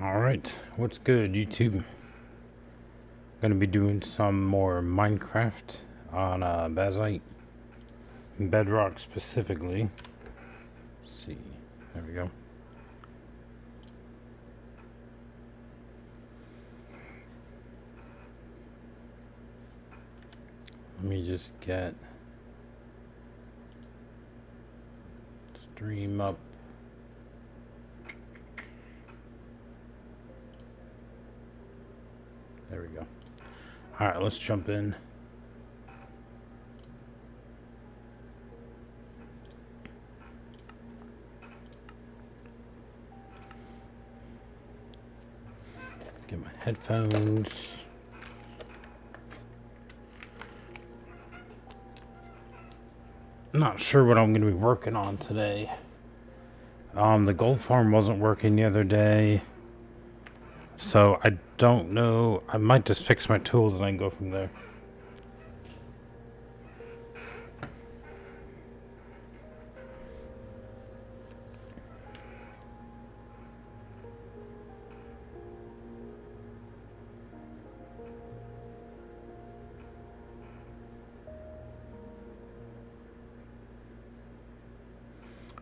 Alright, what's good, YouTube? Gonna be doing some more Minecraft on Bazzite, Bedrock specifically. Let's see, there we go. Let me just get stream up. There we go. Alright, let's jump in. Get my headphones. Not sure what I'm going to be working on today. The gold farm wasn't working the other day. So I don't know. I might just fix my tools and I can go from there.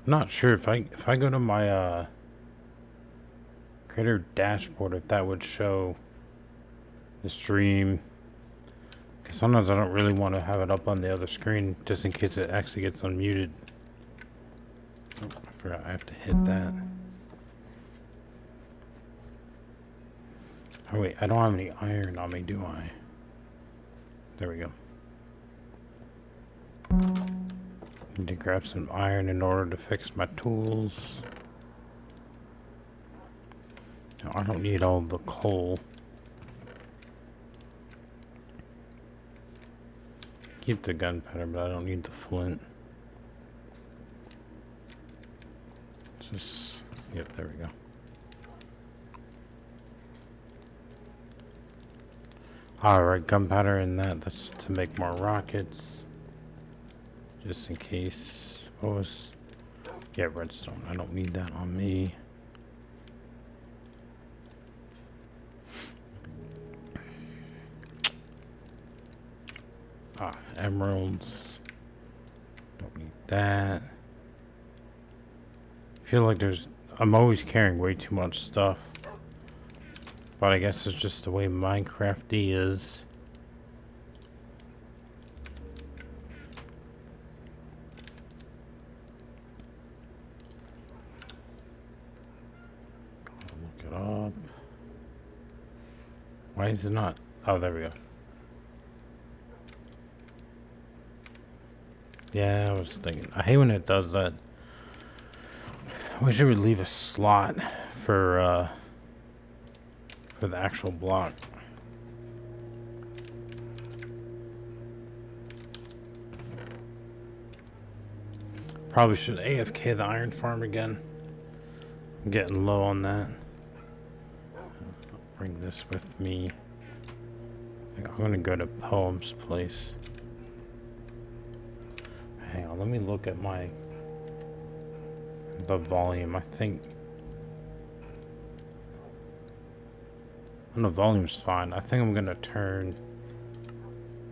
Not sure if I go to my creator dashboard, if that would show the stream, because sometimes I don't really want to have it up on the other screen just in case it actually gets unmuted. Oh, I forgot I have to hit that. Oh wait, I don't have any iron on me, do I? There we go. Need to grab some iron in order to fix my tools. No, I don't need all the coal. Keep the gunpowder, but I don't need the flint. Just, yep, there we go. Alright, gunpowder in that. That's to make more rockets. Just in case. What was... Yeah, redstone. I don't need that on me. Emeralds. Don't need that. I feel like I'm always carrying way too much stuff. But I guess it's just the way Minecraft is. Look it up. Why is it not? Oh, there we go. Yeah, I was thinking. I hate when it does that. I wish it would leave a slot for the actual block. Probably should AFK the iron farm again. I'm getting low on that. I'll bring this with me. I think I'm gonna go to Poem's place. Hang on, let me look at the volume. I think the volume's fine. I think I'm gonna turn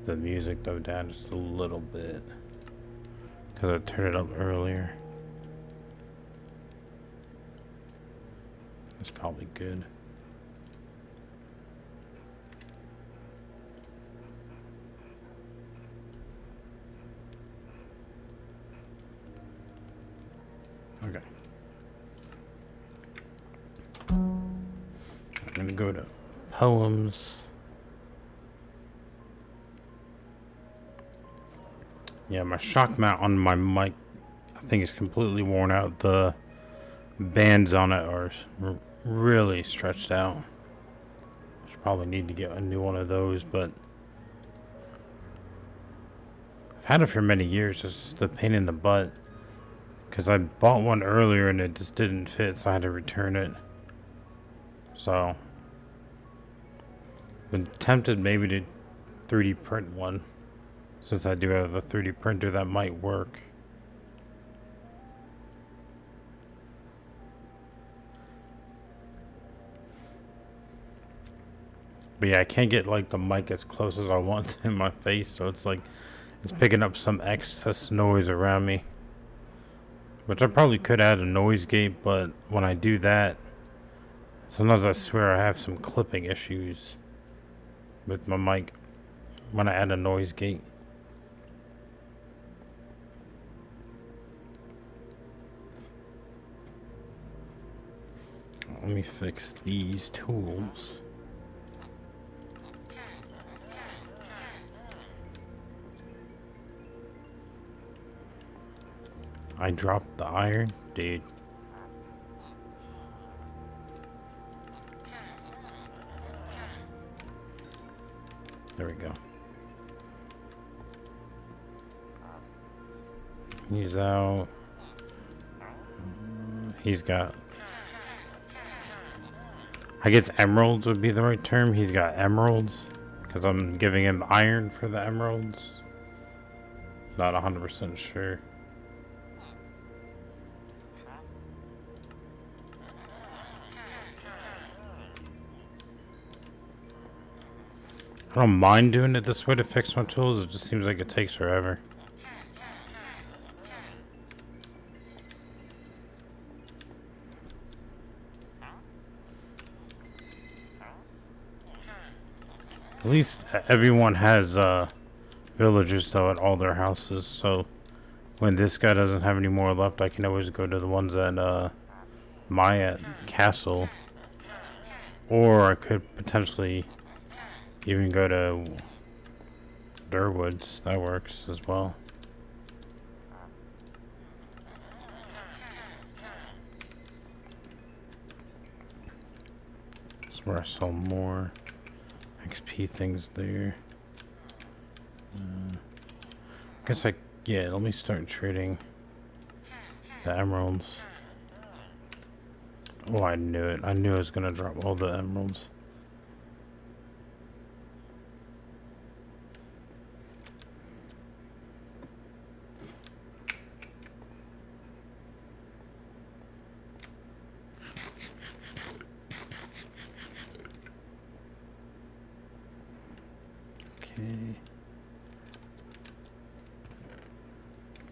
the music though down just a little bit because I turned it up earlier. That's probably good. Okay. I'm gonna go to Poems. Yeah, my shock mount on my mic, I think, is completely worn out. The bands on it are really stretched out. Should probably need to get a new one of those, but I've had it for many years. It's just a pain in the butt. Because I bought one earlier and it just didn't fit, so I had to return it. So, been tempted maybe to 3D print one. Since I do have a 3D printer that might work. But yeah, I can't get like the mic as close as I want in my face, so it's like it's picking up some excess noise around me. Which I probably could add a noise gate, but when I do that, sometimes I swear I have some clipping issues with my mic when I add a noise gate. Let me fix these tools. I dropped the iron, dude. There we go. He's out. He's got... I guess emeralds would be the right term. He's got emeralds. Because I'm giving him iron for the emeralds. Not 100% sure. I don't mind doing it this way to fix my tools. It just seems like it takes forever. At least everyone has villagers though at all their houses, so when this guy doesn't have any more left, I can always go to the ones at Maya Castle, or I could potentially even go to Durwoods. That works as well. That's where I sell more XP things there. I guess yeah, let me start trading the emeralds. Oh, I knew it. I knew I was gonna drop all the emeralds.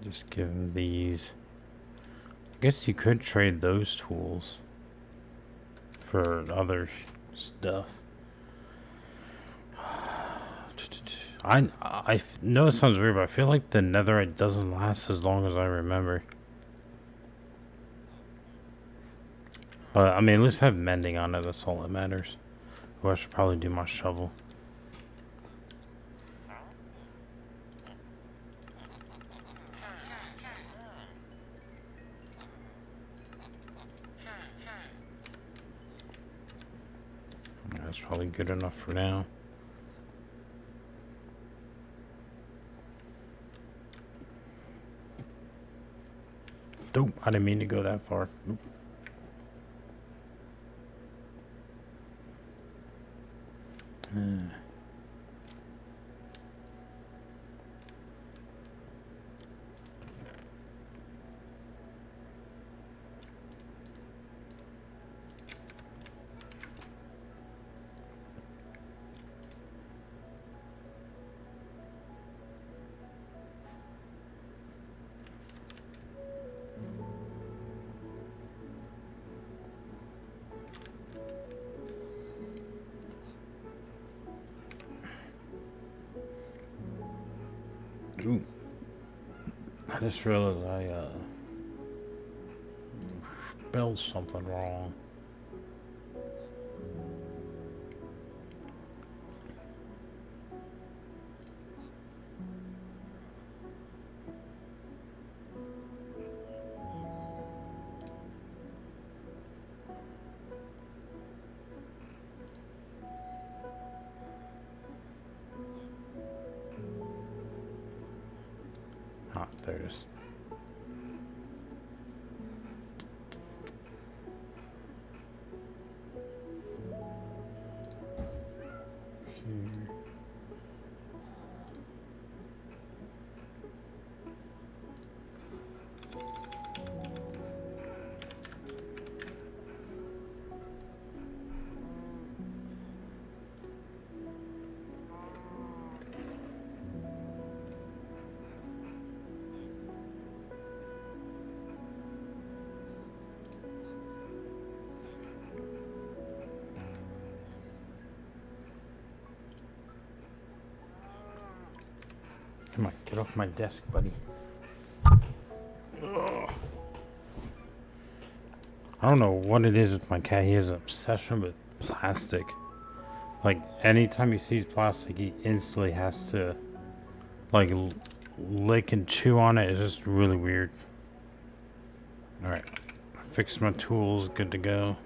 Just give him these. I guess you could trade those tools for other stuff. I know it sounds weird, but I feel like the netherite doesn't last as long as I remember. But I mean, at least have mending on it. That's all that matters. Oh, I should probably do my shovel. That's probably good enough for now. Nope, I didn't mean to go that far. Nope. Ooh. I just realized I spelled something wrong. Ah, there it is. Here. Come on, get off my desk, buddy. Ugh. I don't know what it is with my cat. He has an obsession with plastic. Like, anytime he sees plastic, he instantly has to, like, lick and chew on it. It's just really weird. Alright. Fix my tools. Good to go.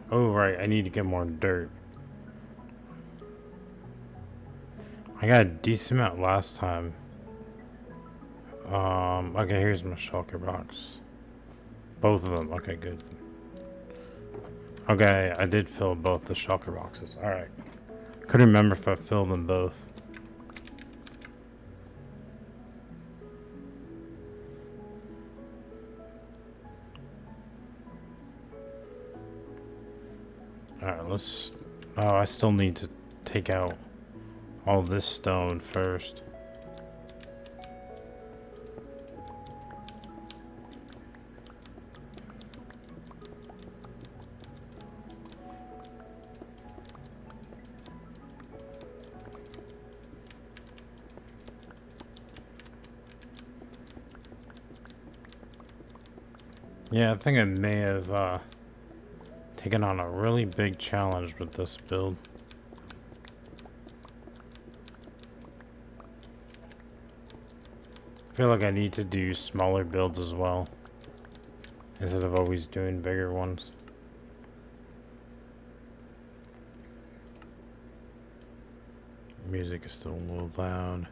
Oh, right. I need to get more dirt. I got a decent amount last time. Okay, here's my shulker box. Both of them. Okay, good. Okay, I did fill both the shulker boxes. Alright. Couldn't remember if I filled them both. Alright, let's... Oh, I still need to take out all this stone first. Yeah, I think I may have taken on a really big challenge with this build. I feel like I need to do smaller builds as well, instead of always doing bigger ones. Music is still a little loud.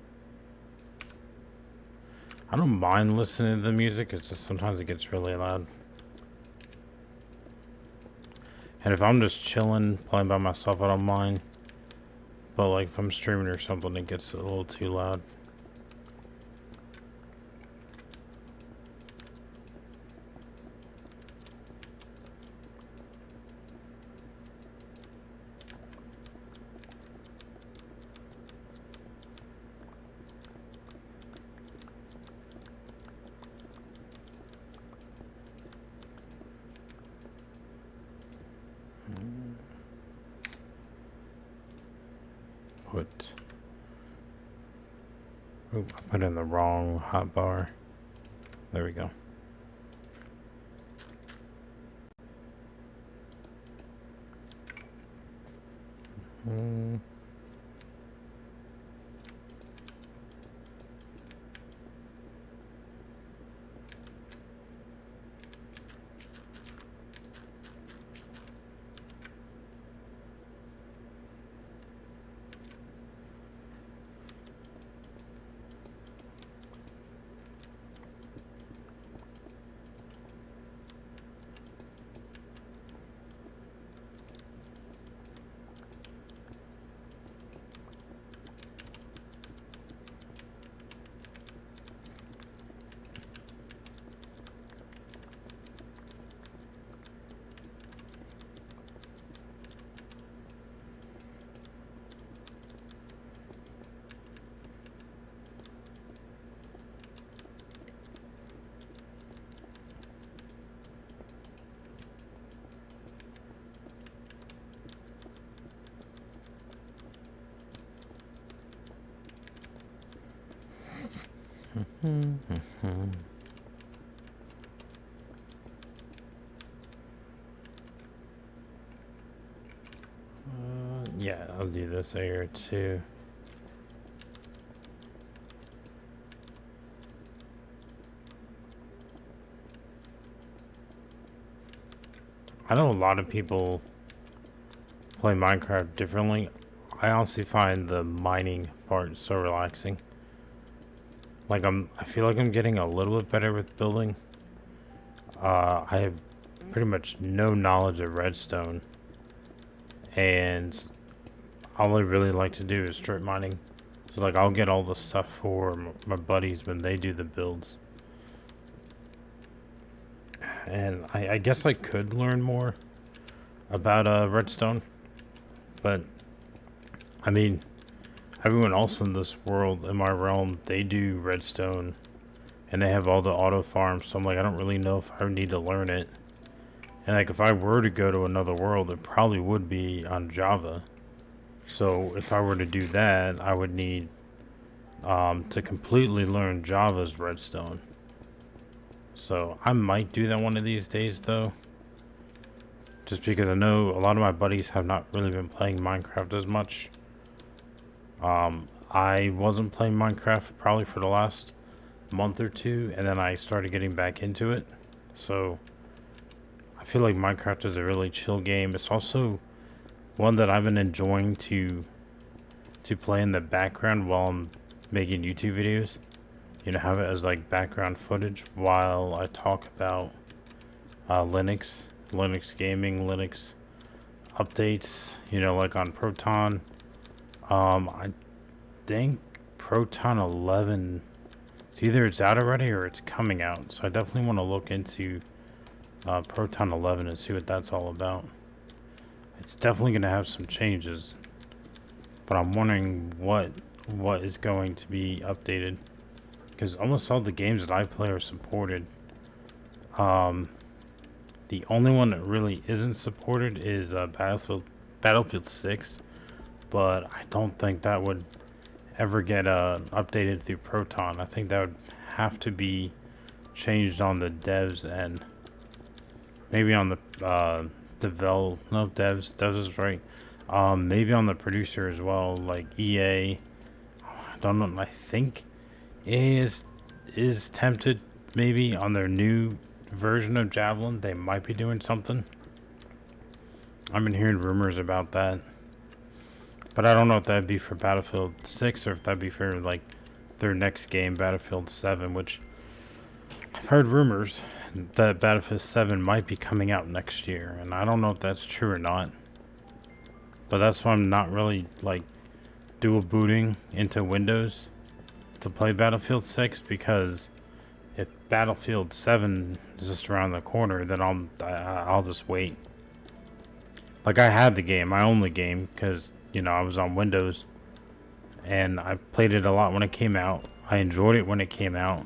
I don't mind listening to the music, it's just sometimes it gets really loud. And if I'm just chilling, playing by myself, I don't mind. But like if I'm streaming or something, it gets a little too loud. Oop, I put in the wrong hotbar. There we go. Yeah, I'll do this area too. I know a lot of people play Minecraft differently. I honestly find the mining part so relaxing. Like I feel like I'm getting a little bit better with building. I have pretty much no knowledge of redstone, and all I really like to do is strip mining. So like I'll get all the stuff for my buddies when they do the builds. And I guess I could learn more about redstone, but I mean, everyone else in this world, in my realm, they do redstone, and they have all the auto farms. So I'm like, I don't really know if I need to learn it. And like, if I were to go to another world, it probably would be on Java. So if I were to do that, I would need to completely learn Java's redstone. So I might do that one of these days, though. Just because I know a lot of my buddies have not really been playing Minecraft as much. I wasn't playing Minecraft probably for the last month or two, and then I started getting back into it. So I feel like Minecraft is a really chill game. It's also one that I've been enjoying to play in the background while I'm making YouTube videos. You know, have it as like background footage while I talk about Linux gaming, Linux updates, you know, like on Proton. I think Proton 11, it's out already or it's coming out. So I definitely want to look into Proton 11 and see what that's all about. It's definitely going to have some changes, but I'm wondering what is going to be updated, because almost all the games that I play are supported. The only one that really isn't supported is Battlefield 6, but I don't think that would ever get updated through Proton. I think that would have to be changed on the devs end. Maybe on the devs is right. Maybe on the producer as well, like EA. I don't know. I think EA is tempted maybe on their new version of Javelin. They might be doing something. I've been hearing rumors about that, but I don't know if that'd be for Battlefield 6 or if that'd be for like their next game, Battlefield 7, which I've heard rumors that Battlefield 7 might be coming out next year, and I don't know if that's true or not. But that's why I'm not really like dual booting into Windows to play Battlefield 6, because if Battlefield 7 is just around the corner, then I'll just wait. Like, I had the game, I own the game, because, you know, I was on Windows, and I played it a lot when it came out. I enjoyed it when it came out,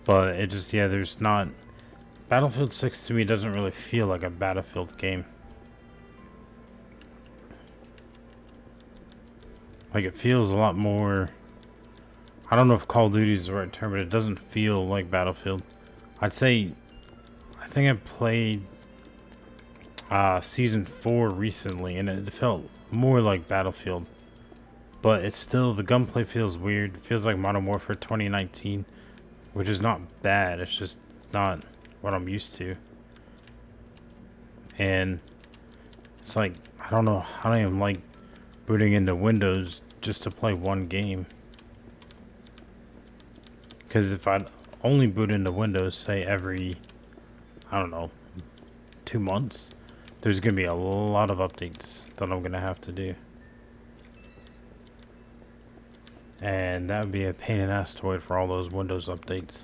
but it just, yeah, there's not... Battlefield 6 to me doesn't really feel like a Battlefield game. Like, it feels a lot more... I don't know if Call of Duty is the right term, but it doesn't feel like Battlefield. I'd say... I think I played Season 4 recently, and it felt more like Battlefield. But it's still... The gunplay feels weird. It feels like Modern Warfare 2019, which is not bad. It's just not what I'm used to. And it's like... I don't know. I don't even like booting into Windows just to play one game. Because if I only boot into Windows, say every, I don't know, 2 months, there's going to be a lot of updates that I'm going to have to do. And that would be a pain in the ass to wait for all those Windows updates.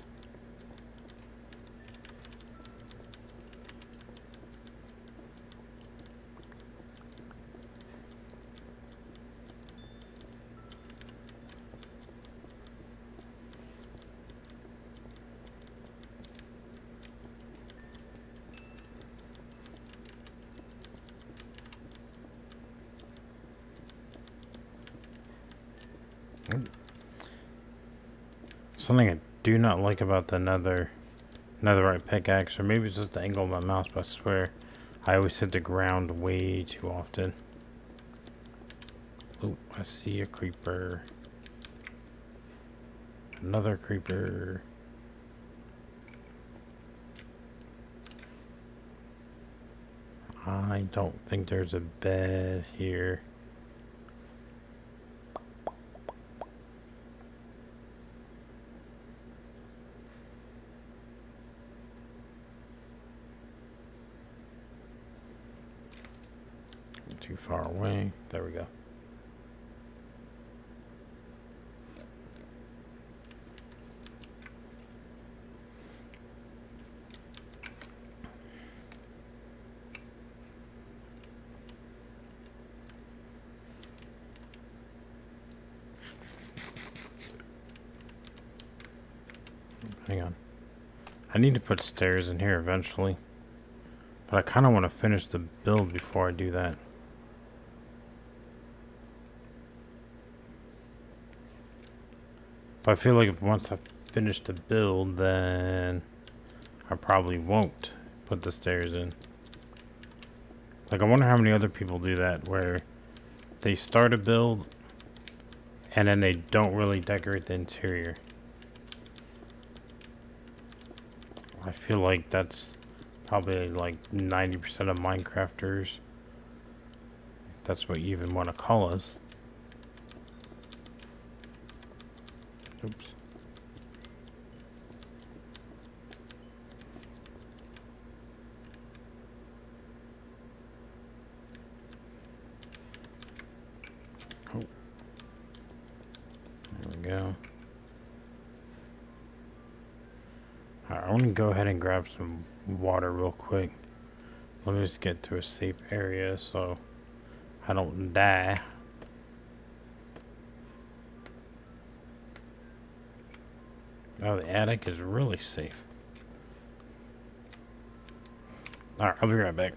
Something I do not like about the netherite pickaxe, or maybe it's just the angle of my mouse, but I swear I always hit the ground way too often. Oh, I see a creeper. Another creeper. I don't think there's a bed here. too far away. There we go. Hang on. I need to put stairs in here eventually. But I kind of want to finish the build before I do that. But I feel like if once I finish the build, then I probably won't put the stairs in. Like, I wonder how many other people do that, where they start a build and then they don't really decorate the interior. I feel like that's probably like 90% of Minecrafters. If that's what you even want to call us. Oops. Oh. There we go. Alright, I want to go ahead and grab some water real quick. Let me just get to a safe area so I don't die. Oh, the attic is really safe. Alright, I'll be right back.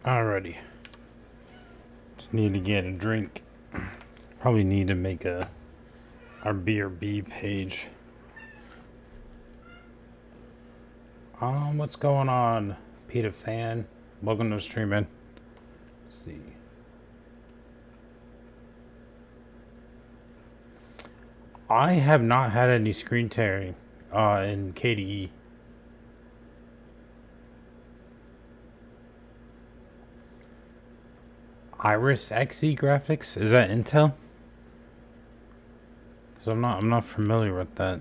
Alrighty. Just need to get a drink. Probably need to make our BRB page. What's going on, Peter Fan? Welcome to the stream, man. Let's see. I have not had any screen tearing in KDE. Iris Xe graphics? Is that Intel? Because I'm not familiar with that.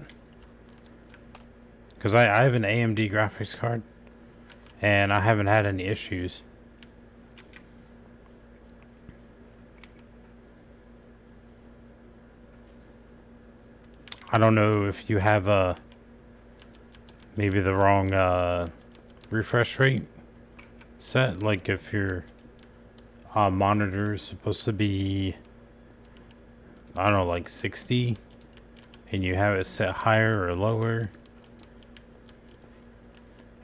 Because I have an AMD graphics card, and I haven't had any issues. I don't know if you have maybe the wrong refresh rate set. Like if your monitor is supposed to be, I don't know, like 60, and you have it set higher or lower.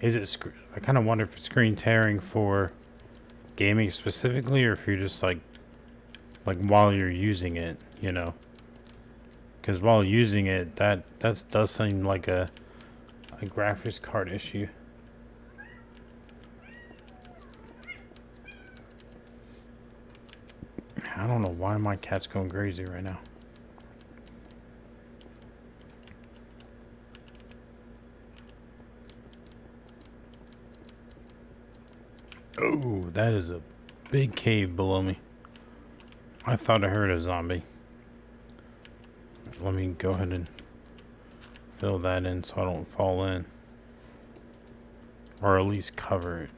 Is it? I kind of wonder if it's screen tearing for gaming specifically, or if you're just like while you're using it, you know. Because while using it, that does seem like a graphics card issue. I don't know why my cat's going crazy right now. Oh, that is a big cave below me. I thought I heard a zombie. Let me go ahead and fill that in so I don't fall in. Or at least cover it.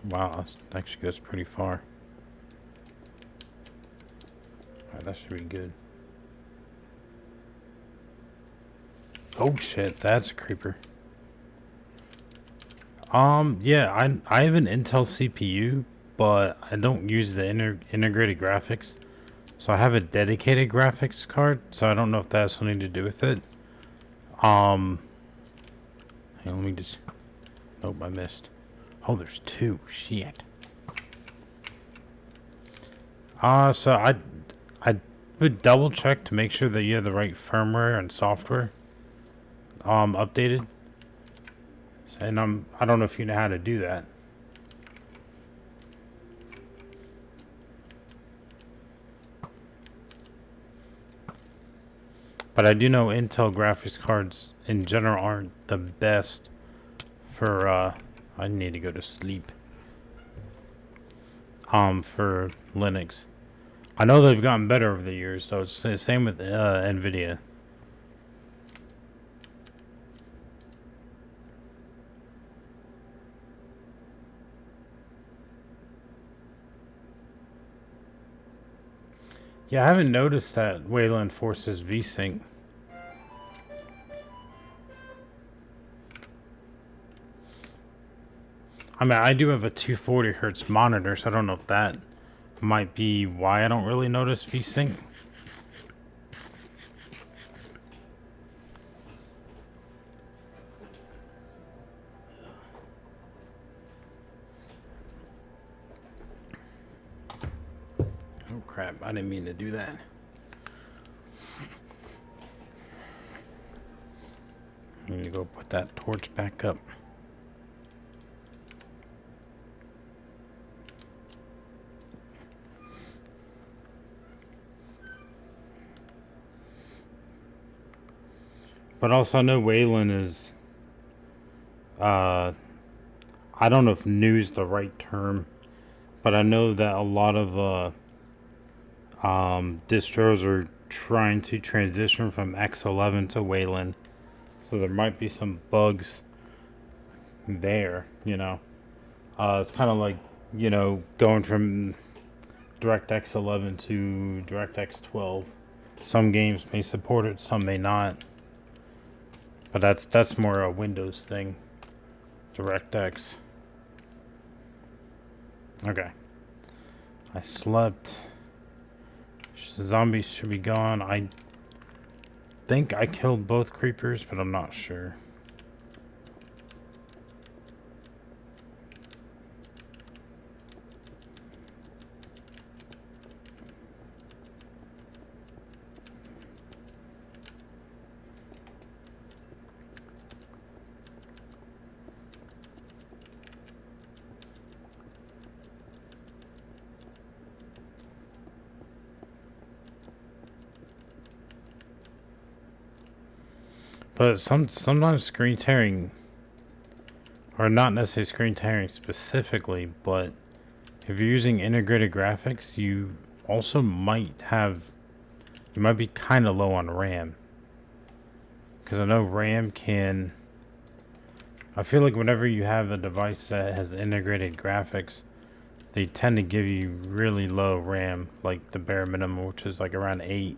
Wow, that actually goes pretty far. Alright, that should be good. Oh shit, that's a creeper. Yeah, I have an Intel CPU, but I don't use the integrated graphics. So I have a dedicated graphics card, so I don't know if that has something to do with it. Hang on, let me just... Nope, I missed. Oh, there's two. Shit. So I would double check to make sure that you have the right firmware and software updated. And I don't know if you know how to do that. But I do know Intel graphics cards in general aren't the best for I need to go to sleep. For Linux. I know they've gotten better over the years, so it's the same with NVIDIA. Yeah, I haven't noticed that Wayland forces VSync. I mean, I do have a 240 hertz monitor, so I don't know if that might be why I don't really notice VSync. Oh crap, I didn't mean to do that. I need to go put that torch back up. But also I know Wayland is, I don't know if new is the right term, but I know that a lot of distros are trying to transition from X11 to Wayland. So there might be some bugs there, you know. It's kind of like, you know, going from DirectX 11 to DirectX 12. Some games may support it, some may not. But that's more a Windows thing. DirectX. Okay. I slept. The zombies should be gone. I think I killed both creepers, but I'm not sure. But sometimes screen tearing, or not necessarily screen tearing specifically, but if you're using integrated graphics, you also might be kind of low on RAM. Because I know RAM can... I feel like whenever you have a device that has integrated graphics, they tend to give you really low RAM, like the bare minimum, which is like around 8.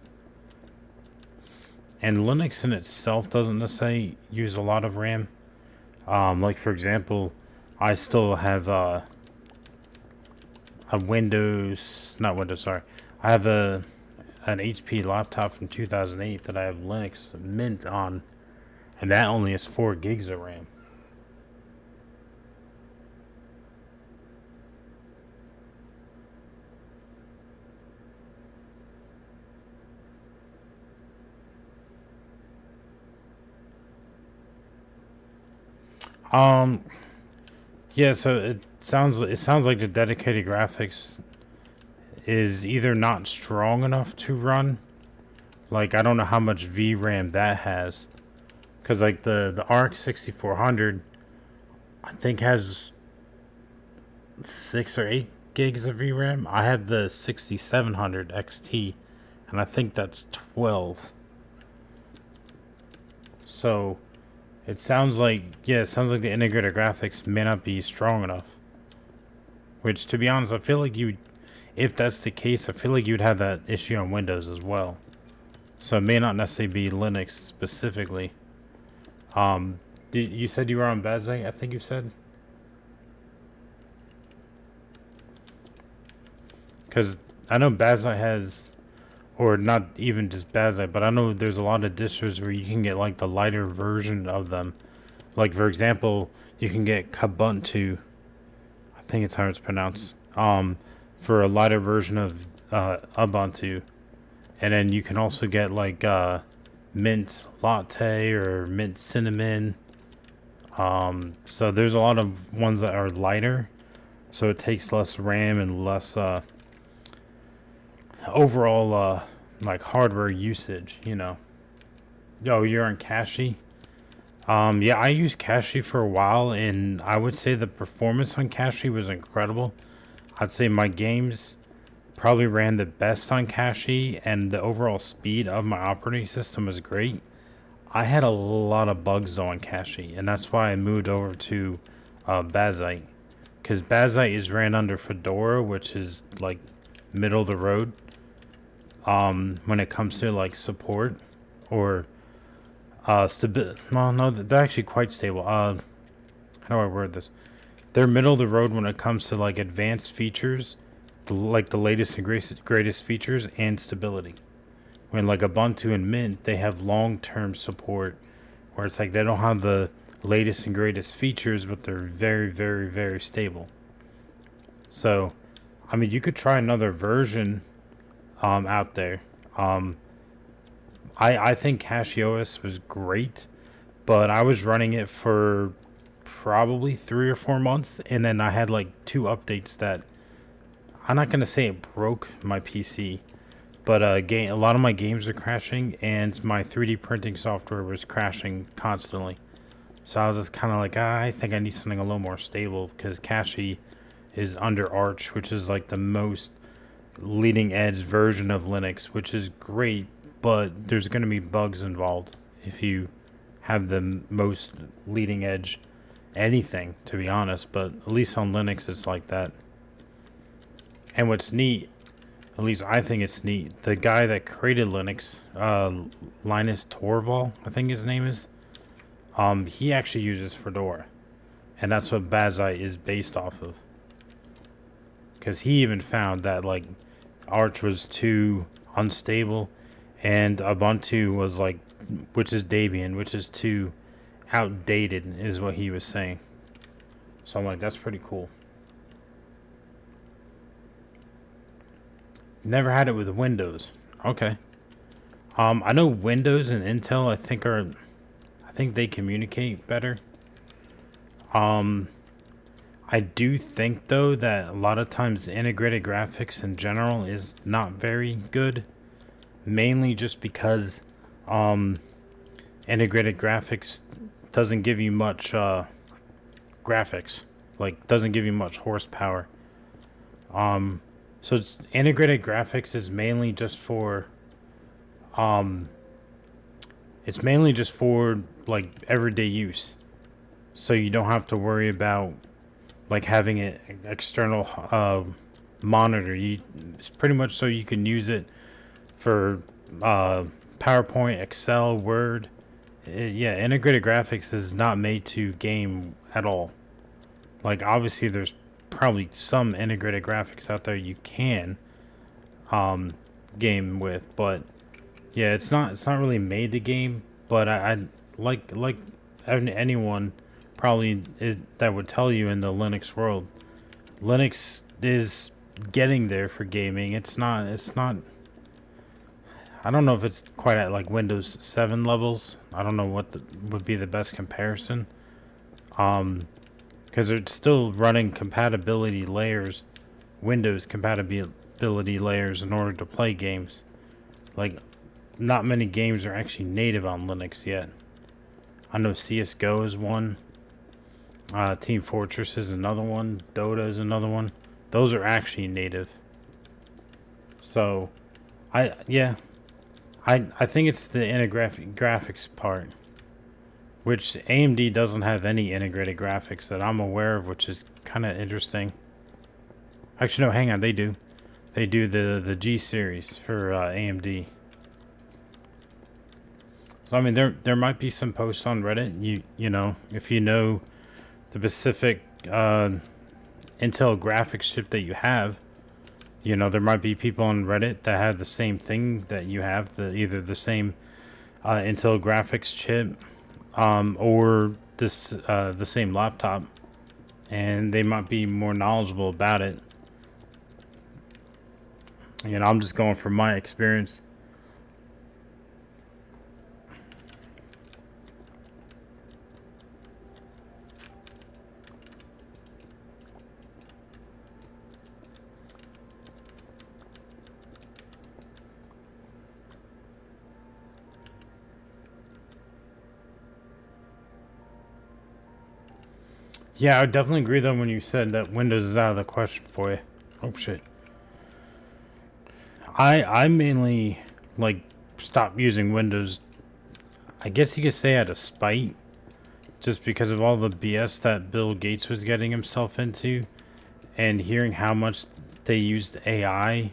And Linux in itself doesn't necessarily use a lot of RAM. Like for example, I still have a sorry. I have an HP laptop from 2008 that I have Linux Mint on, and that only has 4 gigs of RAM. Yeah, so it sounds like the dedicated graphics is either not strong enough to run. Like I don't know how much VRAM that has, because like the RX 6400, I think has 6 or 8 gigs of VRAM. I have the 6700 XT, and I think that's 12. So it sounds like the integrated graphics may not be strong enough. Which, to be honest, I feel like if that's the case, I feel like you'd have that issue on Windows as well. So it may not necessarily be Linux specifically. You said you were on Bazzite, I think you said? Because I know Bazzite has, or not even just Bazzite, but I know there's a lot of distros where you can get like the lighter version of them. Like for example, you can get Kubuntu, I think it's how it's pronounced, for a lighter version of Ubuntu. And then you can also get like Mint Latte or Mint Cinnamon. So there's a lot of ones that are lighter, so it takes less RAM and less overall like hardware usage, you know. Yo, you're on Cache? Yeah, I used Cache for a while, and I would say the performance on Cache was incredible. I'd say my games probably ran the best on Cache, and the overall speed of my operating system was great. I had a lot of bugs though on Cache, and that's why I moved over to Bazzite, because Bazzite is ran under Fedora, which is like middle of the road when it comes to like support or stability. Well, no, they're actually quite stable. How do I word this? They're middle of the road when it comes to like advanced features, like the latest and greatest features and stability. When like Ubuntu and Mint, they have long-term support where it's like they don't have the latest and greatest features, but they're very, very, very stable. So, I mean, you could try another version out there. I think CacheOS was great, but I was running it for probably 3 or 4 months, and then I had like 2 updates that I'm not gonna say it broke my PC, but a lot of my games are crashing, and my 3D printing software was crashing constantly. So I was just kind of like, I think I need something a little more stable, because Cache is under Arch, which is like the most leading edge version of Linux, which is great, but there's going to be bugs involved if you have the most leading edge anything, to be honest. But at least on Linux it's like that. And what's neat, at least I think it's neat, the guy that created Linux, Linus Torvald, I think his name is, he actually uses Fedora, and that's what Bazzite is based off of. Because he even found that like Arch was too unstable, and Ubuntu was like, which is Debian, which is too outdated, is what he was saying. So I'm like, that's pretty cool. Never had it with Windows. Okay. I know Windows and Intel, I think they communicate better. I do think though that a lot of times integrated graphics in general is not very good, mainly just because integrated graphics doesn't give you much graphics, like doesn't give you much horsepower. So it's, integrated graphics is mainly just for um, it's mainly just for like everyday use. So you don't have to worry about like having an external monitor. It's pretty much so you can use it for PowerPoint, Excel, Word. Yeah, integrated graphics is not made to game at all. Like obviously, there's probably some integrated graphics out there you can game with, but yeah, it's not really made to game. But I like anyone probably that would tell you in the Linux world, Linux is getting there for gaming. It's not. I don't know if it's quite at like Windows 7 levels. I don't know what would be the best comparison. Because they're still running compatibility layers, Windows compatibility layers in order to play games. Like, not many games are actually native on Linux yet. I know CS:GO is one. Team Fortress is another one. Dota is another one. Those are actually native. So, yeah, I think it's the integrated graphics part, which AMD doesn't have any integrated graphics that I'm aware of, which is kind of interesting. Actually, no, hang on, they do. They do the G series for AMD. So I mean, there might be some posts on Reddit. You know, if you know the specific Intel graphics chip that you have, you know, there might be people on Reddit that have the same thing that you have, either the same Intel graphics chip or the same laptop, and they might be more knowledgeable about it. You know, I'm just going from my experience. Yeah, I would definitely agree though when you said that Windows is out of the question for you. Oh shit. I mainly like stopped using Windows. I guess you could say out of spite, just because of all the BS that Bill Gates was getting himself into, and hearing how much they used AI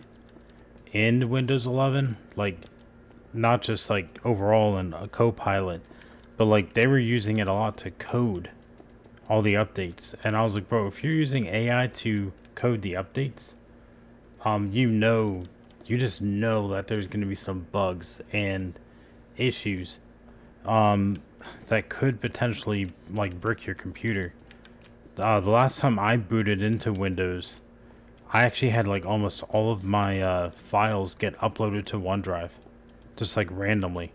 in Windows 11, like not just like overall in a Copilot, but like they were using it a lot to code all the updates. And I was like, bro, if you're using AI to code the updates, you just know that there's going to be some bugs and issues that could potentially like brick your computer. The last time I booted into Windows, I actually had like almost all of my files get uploaded to OneDrive, just like randomly,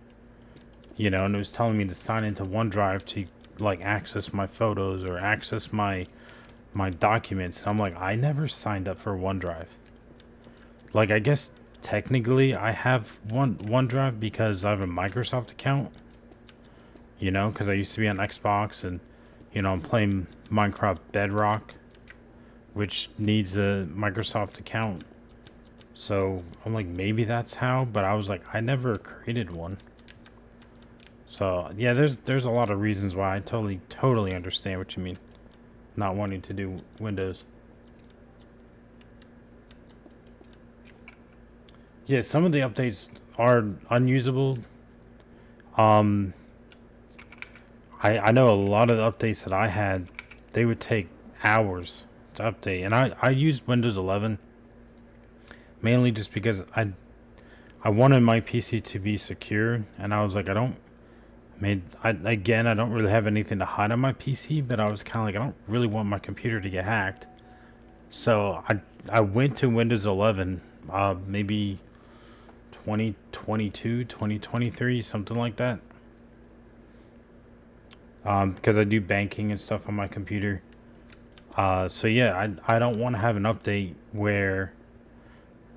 you know, and it was telling me to sign into OneDrive to like access my photos or access my documents. I'm like, I never signed up for OneDrive. Like, I guess technically I have OneDrive because I have a Microsoft account, you know, because I used to be on Xbox, and you know, I'm playing Minecraft Bedrock, which needs a Microsoft account. So I'm like, maybe that's how, but I was like, I never created one. So yeah, there's a lot of reasons why I totally understand what you mean, not wanting to do Windows. Yeah, some of the updates are unusable. Um, I know a lot of the updates that I had, they would take hours to update, and I used Windows 11 mainly just because I wanted my PC to be secure, and I was like, I don't really have anything to hide on my PC, but I was kind of like, I don't really want my computer to get hacked. So I went to Windows 11, maybe 2022, 2023, something like that. Because I do banking and stuff on my computer. So yeah, I don't want to have an update where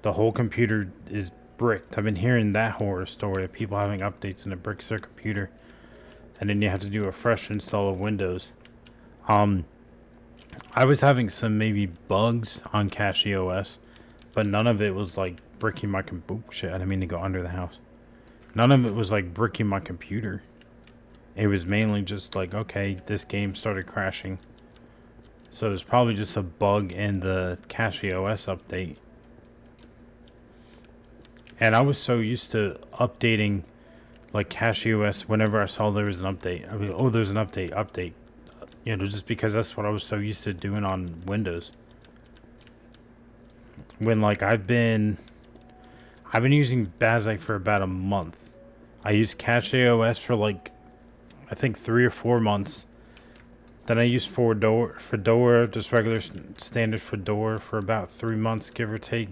the whole computer is bricked. I've been hearing that horror story of people having updates and it bricks their computer. and then you have to do a fresh install of Windows. I was having some maybe bugs on Cache OS, but none of it was like bricking my shit. I didn't mean to go under the house. None of it was like bricking my computer. It was mainly just like, okay, this game started crashing. So there's probably just a bug in the Cache OS update. And I was so used to updating like Cache OS whenever I saw there was an update. I mean, oh, there's an update. You know, just because that's what I was so used to doing on Windows. When like I've been using Bazzite for about a month. I used Cache OS for like I think 3 or 4 months. Then I used Fedora, just regular standard Fedora for about 3 months, give or take.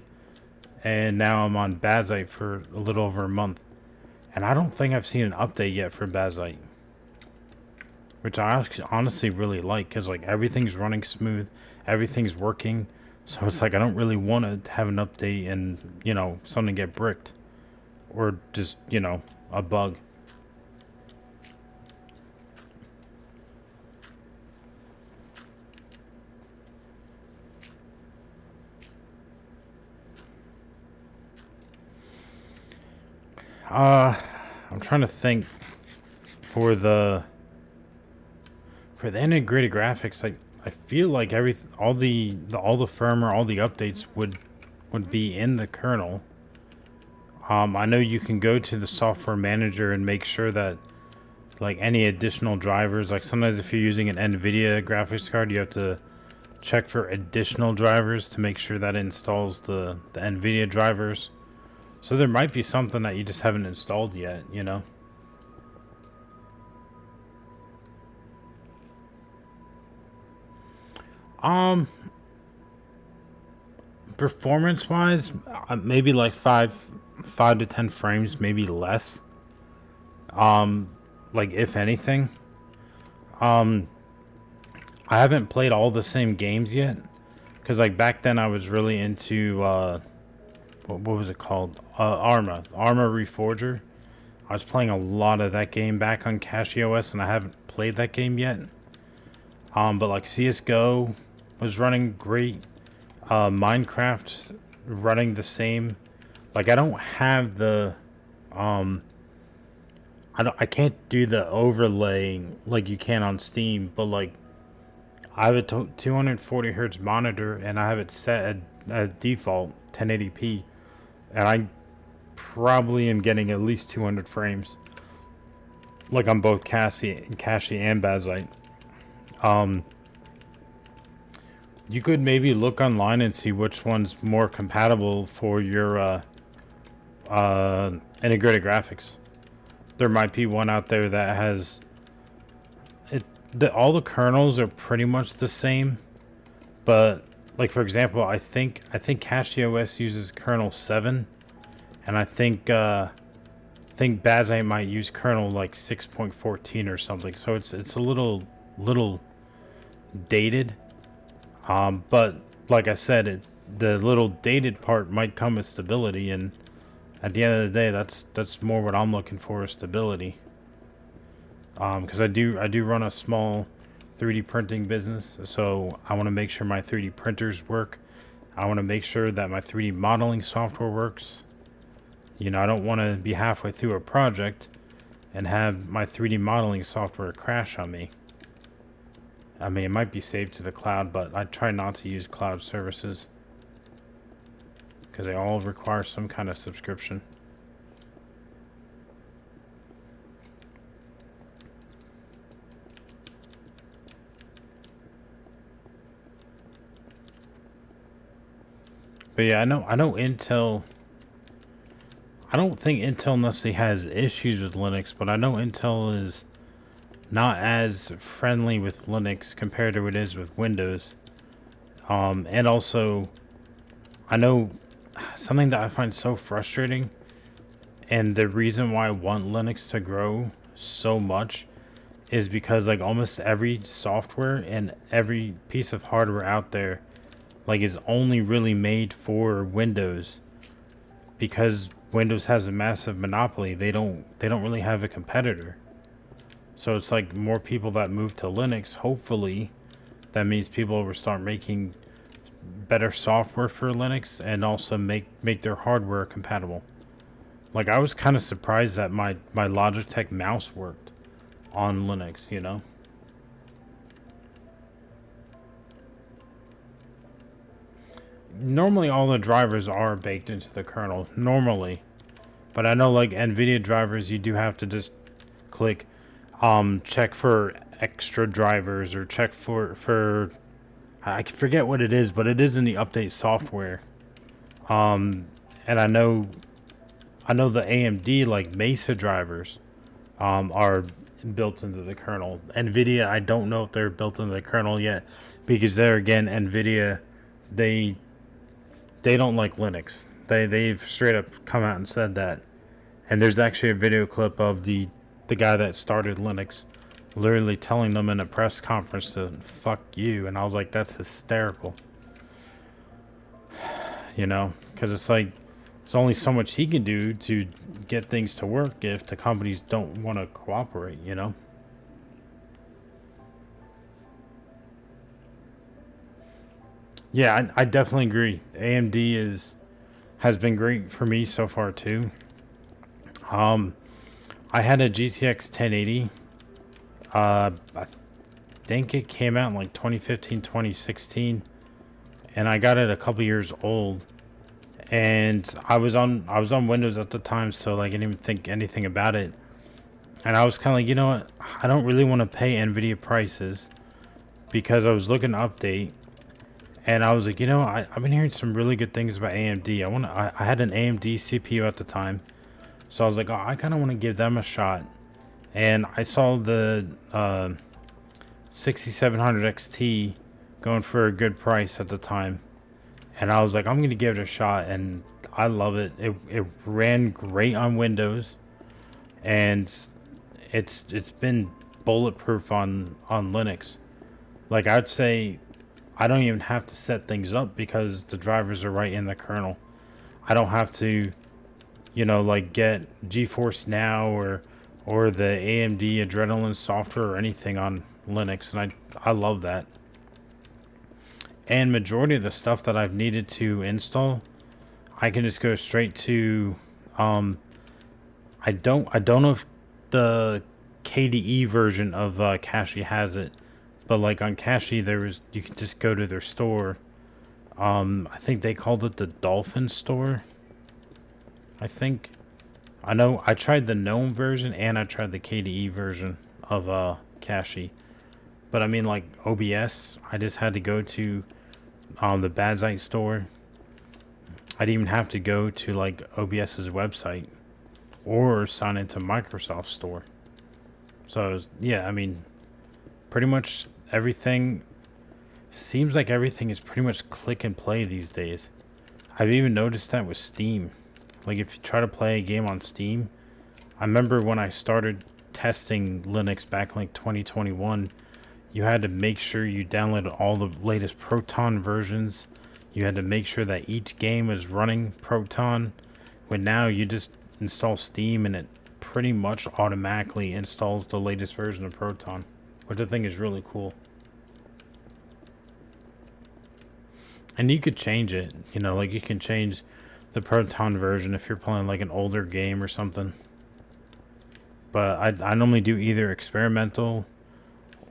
And now I'm on Bazzite for a little over a month. And I don't think I've seen an update yet for Bazzite. Which I honestly really like, because like everything's running smooth, everything's working. So it's like I don't really want to have an update and, you know, something get bricked. Or just, you know, a bug. I'm trying to think for the integrated graphics. I feel like all the firmware, all the updates would be in the kernel. I know you can go to the software manager and make sure that like any additional drivers, like sometimes if you're using an NVIDIA graphics card, you have to check for additional drivers to make sure that it installs the NVIDIA drivers. So there might be something that you just haven't installed yet, you know? Performance wise, maybe like 5 to 10 frames, maybe less. Like if anything. I haven't played all the same games yet, because like back then I was really into what was it called? Arma Reforger. I was playing a lot of that game back on Cache OS, and I haven't played that game yet. But like CS:GO was running great. Minecraft running the same. Like I don't have the I can't do the overlaying like you can on Steam, but like I have a 240 hertz monitor and I have it set at default 1080p, and I probably am getting at least 200 frames, like on both Cache and Bazzite. You could maybe look online and see which one's more compatible for your integrated graphics. There might be one out there that has it. All the kernels are pretty much the same, but like for example, I think Cache OS uses kernel 7, and I think Bazzite might use kernel like 6.14 or something. So it's a little dated. But like I said, the little dated part might come with stability, and at the end of the day, that's more what I'm looking for, is stability. Because I do run a small 3D printing business, so I want to make sure my 3D printers work. I want to make sure that my 3D modeling software works. You know, I don't want to be halfway through a project and have my 3D modeling software crash on me. I mean, it might be saved to the cloud, but I try not to use cloud services because they all require some kind of subscription. But yeah, I know Intel. I don't think Intel necessarily has issues with Linux, but I know Intel is not as friendly with Linux compared to what it is with Windows. And also, I know something that I find so frustrating, and the reason why I want Linux to grow so much is because like almost every software and every piece of hardware out there like is only really made for Windows, because Windows has a massive monopoly. They don't really have a competitor. So it's like more people that move to Linux. Hopefully, that means people will start making better software for Linux and also make their hardware compatible. Like, I was kind of surprised that my Logitech mouse worked on Linux, you know? Normally all the drivers are baked into the kernel, normally. But I know like NVIDIA drivers, you do have to just click check for extra drivers or check for I forget what it is, but it is in the update software. And I know the AMD like Mesa drivers are built into the kernel. NVIDIA, I don't know if they're built into the kernel yet, because there again, NVIDIA, they don't like Linux. They've straight up come out and said that. And there's actually a video clip of the guy that started Linux literally telling them in a press conference to fuck you, and I was like, that's hysterical. You know, because it's like there's only so much he can do to get things to work if the companies don't want to cooperate, you know? Yeah, I definitely agree. AMD has been great for me so far too. Um, I had a GTX 1080. I think it came out in like 2015, 2016, and I got it a couple years old. And I was on Windows at the time, so like I didn't even think anything about it. And I was kind of like, you know what? I don't really want to pay Nvidia prices, because I was looking to update, and I was like, you know, I've been hearing some really good things about AMD. I had an AMD CPU at the time, so I was like, oh, I kind of want to give them a shot. And I saw the 6700 XT going for a good price at the time, and I was like, I'm going to give it a shot, and I love it. It ran great on Windows, and it's been bulletproof on Linux. Like, I'd say I don't even have to set things up because the drivers are right in the kernel. I don't have to, you know, like get GeForce Now or the AMD Adrenalin software or anything on Linux, and I love that. And majority of the stuff that I've needed to install, I can just go straight to I don't know if the KDE version of Cache has it, but like on Cache you can just go to their store. I think they called it the Dolphin store. I think. I know I tried the GNOME version and I tried the KDE version of Cache. But I mean, like OBS, I just had to go to the Bazzite store. I didn't even have to go to like OBS's website or sign into Microsoft Store. So yeah, I mean, pretty much everything seems like everything is pretty much click and play these days. I've even noticed that with Steam. Like if you try to play a game on Steam, I remember when I started testing Linux back in like 2021, you had to make sure you downloaded all the latest Proton versions. You had to make sure that each game was running Proton. When now you just install Steam and it pretty much automatically installs the latest version of Proton, which I think is really cool. And you could change it, you know, like you can change the Proton version if you're playing like an older game or something. But I normally do either experimental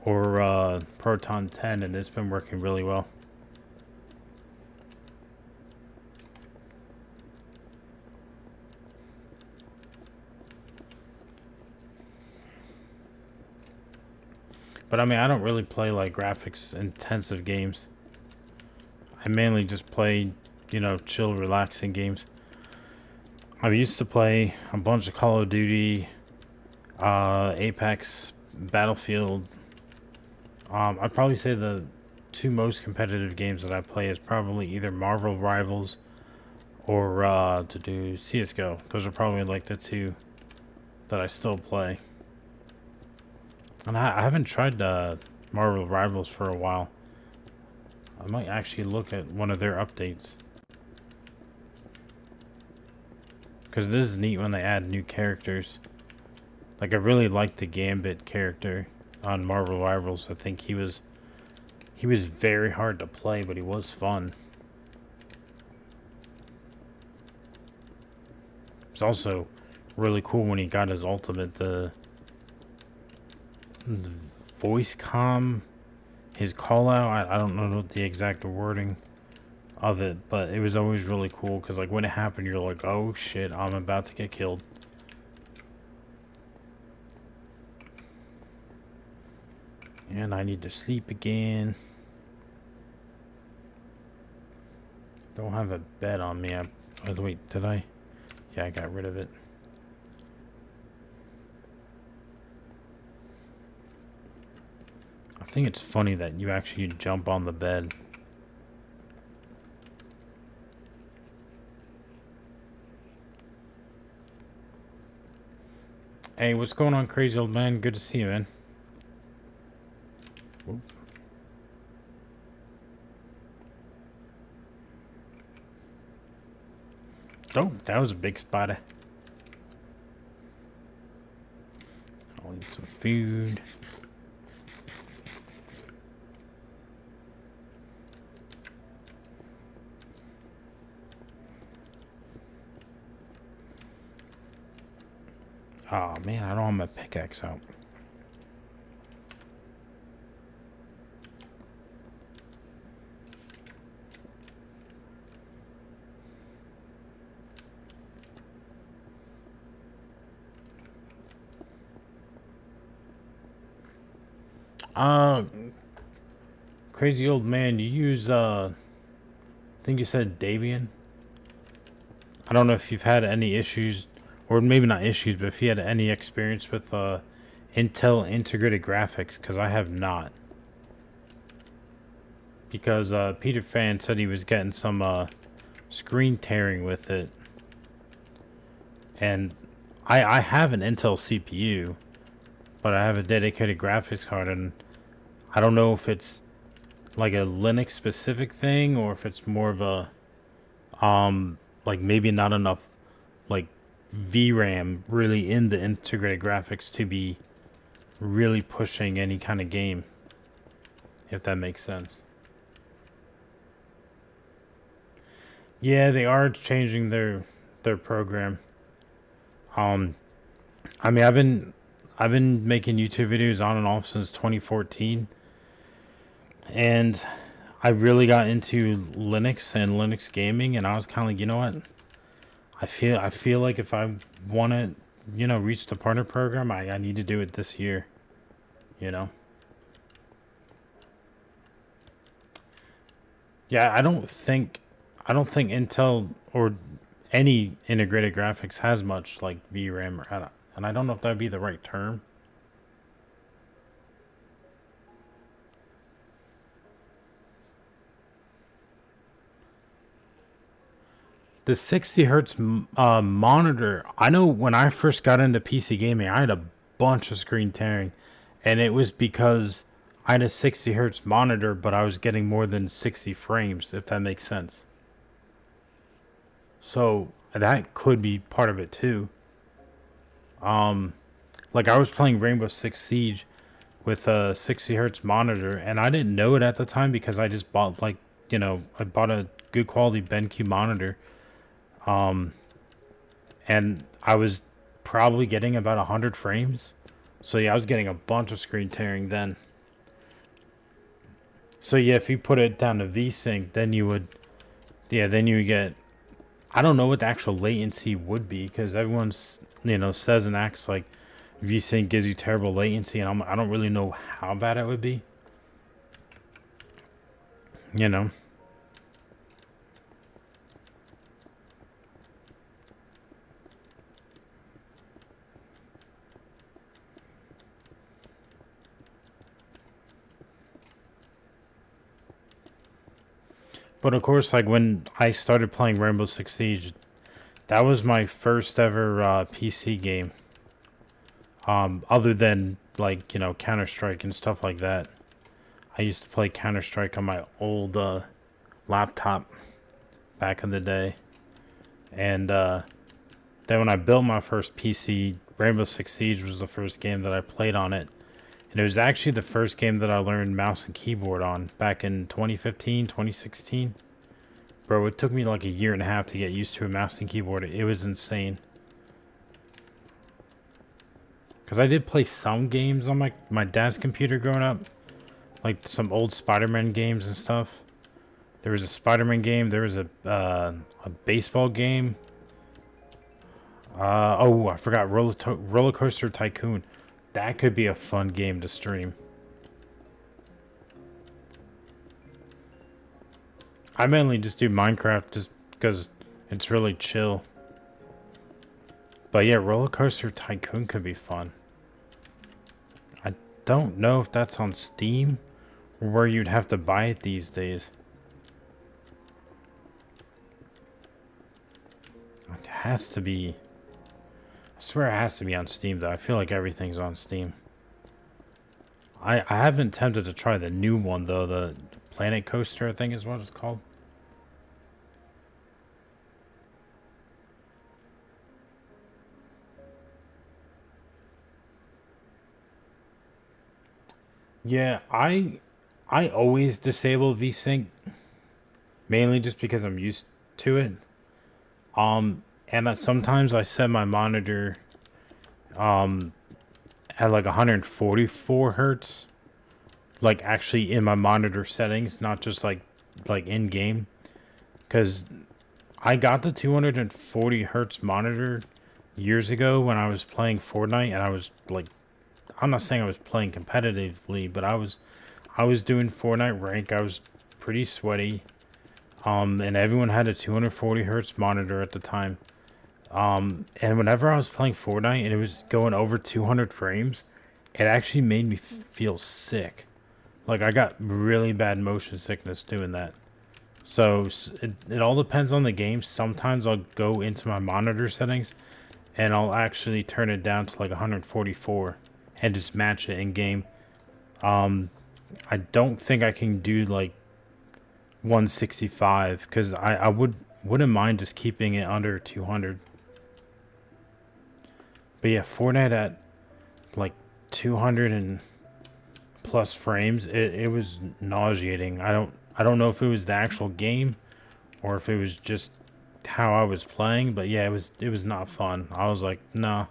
or Proton 10, and it's been working really well. But I mean, I don't really play like graphics intensive games. I mainly just play, you know, chill, relaxing games. I used to play a bunch of Call of Duty, Apex, Battlefield. I'd probably say the two most competitive games that I play is probably either Marvel Rivals or to do CSGO. Those are probably like the two that I still play. And I haven't tried Marvel Rivals for a while. I might actually look at one of their updates. Because this is neat when they add new characters. Like, I really liked the Gambit character on Marvel Rivals. I think he was very hard to play, but he was fun. It's also really cool when he got his ultimate, the voice comm, his call out. I don't know the exact wording of it, but it was always really cool because, like, when it happened, you're like, oh shit, I'm about to get killed. And I need to sleep again. Don't have a bed on me. Wait, did I? Yeah, I got rid of it. I think it's funny that you actually jump on the bed. Hey, what's going on, crazy old man? Good to see you, man. Whoop. Oh, that was a big spider. I'll eat some food. Oh man, I don't have my pickaxe out. Crazy old man, you use, I think you said Davian? I don't know if you've had any issues, or maybe not issues, but if you had any experience with, Intel integrated graphics, because I have not. Because, Peter Fan said he was getting some, screen tearing with it. And I have an Intel CPU, but I have a dedicated graphics card, and I don't know if it's like a Linux specific thing or if it's more of a like maybe not enough like VRAM really in the integrated graphics to be really pushing any kind of game, if that makes sense. Yeah, they are changing their program. I mean, I've been making YouTube videos on and off since 2014. And I really got into Linux and Linux gaming, and I was kind of like, you know what? I feel like if I want to, you know, reach the partner program, I need to do it this year, you know? Yeah, I don't think Intel or any integrated graphics has much like VRAM, and I don't know if that would be the right term. The 60 hertz monitor, I know when I first got into PC gaming, I had a bunch of screen tearing, and it was because I had a 60 hertz monitor, but I was getting more than 60 frames, if that makes sense. So that could be part of it too. Like I was playing Rainbow Six Siege with a 60 hertz monitor, and I didn't know it at the time because I just bought like, you know, I bought a good quality BenQ monitor. And I was probably getting about 100 frames. So yeah, I was getting a bunch of screen tearing then. So yeah, if you put it down to VSync, then you would, yeah, then you would get, I don't know what the actual latency would be because everyone's, you know, says and acts like VSync gives you terrible latency, and I don't really know how bad it would be. You know. But of course, like when I started playing Rainbow Six Siege, that was my first ever PC game. Other than like, you know, Counter Strike and stuff like that. I used to play Counter Strike on my old laptop back in the day, and then when I built my first PC Rainbow Six Siege was the first game that I played on it. And it was actually the first game that I learned mouse and keyboard on back in 2015, 2016. Bro, it took me like a year and a half to get used to a mouse and keyboard. It was insane. Because I did play some games on my dad's computer growing up. Like some old Spider-Man games and stuff. There was a Spider-Man game. There was a baseball game. Oh, I forgot Roller Coaster Tycoon. That could be a fun game to stream. I mainly just do Minecraft just because it's really chill. But yeah, Roller Coaster Tycoon could be fun. I don't know if that's on Steam or where you'd have to buy it these days. It has to be. I swear it has to be on Steam, though. I feel like everything's on Steam. I have been tempted to try the new one, though. The Planet Coaster, I think is what it's called. Yeah, I always disable VSync. Mainly just because I'm used to it. And sometimes I set my monitor at like 144 hertz, like actually in my monitor settings, not just like in game, because I got the 240 hertz monitor years ago when I was playing Fortnite, and I was like, I'm not saying I was playing competitively, but I was doing Fortnite rank. I was pretty sweaty, and everyone had a 240 hertz monitor at the time. And whenever I was playing Fortnite and it was going over 200 frames, it actually made me feel sick. Like I got really bad motion sickness doing that. So it all depends on the game. Sometimes I'll go into my monitor settings and I'll actually turn it down to like 144 and just match it in game. I don't think I can do like 165 because I wouldn't mind just keeping it under 200. But yeah, Fortnite at like 200 and plus frames, it was nauseating. I don't know if it was the actual game or if it was just how I was playing, but yeah, it was not fun. I was like, nah.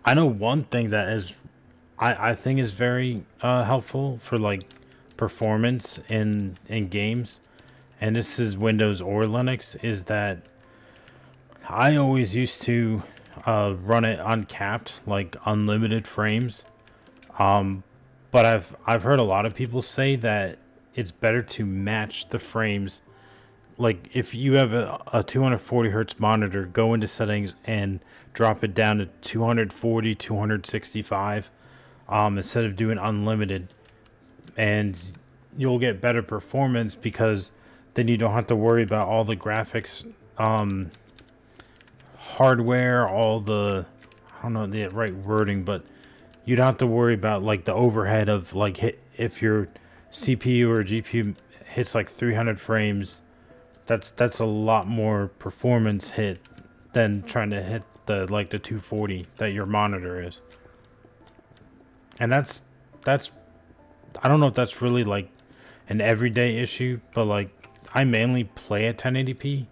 I know one thing that is I think is very helpful for like performance in games, and this is Windows or Linux, is that I always used to run it uncapped, like unlimited frames. But I've heard a lot of people say that it's better to match the frames. Like if you have a 240 hertz monitor, go into settings and drop it down to 240, 265, instead of doing unlimited, and you'll get better performance because then you don't have to worry about all the graphics hardware, all the, I don't know the right wording, but you don't have to worry about like the overhead of like if your CPU or GPU hits like 300 frames, that's a lot more performance hit than trying to hit the 240 that your monitor is. And that's I don't know if that's really like an everyday issue, but like I mainly play at 1080p,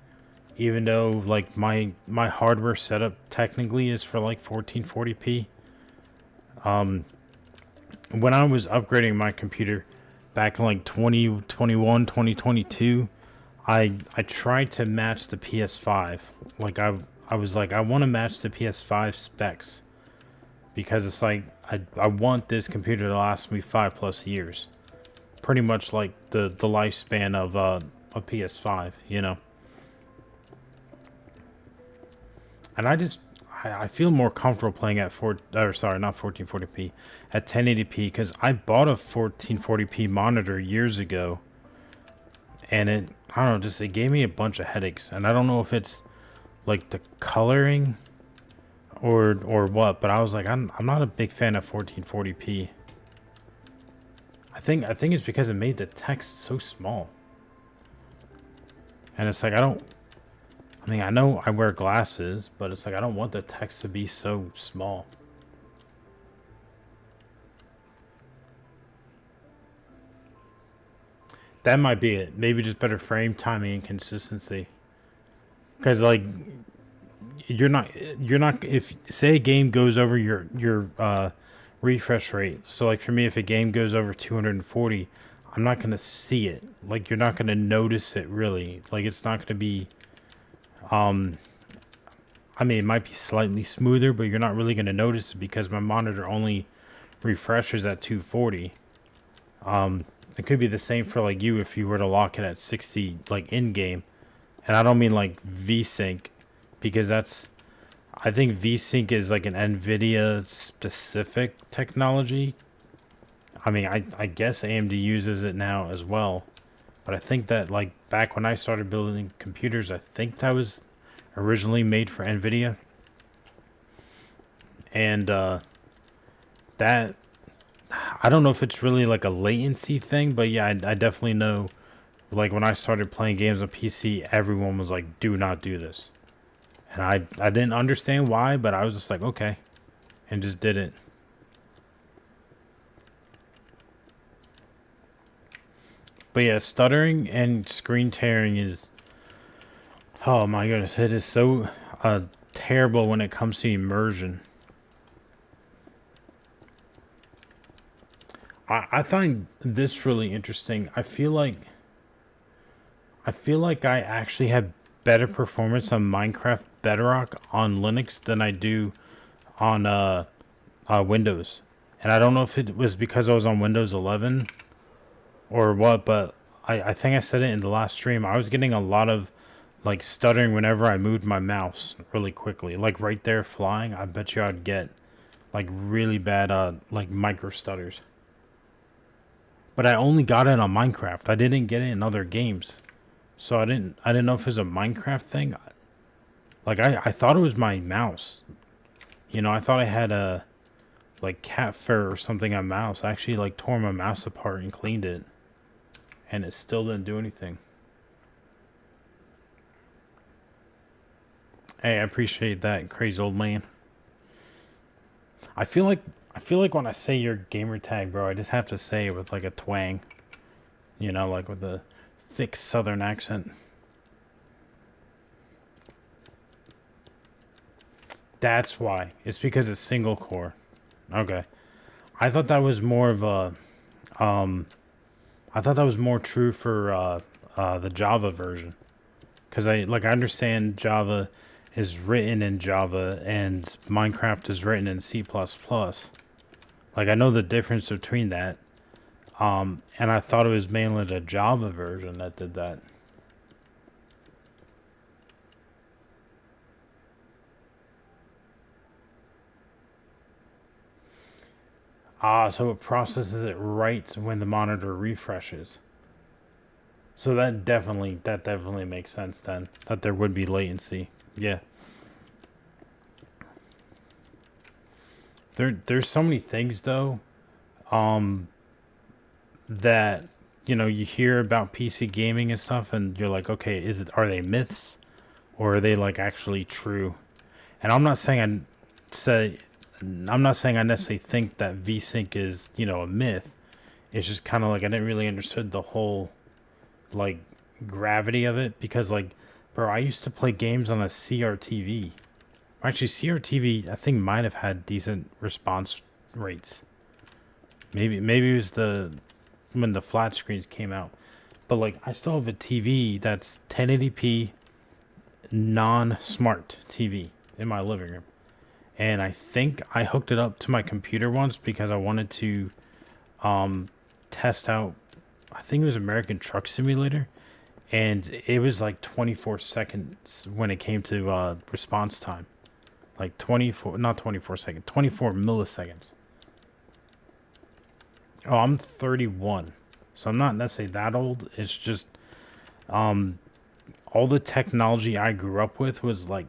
even though like my hardware setup technically is for like 1440p. When I was upgrading my computer back in like 2021, 2022, I tried to match the PS5. Like I was like, I want to match the PS5 specs because it's like I want this computer to last me 5+ years, pretty much like the lifespan of a PS5, you know. And I feel more comfortable playing at not 1440p, at 1080p, because I bought a 1440p monitor years ago, and I don't know, just it gave me a bunch of headaches, and I don't know if it's like the coloring or what, but I was like, I'm not a big fan of 1440p. I think it's because it made the text so small, and it's like I'm I mean, I know I wear glasses, but it's like I don't want the text to be so small. That might be it. Maybe just better frame timing and consistency. Because like you're not if say a game goes over your refresh rate. So like for me, if a game goes over 240, I'm not gonna see it. Like you're not gonna notice it really. Like it's not gonna be. I mean, it might be slightly smoother, but you're not really gonna notice it because my monitor only refreshes at 240. It could be the same for like you if you were to lock it at 60 like in game. And I don't mean like VSync because I think VSync is like an NVIDIA specific technology. I mean, I guess AMD uses it now as well. But I think that like back when I started building computers, I think that was originally made for NVIDIA. And that I don't know if it's really like a latency thing, but yeah, I definitely know. Like when I started playing games on PC, everyone was like, "Do not do this," and I didn't understand why, but I was just like, "Okay," and just did it. But yeah, stuttering and screen tearing is, oh my goodness, it is so terrible when it comes to immersion. I find this really interesting. I feel like I actually have better performance on Minecraft Bedrock on Linux than I do on Windows. And I don't know if it was because I was on Windows 11 or what, but I think I said it in the last stream. I was getting a lot of like stuttering whenever I moved my mouse really quickly. Like right there flying, I bet you I'd get like really bad like micro stutters. But I only got it on Minecraft. I didn't get it in other games. So I didn't know if it was a Minecraft thing. Like I thought it was my mouse. You know, I thought I had a like cat fur or something on mouse. I actually like tore my mouse apart and cleaned it. And it still didn't do anything. Hey, I appreciate that, crazy old man. I feel like when I say your gamer tag, bro, I just have to say it with like a twang. You know, like with a thick southern accent. That's why. It's because it's single core. Okay. I thought that was more of a I thought that was more true for the Java version. Cuz I understand Java is written in Java and Minecraft is written in C++. Like I know the difference between that. And I thought it was mainly the Java version that did that. So it processes it right when the monitor refreshes. So that definitely makes sense then. That there would be latency. Yeah. There's so many things though, that you hear about PC gaming and stuff, and you're like, okay, are they myths, or are they like actually true? And say I'm not saying I necessarily think that VSync is a myth. It's just kind of like I didn't really understood the whole like gravity of it because like, bro, I used to play games on a CRTV. Actually, CRTV I think might have had decent response rates. Maybe it was when the flat screens came out. But like I still have a TV that's 1080p non-smart TV in my living room. And I think I hooked it up to my computer once because I wanted to test out, I think it was American Truck Simulator, and it was like 24 seconds when it came to response time. Like 24, not 24 seconds, 24 milliseconds. Oh, I'm 31. So I'm not necessarily that old. It's just all the technology I grew up with was like,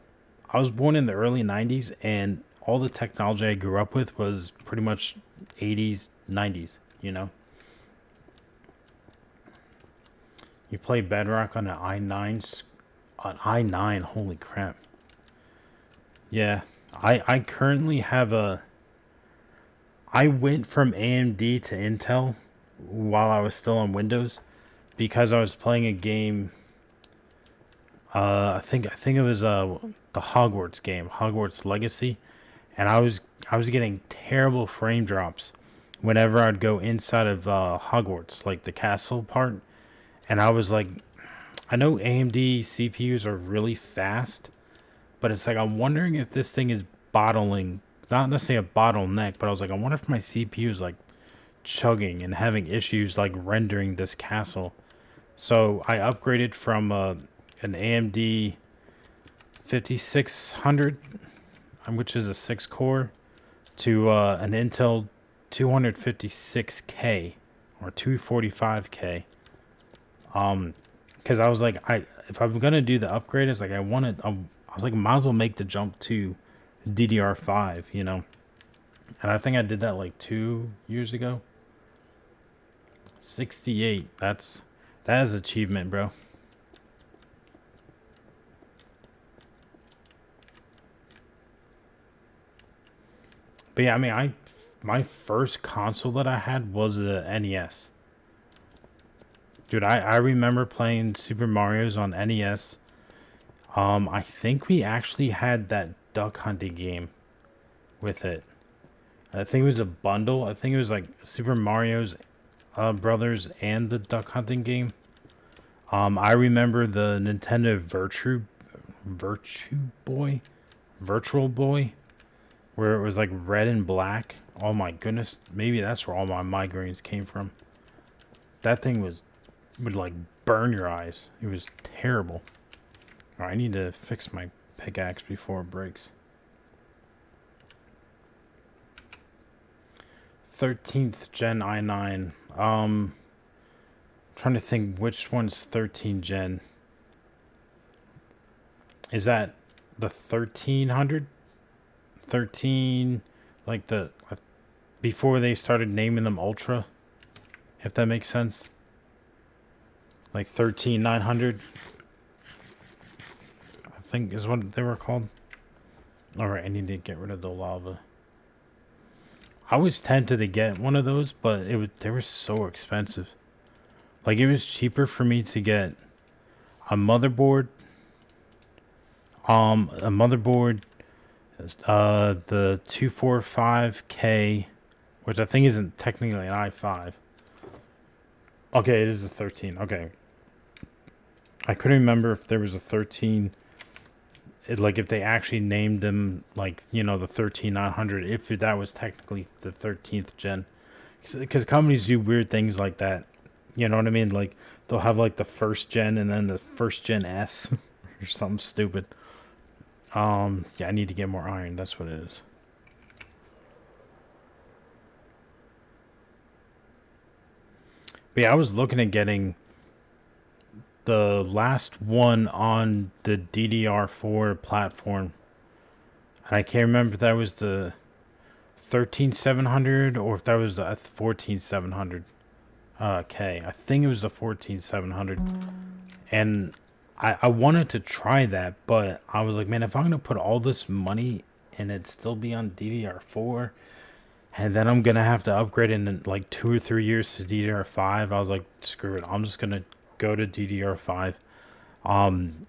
I was born in the early 90s, and all the technology I grew up with was pretty much 80s, 90s, You play Bedrock on an An i9, holy crap. Yeah, I currently have a... I went from AMD to Intel while I was still on Windows because I was playing a game. I think it was the Hogwarts game, Hogwarts Legacy, and I was getting terrible frame drops whenever I'd go inside of Hogwarts, like the castle part, and I was like, I know AMD CPUs are really fast, but it's like I'm wondering if this thing is bottling, not necessarily a bottleneck, but I was like, I wonder if my CPU is like chugging and having issues like rendering this castle. So I upgraded from an AMD 5600, which is a 6 core, to an Intel 256K or 245K. Because I was like, if I'm gonna do the upgrade, it's like I was like, might as well make the jump to DDR5, you know. And I think I did that like 2 years ago. 68. That is achievement, bro. But yeah, I mean, my first console that I had was the NES. Dude, I remember playing Super Mario's on NES. I think we actually had that duck hunting game with it. I think it was a bundle. I think it was like Super Mario's Brothers and the duck hunting game. I remember the Nintendo Virtual Boy, where it was like red and black. Oh my goodness, maybe that's where all my migraines came from. That thing would like burn your eyes. It was terrible. All right, I need to fix my pickaxe before it breaks. 13th gen i9. Trying to think which one's 13 gen. Is that the 1300? 13, like the before they started naming them Ultra, if that makes sense. Like 13900, I think is what they were called. All right, I need to get rid of the lava. I was tempted to get one of those, but they were so expensive. Like, it was cheaper for me to get a motherboard, the 245K, which I think isn't technically an i5. Okay, it is a 13. Okay. I couldn't remember if there was a 13, like if they actually named them, like, you know, the 13900, if that was technically the 13th gen. Because companies do weird things like that. You know what I mean? Like, they'll have like the first gen and then the first gen S or something stupid. Yeah, I need to get more iron. That's what it is. But yeah, I was looking at getting the last one on the DDR4 platform. And I can't remember if that was the 13700 or if that was the 14700 K. I think it was the 14700. And I wanted to try that, but I was like, man, if I'm going to put all this money and it still be on DDR4, and then I'm going to have to upgrade in like 2 or 3 years to DDR5, I was like, screw it. I'm just going to go to DDR5. And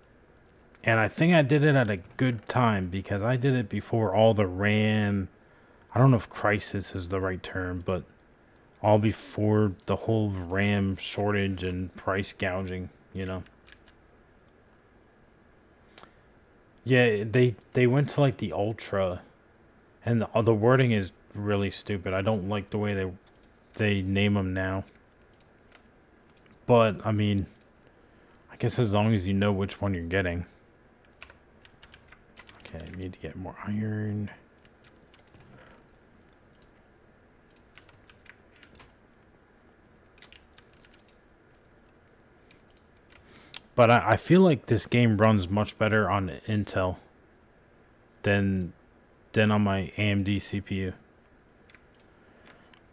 I think I did it at a good time because I did it before all the RAM, I don't know if crisis is the right term, but all before the whole RAM shortage and price gouging, you know. Yeah, they went to like the Ultra, and the wording is really stupid. I don't like the way they name them now. But I mean, I guess as long as you know which one you're getting. Okay, I need to get more iron. But I feel like this game runs much better on Intel than on my AMD CPU.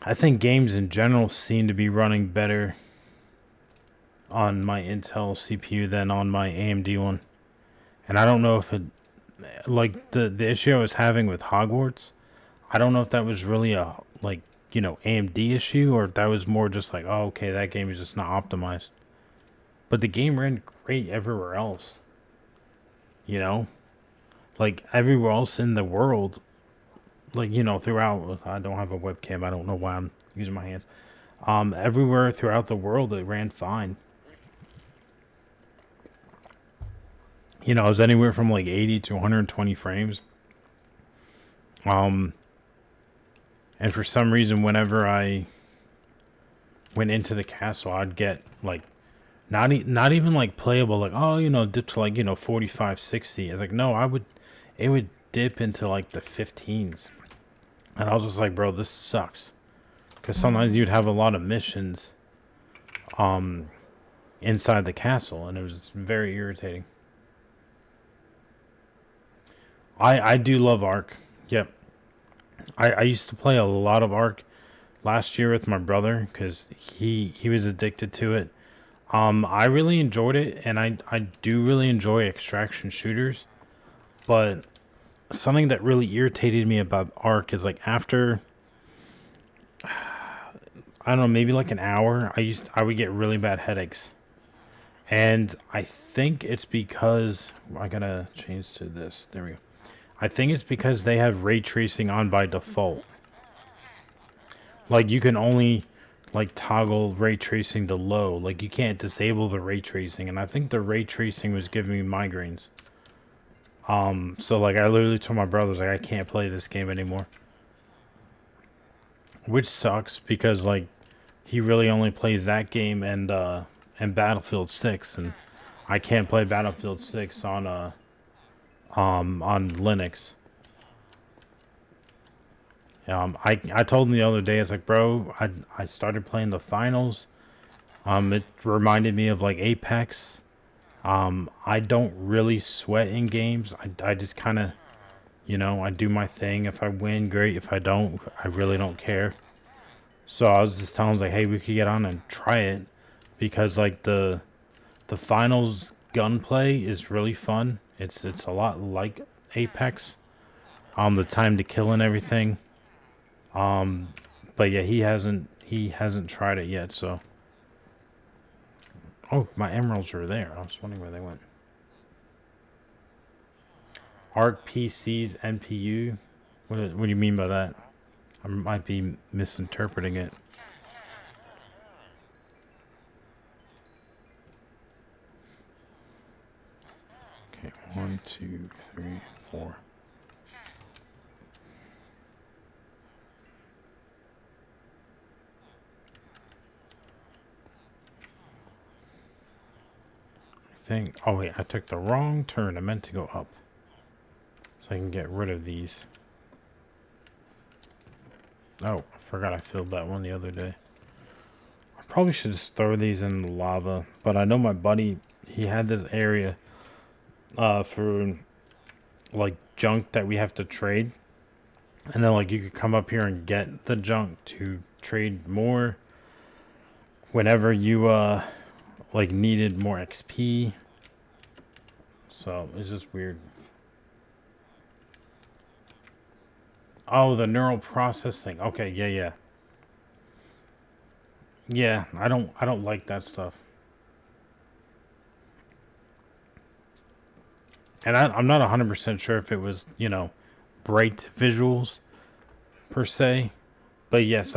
I think games in general seem to be running better on my Intel CPU than on my AMD one. And I don't know if it, like the issue I was having with Hogwarts, I don't know if that was really a like AMD issue, or if that was more just like, oh, okay, that game is just not optimized. But the game ran great everywhere else. You know, like everywhere else in the world, like throughout. I don't have a webcam. I don't know why I'm using my hands. Everywhere throughout the world, it ran fine. It was anywhere from like 80 to 120 frames. And for some reason, whenever I went into the castle, I'd get like not even like playable, like, oh, dip to like 45, 60. It's like, no, it would dip into like the 15s, and I was just like, bro, this sucks, because sometimes you'd have a lot of missions inside the castle, and it was just very irritating. I do love Ark. Yep. I used to play a lot of Ark last year with my brother because he was addicted to it. I really enjoyed it, and I do really enjoy extraction shooters. But something that really irritated me about Ark is like after I don't know, maybe like an hour, I would get really bad headaches. And I think it's because I gotta change to this. There we go. I think it's because they have ray tracing on by default. Like you can only like toggle ray tracing to low. Like you can't disable the ray tracing, and I think the ray tracing was giving me migraines. So like I literally told my brothers like I can't play this game anymore. Which sucks because like he really only plays that game and Battlefield 6, and I can't play Battlefield 6 on Linux. I told him the other day, it's like, bro, I started playing the finals. It reminded me of like Apex. I don't really sweat in games. I just kind of, I do my thing. If I win, great. If I don't, I really don't care. So I was just telling him, like, hey, we could get on and try it, because like the finals gunplay is really fun. It's a lot like Apex. The time to kill and everything. But yeah, he hasn't tried it yet. So, oh, my emeralds are there. I was wondering where they went. Arc PC's NPU. What do you mean by that? I might be misinterpreting it. Okay, 1, 2, 3, 4. Oh wait, I took the wrong turn. I meant to go up, so I can get rid of these. Oh, I forgot I filled that one the other day. I probably should just throw these in the lava, but I know my buddy, he had this area for like junk that we have to trade, and then like you could come up here and get the junk to trade more whenever you like needed more XP. So it's just weird. Oh, the neural processing. Okay, yeah. Yeah, I don't like that stuff. And I'm not 100% sure if it was, bright visuals per se. But yes,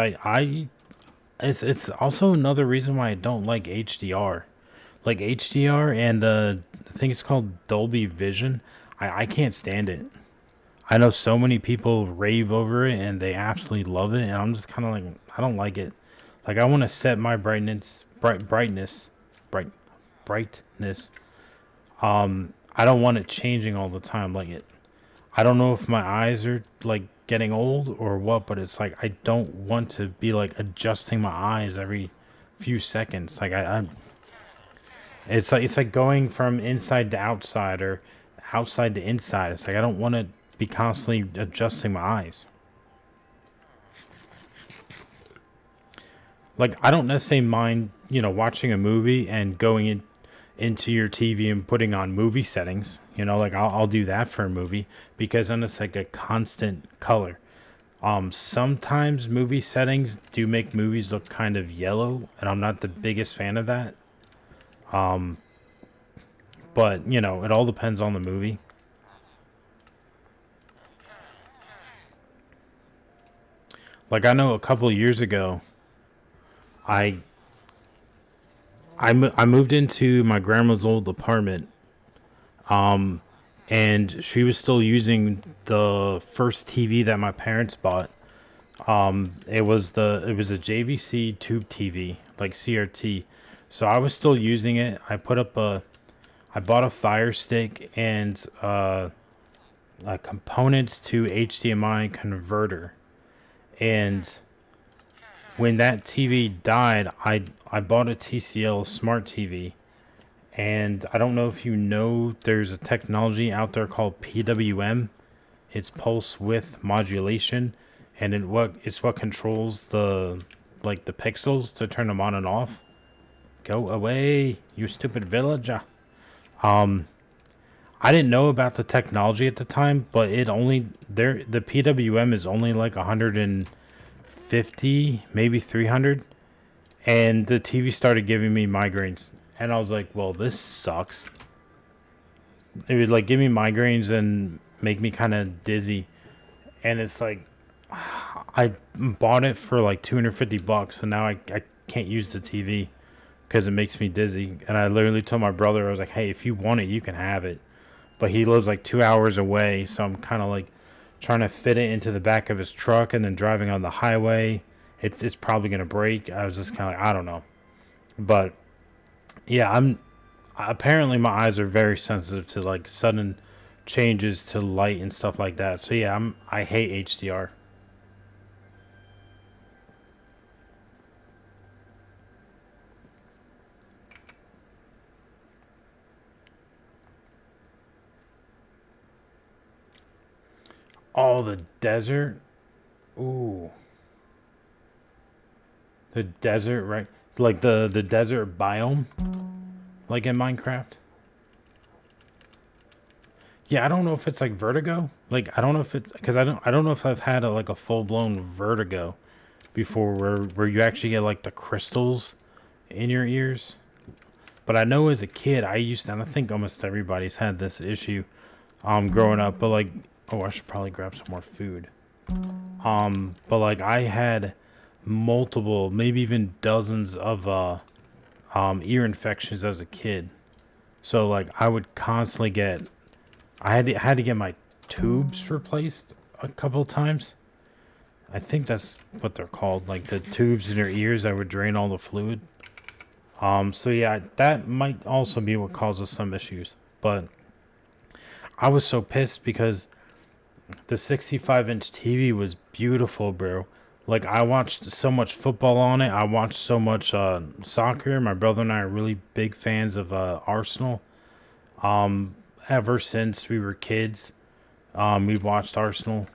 it's also another reason why I don't like HDR. Like HDR and I think it's called Dolby Vision. I can't stand it. I know so many people rave over it and they absolutely love it, and I'm just kind of like, I don't like it. Like I want to set my brightness. I don't want it changing all the time. Like it, I don't know if my eyes are like getting old or what, but it's like I don't want to be like adjusting my eyes every few seconds. Like it's like going from inside to outside or outside to inside. It's like I don't want to be constantly adjusting my eyes. Like I don't necessarily mind, watching a movie and going into your TV and putting on movie settings. You know, like I'll do that for a movie because then it's like a constant color. Sometimes movie settings do make movies look kind of yellow, and I'm not the biggest fan of that. But you know, it all depends on the movie. Like I know a couple years ago, I I moved into my grandma's old apartment, and she was still using the first TV that my parents bought. It was a JVC tube TV, like CRT. So I was still using it. I bought a Fire Stick and components to HDMI converter. And when that TV died, I bought a TCL smart TV. And I don't know if you know, there's a technology out there called PWM. It's pulse width modulation, and it's what controls the pixels to turn them on and off. Go away, you stupid villager. I didn't know about the technology at the time, but the PWM is only like 150, maybe 300, and the TV started giving me migraines, and I was like, well, this sucks. It would like give me migraines and make me kind of dizzy, and it's like I bought it for like $250, and now I can't use the TV because it makes me dizzy. And I literally told my brother, I was like, hey, if you want it, you can have it. But he lives like 2 hours away, so I'm kind of like trying to fit it into the back of his truck and then driving on the highway. It's probably going to break. I was just kind of like, I don't know. But yeah, apparently my eyes are very sensitive to like sudden changes to light and stuff like that. So yeah, I hate HDR. Oh, the desert. Ooh, the desert, right? Like the desert biome, like in Minecraft. Yeah, I don't know if it's like vertigo. Like I don't know if it's because I don't know if I've had like a full blown vertigo before, where you actually get like the crystals in your ears. But I know as a kid, and I think almost everybody's had this issue, growing up. But like, oh, I should probably grab some more food. But like I had multiple, maybe even dozens of ear infections as a kid. So like I would constantly I had to get my tubes replaced a couple of times. I think that's what they're called, like the tubes in your ears that would drain all the fluid. So yeah, that might also be what causes some issues. But I was so pissed because the 65-inch TV was beautiful, bro. Like I watched so much football on it. I watched so much soccer. My brother and I are really big fans of Arsenal. Ever since we were kids, we've watched Arsenal.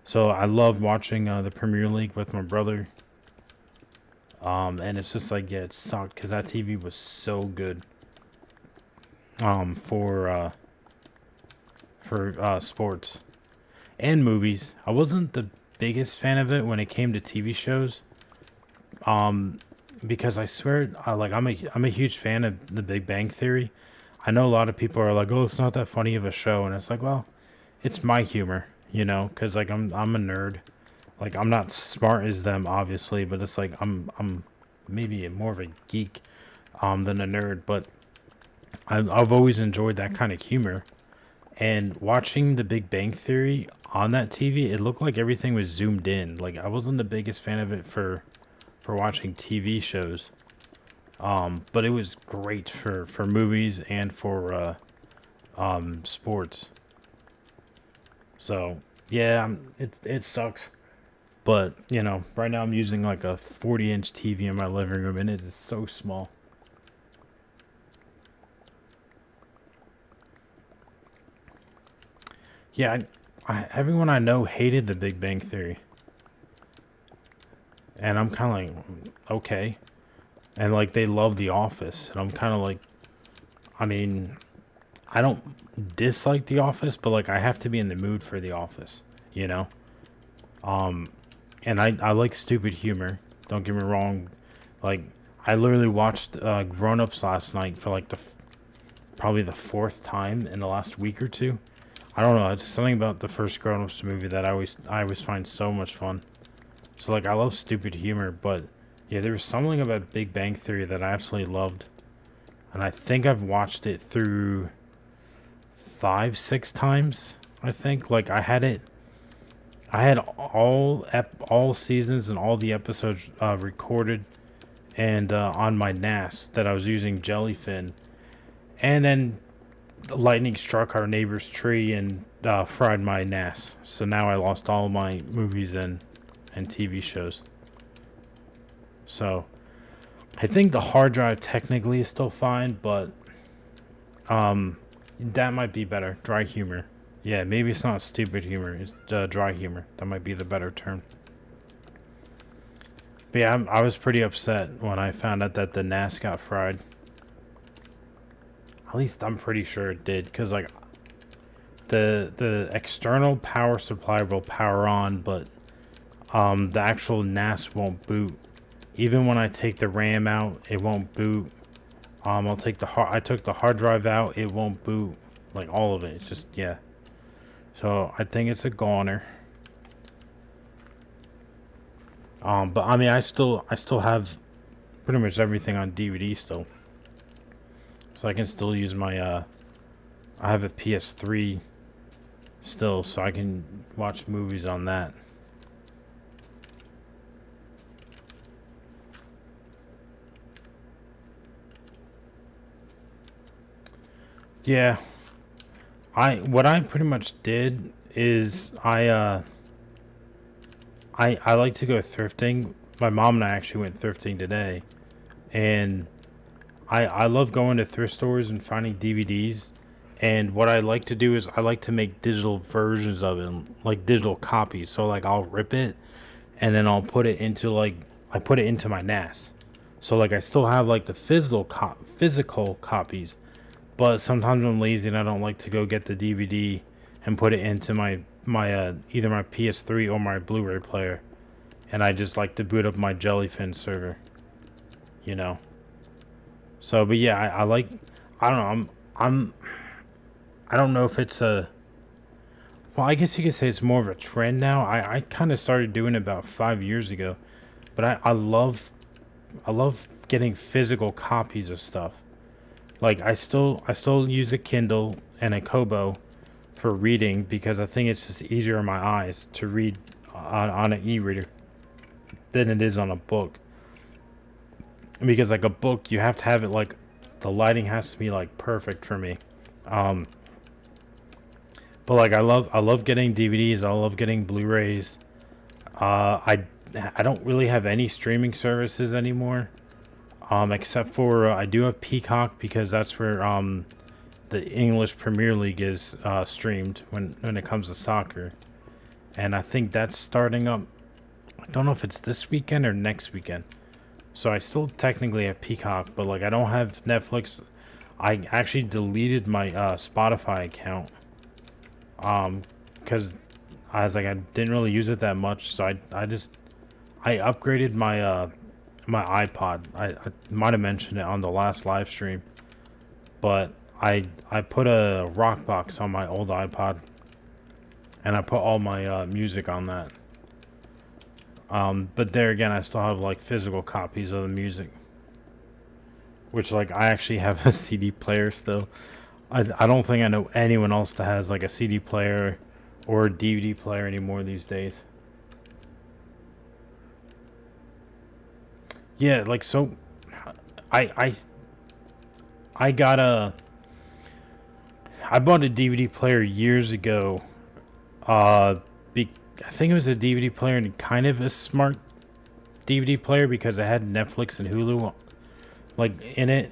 So I loved watching the Premier League with my brother. And it's just like, yeah, it sucked because that TV was so good. For sports and movies. I wasn't the biggest fan of it when it came to TV shows. Because I swear, I'm a huge fan of The Big Bang Theory. I know a lot of people are like, "Oh, it's not that funny of a show," and it's like, well, it's my humor, because like I'm a nerd. Like I'm not smart as them, obviously, but it's like I'm maybe more of a geek, than a nerd. But I've always enjoyed that kind of humor. And watching The Big Bang Theory on that TV, it looked like everything was zoomed in. Like I wasn't the biggest fan of it for watching TV shows. But it was great for movies and for sports. So yeah, it sucks. But right now I'm using like a 40-inch TV in my living room, and it is so small. Yeah, everyone I know hated The Big Bang Theory, and I'm kind of like, okay, and like they love The Office, and I'm kind of like, I mean, I don't dislike The Office, but like I have to be in the mood for The Office, you know. Um, and I like stupid humor. Don't get me wrong. Like I literally watched Grown Ups last night for like probably the fourth time in the last week or two. I don't know. It's something about the first Grown Ups movie that I always find so much fun. So like I love stupid humor, but yeah, there was something about Big Bang Theory that I absolutely loved, and I think I've watched it through 5, 6 times. I think like I had all seasons and all the episodes recorded and on my NAS that I was using Jellyfin, and then lightning struck our neighbor's tree and fried my NAS. So now I lost all my movies and TV shows. So I think the hard drive technically is still fine, but that might be better. Dry humor. Yeah, maybe it's not stupid humor. It's dry humor. That might be the better term. But yeah, I was pretty upset when I found out that the NAS got fried. At least I'm pretty sure it did, because like the external power supply will power on, but the actual NAS won't boot. Even when I take the RAM out, it won't boot. I took the hard drive out, it won't boot. Like all of it. It's just yeah. So I think it's a goner. But I mean I still have pretty much everything on DVD still. So I can still use my I have a PS3 still, so I can watch movies on that. Yeah. What I pretty much did is I like to go thrifting. My mom and I actually went thrifting today, and I love going to thrift stores and finding DVDs. And what I like to do is I like to make digital versions of it, like digital copies. So like I'll rip it, and then I'll put it into I put it into my NAS. So like I still have like the physical copies, but sometimes I'm lazy and I don't like to go get the DVD and put it into my either my PS3 or my Blu-ray player, and I just like to boot up my Jellyfin server, you know. So, but yeah, I like, I don't know, I don't know if it's well, I guess you could say it's more of a trend now. I kind of started doing it about 5 years ago, but I love getting physical copies of stuff. Like I still use a Kindle and a Kobo for reading, because I think it's just easier on my eyes to read on an e-reader than it is on a book. Because like a book, you have to have it like the lighting has to be like perfect for me. But like I love getting DVDs. I love getting Blu-rays. I don't really have any streaming services anymore. Except for I do have Peacock, because that's where the English Premier League is streamed when it comes to soccer, and I think that's starting up. I don't know if it's this weekend or next weekend. So I still technically have Peacock, but like I don't have Netflix. I actually deleted my Spotify account, because I was like I didn't really use it that much. So I upgraded my my iPod. I might have mentioned it on the last live stream, but I put a rock box on my old iPod, and I put all my music on that. But there again, I still have like physical copies of the music, which like I actually have a CD player still. I don't think I know anyone else that has like a CD player or a DVD player anymore these days. Yeah, like so, I I got a I bought a DVD player years ago. Uh, I think it was a DVD player and kind of a smart DVD player, because it had Netflix and Hulu like in it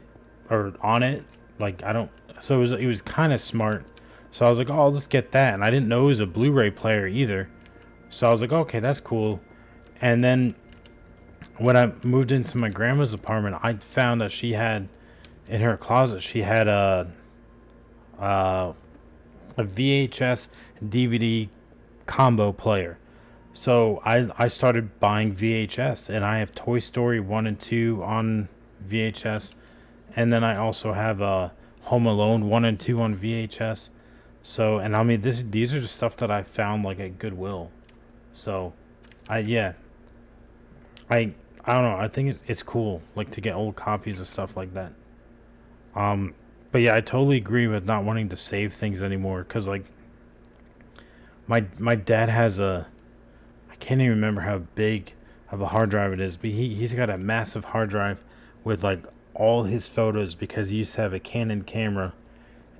or on it. Like I don't. So it was kind of smart. So I was like, oh, I'll just get that, and I didn't know it was a Blu-ray player either. So I was like, okay, that's cool. And then when I moved into my grandma's apartment, I found that she had in her closet she had uh, a VHS DVD combo player. So I started buying VHS, and I have Toy Story 1 and 2 on VHS, and then I also have Home Alone 1 and 2 on VHS. So, and I mean, these are the stuff that I found like at Goodwill. So, yeah, I I don't know. I think it's cool like to get old copies of stuff like that. Um, but yeah, I totally agree with not wanting to save things anymore. Cause like my dad has a, I can't even remember how big of a hard drive it is, but he's got a massive hard drive with like all his photos because he used to have a Canon camera,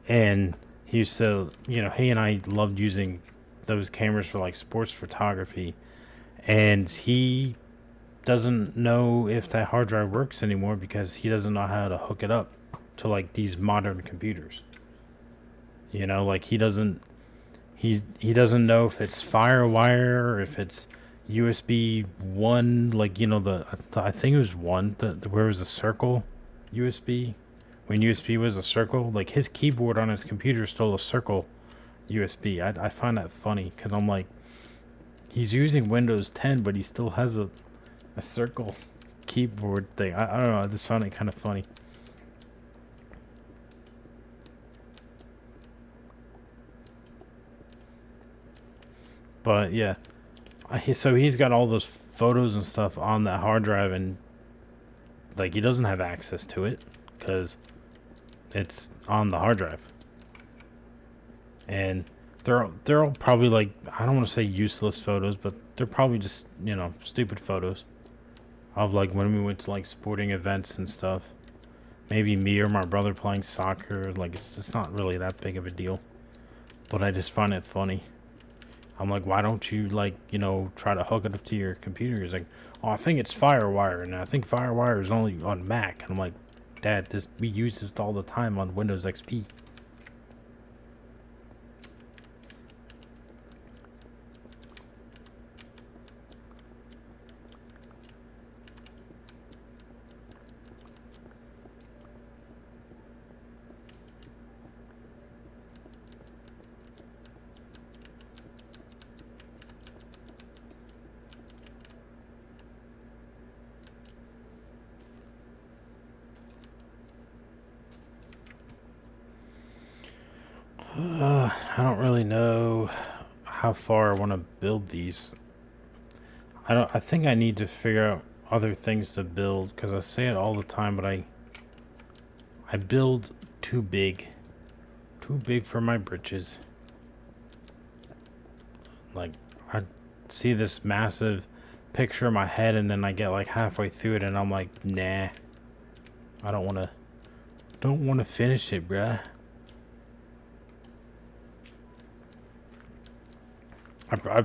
and he used to, he and I loved using those cameras for like sports photography, and he doesn't know if that hard drive works anymore because he doesn't know how to hook it up to like these modern computers. Like he doesn't know if it's FireWire or if it's USB one, like I think it was one where it was a circle USB. When USB was a circle, like his keyboard on his computer is still a circle USB. I find that funny because I'm like, he's using Windows 10, but he still has a circle keyboard thing. I don't know. I just found it kind of funny. But yeah, so he's got all those photos and stuff on that hard drive, and like he doesn't have access to it because it's on the hard drive. And they're all probably like, I don't want to say useless photos, but they're probably just stupid photos of like when we went to like sporting events and stuff. Maybe me or my brother playing soccer. Like it's not really that big of a deal, but I just find it funny. I'm like, why don't you like try to hook it up to your computer? He's like, oh, I think it's FireWire, and I think FireWire is only on Mac. And I'm like, Dad, we use this all the time on Windows XP. I don't really know how far I want to build these. I think I need to figure out other things to build because I say it all the time, but I build too big for my britches. Like I see this massive picture in my head, and then I get like halfway through it, and I'm like, nah, I don't want to finish it, bruh.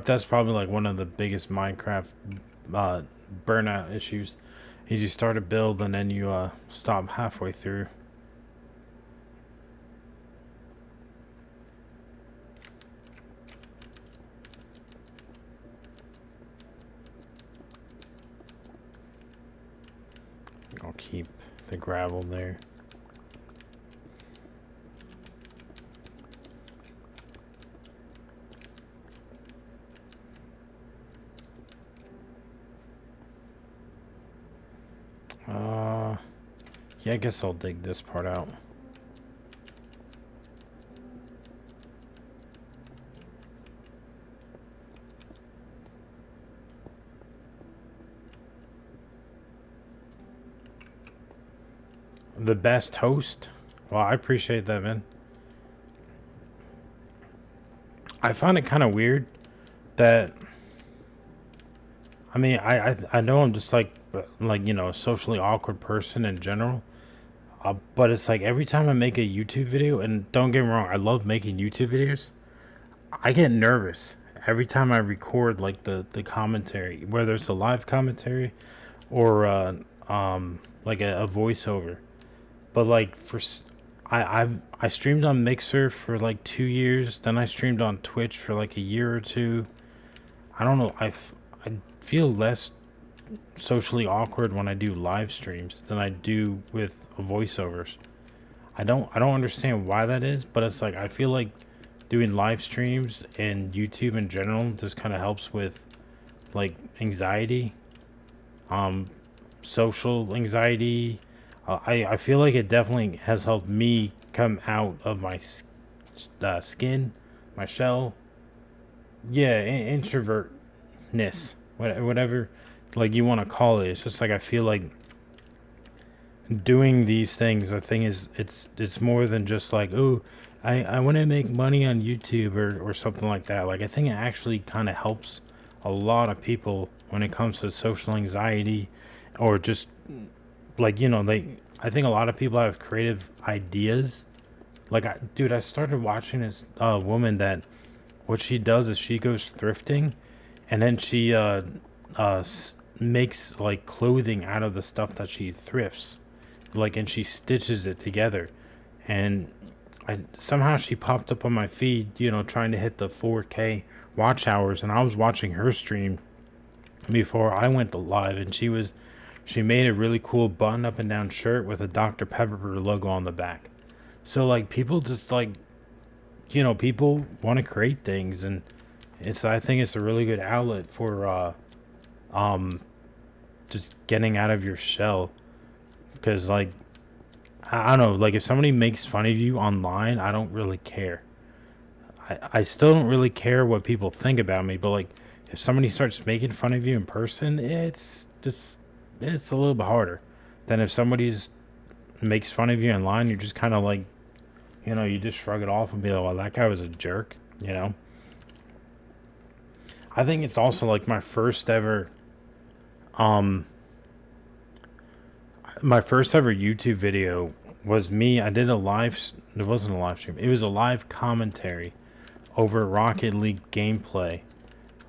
That's probably like one of the biggest Minecraft burnout issues. Is you start a build and then you stop halfway through. I'll keep the gravel there. Yeah, I guess I'll dig this part out. The best host? Well, I appreciate that, man. I find it kind of weird that, I mean, I know I'm just like a socially awkward person in general. But it's like every time I make a YouTube video, and don't get me wrong, I love making YouTube videos. I get nervous every time I record like the commentary, whether it's a live commentary or like a voiceover. But like I streamed on Mixer for like 2 years, then I streamed on Twitch for like a year or two. I don't know. I feel less socially awkward when I do live streams than I do with voiceovers. I don't understand why that is, but it's like I feel like doing live streams and YouTube in general just kind of helps with like anxiety, um, social anxiety. I feel like it definitely has helped me come out of my skin, my shell. Yeah, introvertness, whatever, like you want to call it. It's just like I feel like doing these things. The thing is, it's more than just like, oh, I want to make money on YouTube or something like that. Like I think it actually kind of helps a lot of people when it comes to social anxiety, or just like I think a lot of people have creative ideas. Like dude, I started watching this woman that what she does is she goes thrifting, and then she makes like clothing out of the stuff that she thrifts, like, and she stitches it together. And I somehow she popped up on my feed, trying to hit the 4K watch hours, and I was watching her stream before I went to live, and she made a really cool button up and down shirt with a Dr. Pepper logo on the back. So like people just like, people want to create things, and I think it's a really good outlet for um just getting out of your shell. Because like I don't know, like if somebody makes fun of you online, I don't really care. I still don't really care what people think about me, but like if somebody starts making fun of you in person, it's a little bit harder than if somebody just makes fun of you online. You're just kind of like, you just shrug it off and be like, well, that guy was a jerk. I think it's also like um my first ever YouTube video was me. I did it wasn't a live stream. It was a live commentary over Rocket League gameplay.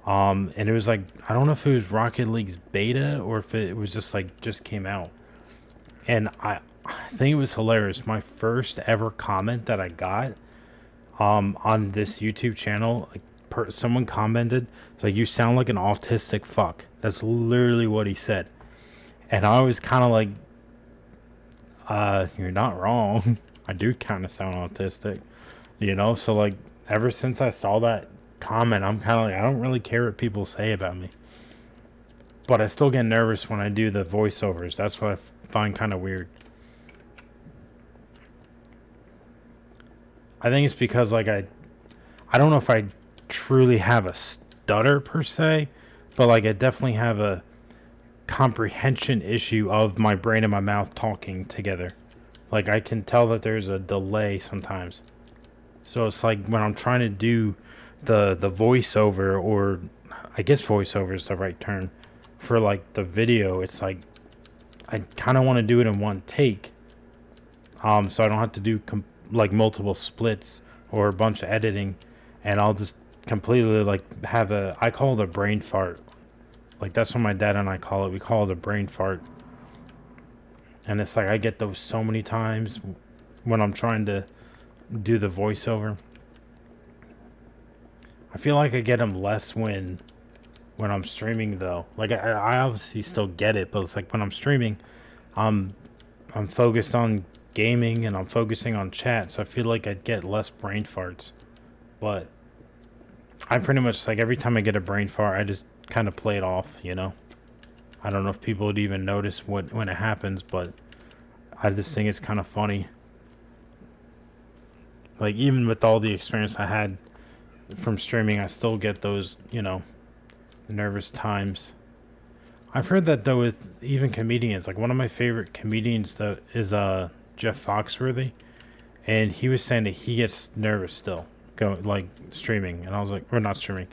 And it was like, I don't know if it was Rocket League's beta or if it was just came out. And I think it was hilarious. My first ever comment that I got on this YouTube channel, like someone commented, it's like, you sound like an autistic fuck. That's literally what he said. And I was kind of like, you're not wrong. I do kind of sound autistic, so like ever since I saw that comment, I'm kind of like, I don't really care what people say about me, but I still get nervous when I do the voiceovers. That's what I find kind of weird. I think it's because like I don't know if I truly have a stutter per se, but like I definitely have a comprehension issue of my brain and my mouth talking together. Like I can tell that there's a delay sometimes. So it's like when I'm trying to do the voiceover, or I guess voiceover is the right term for like the video, it's like I kind of want to do it in one take, so I don't have to do like multiple splits or a bunch of editing, and I'll just completely like have I call it a brain fart. Like that's what my dad and I call it. We call it a brain fart. And it's like I get those so many times when I'm trying to do the voiceover. I feel like I get them less when I'm streaming though. Like I obviously still get it, but it's like when I'm streaming, I'm focused on gaming and I'm focusing on chat, so I feel like I'd get less brain farts. But I pretty much, like, every time I get a brain fart, I just kind of play it off. I don't know if people would even notice when it happens, but I just think it's kind of funny. Like, even with all the experience I had from streaming, I still get those, nervous times. I've heard that though with even comedians. Like one of my favorite comedians that is Jeff Foxworthy, and he was saying that he gets nervous still like streaming, and I was like, or not streaming,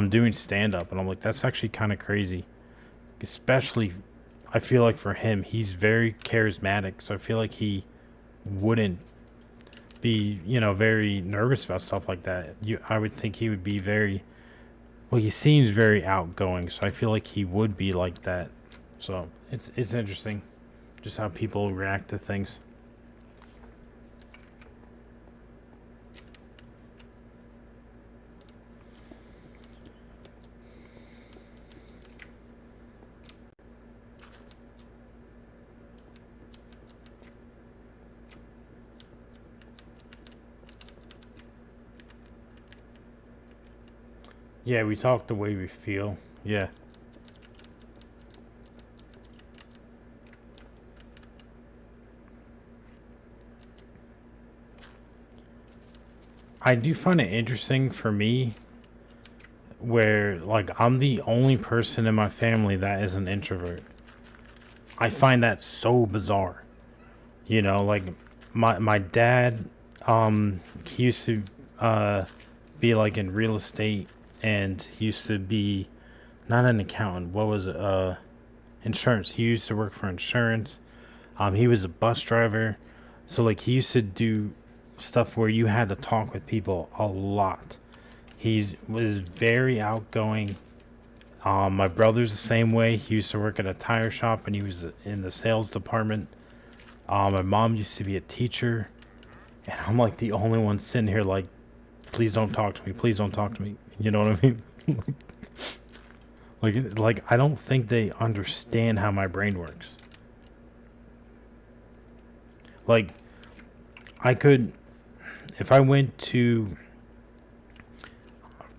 doing stand up, and I'm like, that's actually kind of crazy. Especially, I feel like for him, he's very charismatic, so I feel like he wouldn't be, very nervous about stuff like that. I would think he would be very, well, he seems very outgoing, so I feel like he would be like that. So it's interesting just how people react to things. Yeah, we talk the way we feel. Yeah. I do find it interesting for me where, like, I'm the only person in my family that is an introvert. I find that so bizarre. You know, like, my dad, he used to be, like, in real estate, and he used to be not an accountant. What was it? Insurance. He used to work for insurance. He was a bus driver. So, like, he used to do stuff where you had to talk with people a lot. He was very outgoing. My brother's the same way. He used to work at a tire shop and he was in the sales department. My mom used to be a teacher. And I'm like the only one sitting here like, please don't talk to me. Please don't talk to me. You know what I mean? like I don't think they understand how my brain works. Like, I could, if I went to,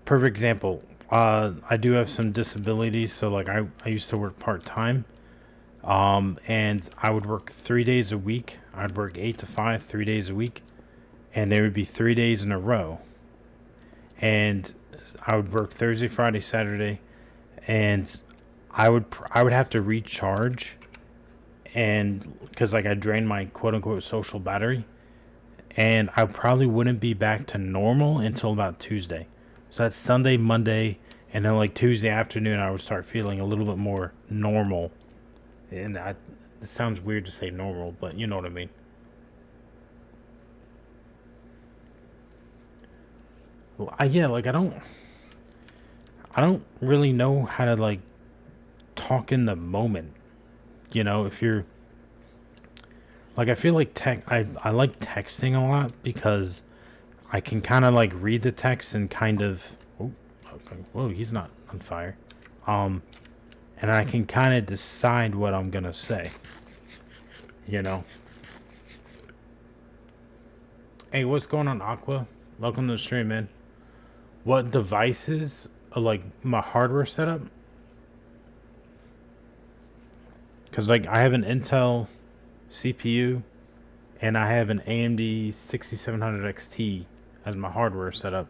perfect example, I do have some disabilities, so like I used to work part time, and I would work 3 days a week. I'd work 8 to 5, 3 days a week, and there would be 3 days in a row, and I would work Thursday, Friday, Saturday, and I would have to recharge, and because like I drained my quote unquote social battery, and I probably wouldn't be back to normal until about Tuesday. So that's Sunday, Monday, and then like Tuesday afternoon, I would start feeling a little bit more normal. And it sounds weird to say normal, but you know what I mean. Well, yeah, like I don't really know how to like talk in the moment. You know, if you're like, I feel like I like texting a lot because I can kind of like read the text and kind of, oh, okay, whoa, he's not on fire. Um, and I can kind of decide what I'm gonna say. You know. Hey, what's going on, Aqua? Welcome to the stream, man. What devices? Like my hardware setup? Because like I have an Intel CPU and I have an AMD 6700 XT as my hardware setup.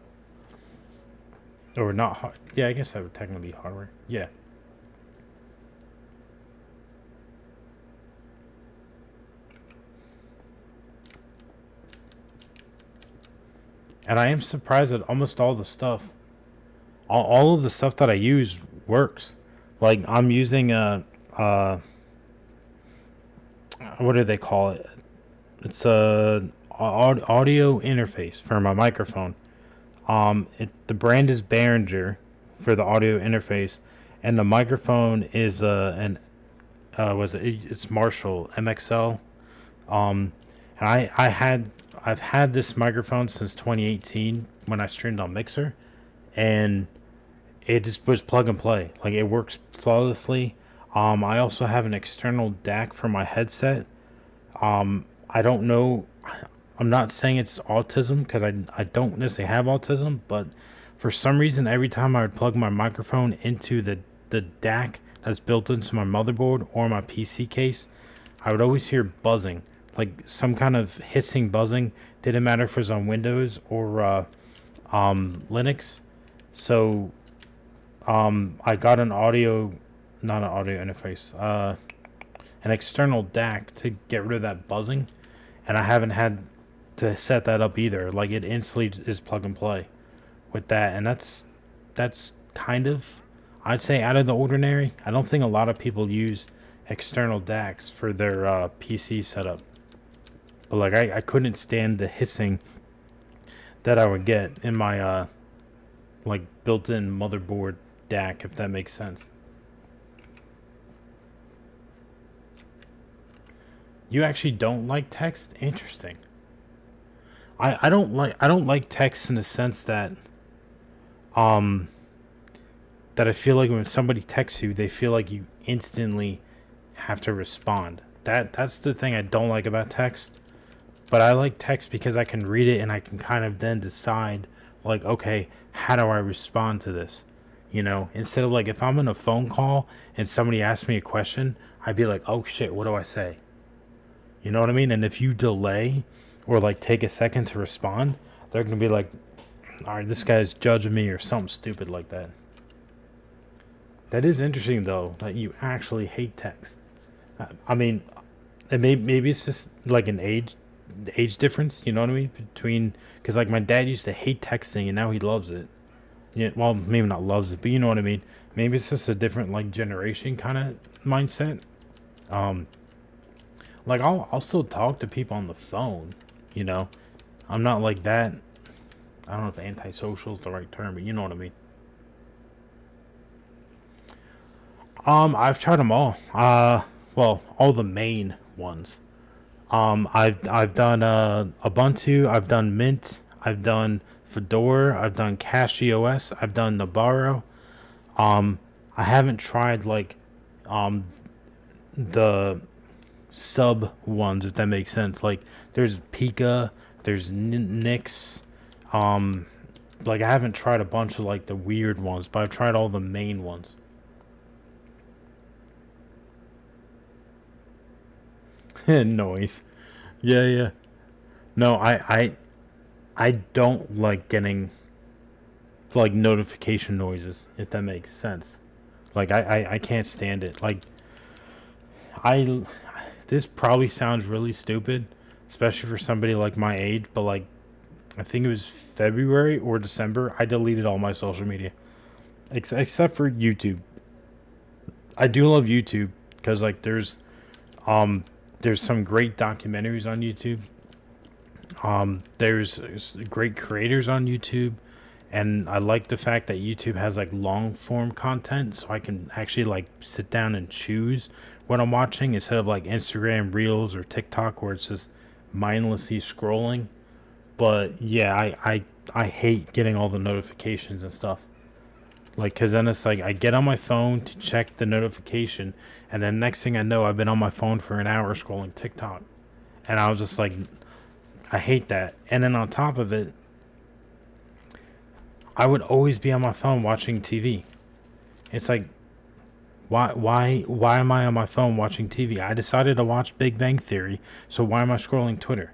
Or not hard. Yeah, I guess that would technically be hardware. Yeah. And I am surprised that almost all the stuff, all of the stuff that I use works. Like I'm using what do they call it? It's a audio interface for my microphone. The brand is Behringer for the audio interface, and the microphone is it's Marshall MXL. Um, and I've had this microphone since 2018 when I streamed on Mixer, and it just was plug and play. Like it works flawlessly. I also have an external DAC for my headset. I don't know. I'm not saying it's autism because I don't necessarily have autism, but for some reason, every time I would plug my microphone into the DAC that's built into my motherboard or my PC case, I would always hear buzzing, like some kind of hissing buzzing. Didn't matter if it was on Windows or Linux. So I got not an audio interface, an external DAC to get rid of that buzzing, and I haven't had to set that up either. Like it instantly is plug and play with that, and that's kind of, I'd say, out of the ordinary. I don't think a lot of people use external DACs for their PC setup, but like I couldn't stand the hissing that I would get in my like built-in motherboard DAC, if that makes sense. You actually don't like text? Interesting. I don't like text in the sense um that I feel like when somebody texts you, they feel like you instantly have to respond. That's the thing I don't like about text. But I like text because I can read it and I can kind of then decide like, okay, how do I respond to this? You know, instead of like if I'm in a phone call and somebody asks me a question, I'd be like, oh shit, what do I say? You know what I mean? And if you delay or like take a second to respond, they're gonna be like, all right, this guy's judging me or something stupid like that. That is interesting though, that you actually hate text. I mean, and maybe it's just like an age difference. You know what I mean? Between, because like my dad used to hate texting and now he loves it. Yeah, well, maybe not loves it, but you know what I mean. Maybe it's just a different like generation kind of mindset. Um, like I'll still talk to people on the phone. You know, I'm not like that. I don't know if antisocial is the right term, but you know what I mean. I've tried them all. Well, all the main ones. I've done Ubuntu, I've done Mint, I've done Fedora, I've done CachyOS, I've done Navarro. Um, I haven't tried like um the sub ones, if that makes sense. Like there's Pika, there's Nix. Um, like I haven't tried a bunch of like the weird ones, but I've tried all the main ones. Noise. Yeah, yeah. No, I don't like getting like notification noises, if that makes sense. Like I can't stand it. Like I this probably sounds really stupid, especially for somebody like my age, but like I think it was February or December, I deleted all my social media except for YouTube. I do love YouTube because like um there's some great documentaries on YouTube. There's great creators on YouTube, and I like the fact that YouTube has like long form content, so I can actually like sit down and choose what I'm watching instead of like Instagram Reels or TikTok where it's just mindlessly scrolling. But yeah, I hate getting all the notifications and stuff. Like, cause then it's like I get on my phone to check the notification, and then next thing I know, I've been on my phone for an hour scrolling TikTok, and I was just like, I hate that. And then on top of it, I would always be on my phone watching TV. It's like, why am I on my phone watching TV? I decided to watch Big Bang Theory, so why am I scrolling Twitter?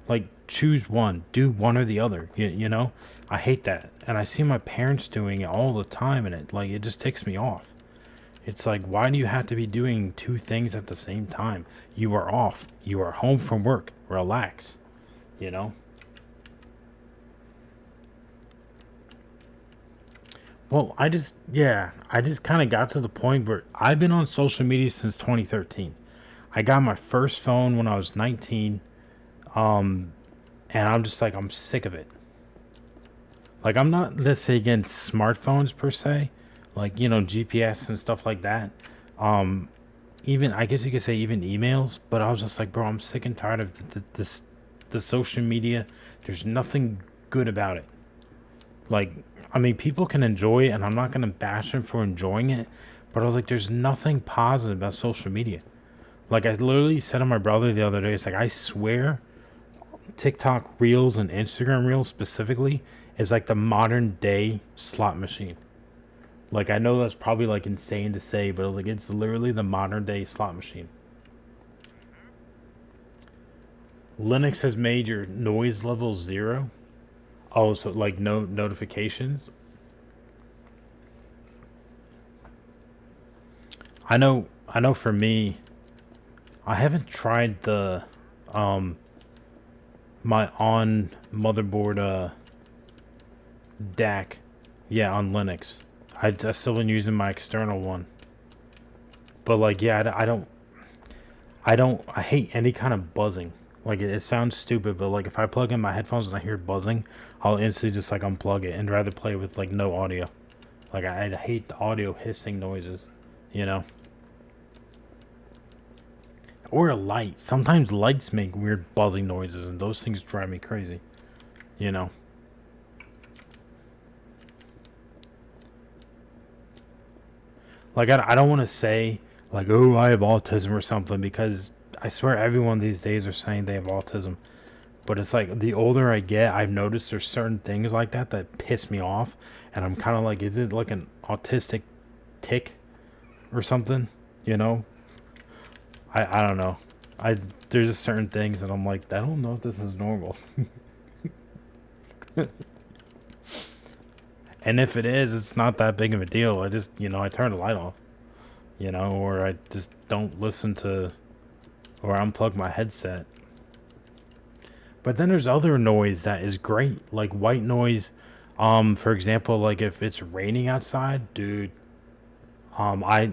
Like, choose one, do one or the other. You know, I hate that, and I see my parents doing it all the time, and it just ticks me off. It's like, why do you have to be doing two things at the same time? You are off. You are home from work. Relax. You know. Well, I just kind of got to the point where I've been on social media since 2013. I got my first phone when I was 19, um, and I'm just like, I'm sick of it. Like, I'm not, let's say, against smartphones per se, like, you know, GPS and stuff like that. Um, even, I guess you could say even emails, but I was just like, bro, I'm sick and tired of the social media. There's nothing good about it. Like, I mean, people can enjoy it, and I'm not going to bash them for enjoying it, but I was like, there's nothing positive about social media. Like, I literally said to my brother the other day, it's like, I swear TikTok Reels and Instagram Reels specifically is like the modern day slot machine. Like, I know that's probably like insane to say, but like, it's literally the modern day slot machine. Linux has made your noise level zero. Oh, so like no notifications. I know for me, I haven't tried the um my on motherboard DAC. Yeah, on Linux. I still been using my external one. But like yeah, I hate any kind of buzzing. Like it sounds stupid, but like if I plug in my headphones and I hear buzzing, I'll instantly just like unplug it and rather play with like no audio. Like I hate the audio hissing noises, you know. Or a light. Sometimes lights make weird buzzing noises, and those things drive me crazy, you know. Like I don't want to say like oh I have autism or something because I swear everyone these days are saying they have autism. But it's like the older I get, I've noticed there's certain things like that that piss me off, and I'm kind of like, is it like an autistic tick or something? You know, I don't know. I There's just certain things that I'm like, I don't know if this is normal. And if it is, it's not that big of a deal. I just, I turn the light off, or I just don't listen to, or unplug my headset. But then there's other noise that is great, like white noise. For example, like if it's raining outside, dude, I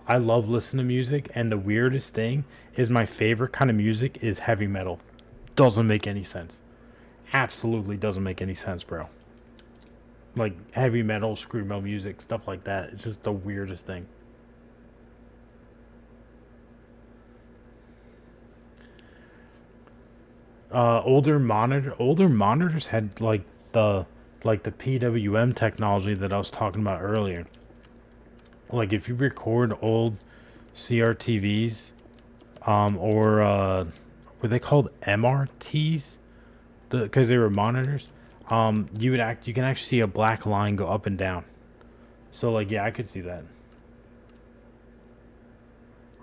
love listening to music, and the weirdest thing is my favorite kind of music is heavy metal. Doesn't make any sense. Absolutely doesn't make any sense, bro. Like heavy metal, screamo music, stuff like that. It's just the weirdest thing. Older monitors had like the PWM technology that I was talking about earlier. Like if you record old CRTVs, or were they called MRTs? Because they were monitors. You can actually see a black line go up and down. So like, yeah, I could see that.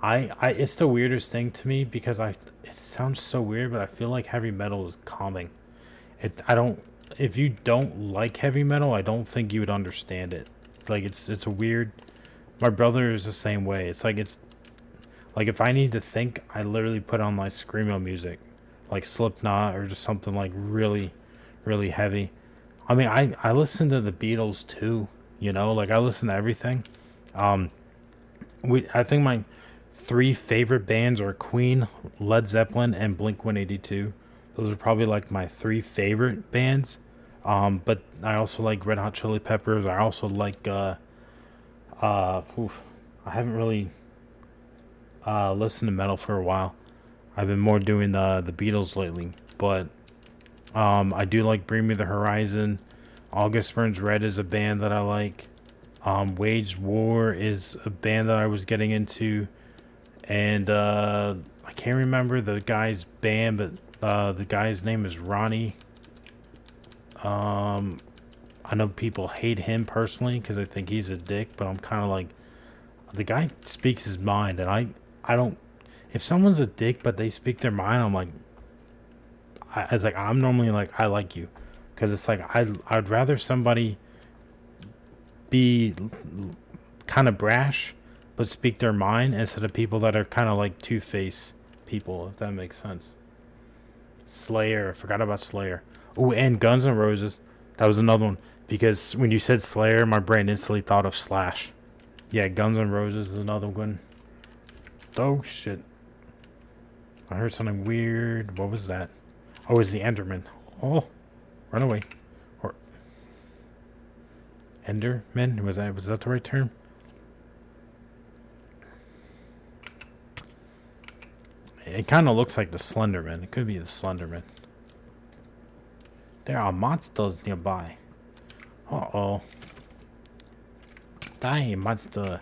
It's the weirdest thing to me because it sounds so weird, but I feel like heavy metal is calming. I don't, if you don't like heavy metal, I don't think you would understand it. Like it's a weird, my brother is the same way. It's like if I need to think, I literally put on like screamo music, like Slipknot or just something like really, really heavy. I mean, I listen to the Beatles too, like I listen to everything. Um, I think my three favorite bands are Queen, Led Zeppelin, and Blink 182. Those are probably like my three favorite bands. But I also like Red Hot Chili Peppers. I also like I haven't really listened to metal for a while. I've been more doing the Beatles lately, but I do like Bring Me the Horizon. August Burns Red is a band that I like. Wage War is a band that I was getting into, and I can't remember the guy's band, but the guy's name is Ronnie. I know people hate him personally because I think he's a dick, but I'm kind of like, the guy speaks his mind, and I don't. If someone's a dick but they speak their mind, I'm like, I'm normally like, I like you, because it's like I'd rather somebody be kind of brash but speak their mind instead of people that are kind of like two-faced people, if that makes sense. Slayer, I forgot about Slayer. Oh, and Guns N' Roses, that was another one, because when you said Slayer, my brain instantly thought of Slash. Yeah, Guns N' Roses is another one. Oh shit, I heard something weird. What was that? Oh, it was the Enderman. Oh, run away. Or Enderman? Was that the right term? It kind of looks like the Slenderman. It could be the Slenderman. There are monsters nearby. Uh-oh. Die, monster.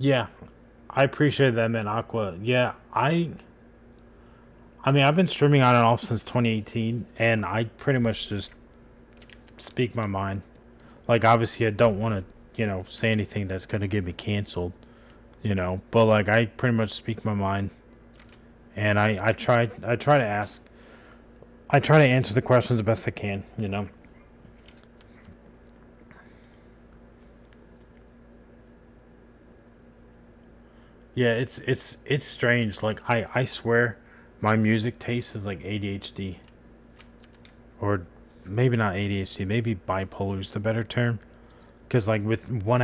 Yeah, I appreciate that, man, Aqua. Yeah, I mean, I've been streaming on and off since 2018, and I pretty much just speak my mind. Like, obviously, I don't want to, say anything that's going to get me canceled, but like, I pretty much speak my mind, and I try to ask, I try to answer the questions the best I can. Yeah, it's strange. Like, I swear, my music taste is like ADHD, or maybe not ADHD, maybe bipolar is the better term. Because like within 1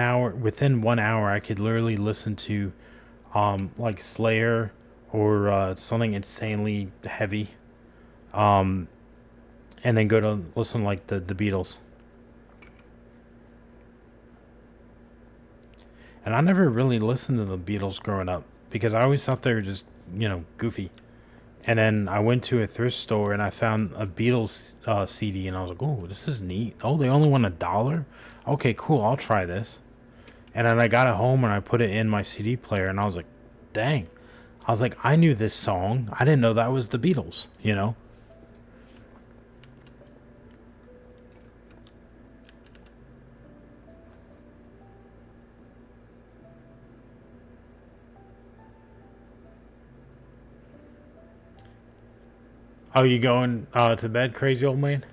hour, I could literally listen to, like Slayer, or something insanely heavy, um, and then go to listen to, like the Beatles. And I never really listened to the Beatles growing up because I always thought they were just goofy. And then I went to a thrift store and I found a Beatles CD, and I was like, "Oh, this is neat. Oh, they only want $1. Okay, cool. I'll try this." And then I got it home and I put it in my CD player, and I was like, dang. I was like, I knew this song. I didn't know that was the Beatles, you know? Oh, you going to bed, crazy old man?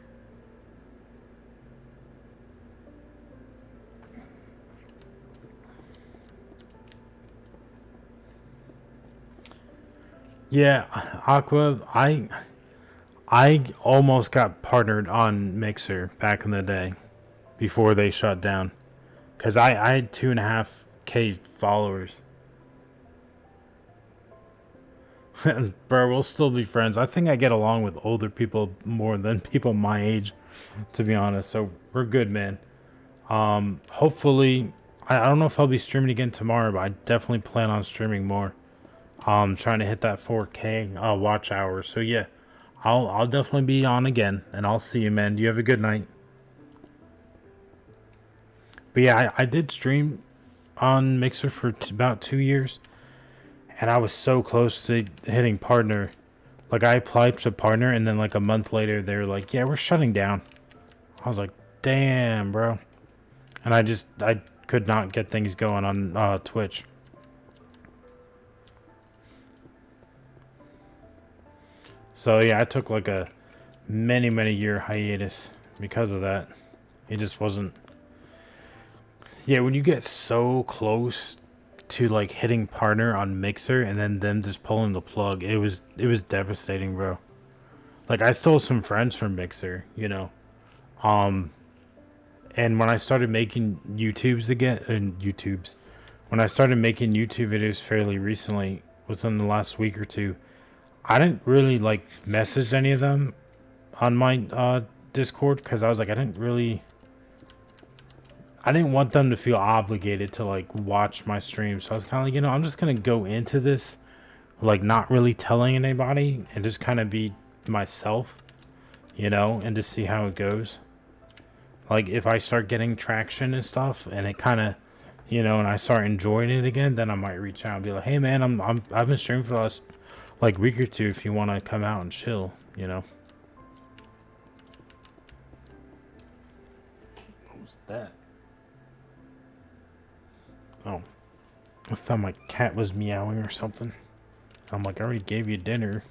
Yeah, Aqua, I almost got partnered on Mixer back in the day before they shut down. Because I had 2.5K followers. Bro, we'll still be friends. I think I get along with older people more than people my age, to be honest. So we're good, man. Hopefully, I don't know if I'll be streaming again tomorrow, but I definitely plan on streaming more. Trying to hit that 4K watch hours. So yeah, I'll definitely be on again, and I'll see you, man. You have a good night. But yeah, I did stream on Mixer for about 2 years, and I was so close to hitting partner. Like I applied to partner, and then like a month later, they were like, "Yeah, we're shutting down." I was like, "Damn, bro," and I could not get things going on Twitch. So yeah, I took like a many year hiatus because of that. It just wasn't. Yeah, when you get so close to like hitting partner on Mixer and then them just pulling the plug, it was devastating, bro. Like I stole some friends from Mixer, you know. Um, and when I started making YouTubes again, and when I started making YouTube videos fairly recently, within the last week or two, I didn't really like message any of them on my Discord because I was like, I didn't want them to feel obligated to like watch my stream. So I was kind of like, I'm just gonna go into this like not really telling anybody and just kind of be myself, and just see how it goes. Like if I start getting traction and stuff, and it kind of, and I start enjoying it again, then I might reach out and be like, hey man, I've been streaming for the last like week or two. If you want to come out and chill. What was that? Oh, I thought my cat was meowing or something. I'm like, I already gave you dinner.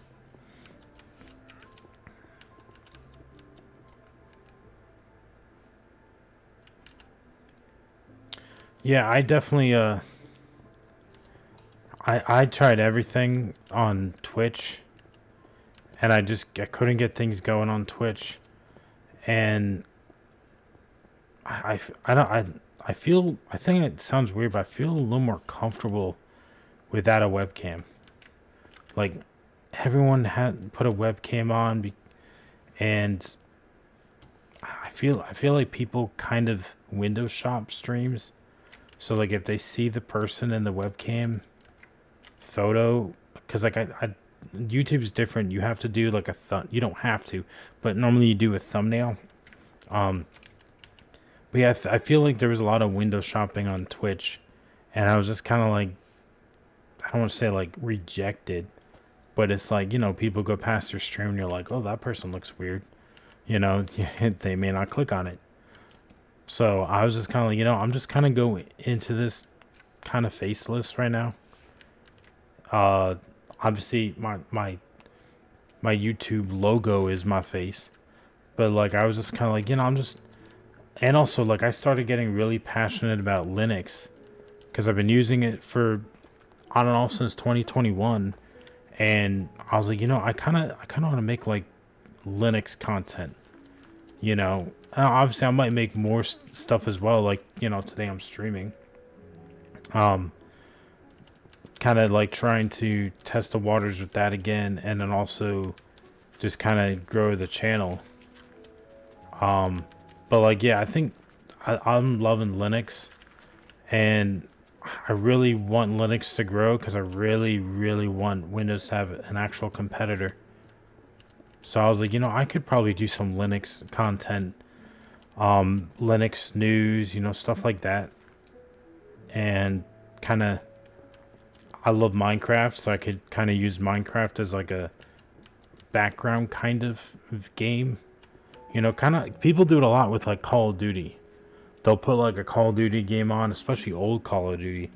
Yeah, I definitely I tried everything on Twitch, and I couldn't get things going on Twitch, and I don't I feel, I think it sounds weird, but I feel a little more comfortable without a webcam. Like everyone had put a webcam on, and I feel like people kind of window shop streams. So like if they see the person in the webcam photo, because like I YouTube's different. You have to do like you don't have to, but normally you do a thumbnail. Um, but yeah, I feel like there was a lot of window shopping on Twitch, and I was just kind of like, I don't want to say like rejected, but it's like, people go past your stream and you're like, oh, that person looks weird. They may not click on it. So I was just kind of like, I'm just kind of going into this kind of faceless right now. Uh, Obviously my YouTube logo is my face, but like I was just kind of like, I'm just, and also like I started getting really passionate about Linux because I've been using it for on and off since 2021, and I was like, I kind of want to make like Linux content. Obviously I might make more stuff as well. Like today I'm streaming. Um, Kind of like trying to test the waters with that again, and then also just kind of grow the channel. But like, yeah, I think I'm loving Linux, and I really want Linux to grow because I really want Windows to have an actual competitor. So I was like, I could probably do some Linux content, Linux news, stuff like that. and kind of I love Minecraft, so I could kind of use Minecraft as like a background kind of game. You know, kind of people do it a lot with like Call of Duty. They'll put like a Call of Duty game on, especially old Call of Duty,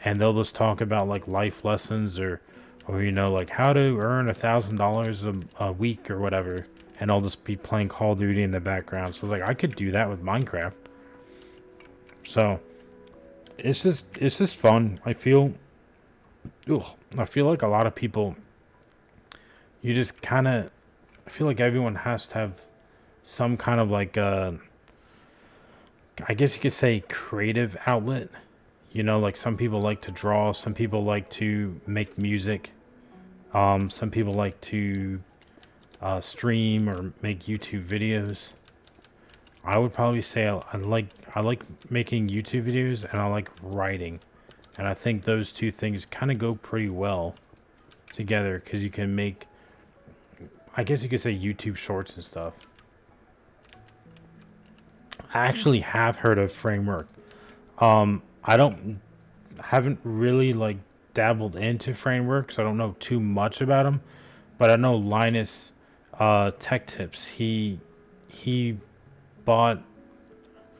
and they'll just talk about like life lessons or you know, like how to earn $1,000 a week or whatever, and I'll just be playing Call of Duty in the background. So like I could do that with Minecraft. So it's just fun. I feel like a lot of people, you just kind of, I feel like everyone has to have some kind of like I guess you could say creative outlet. You know, like some people like to draw, some people like to make music, some people like to stream or make YouTube videos. I would probably say I like making YouTube videos and I like writing, and I think those two things kind of go pretty well together because you can make, I guess you could say, YouTube shorts and stuff. I actually have heard of Framework. I haven't really like dabbled into frameworks. I don't know too much about them, but I know Linus Tech Tips. He bought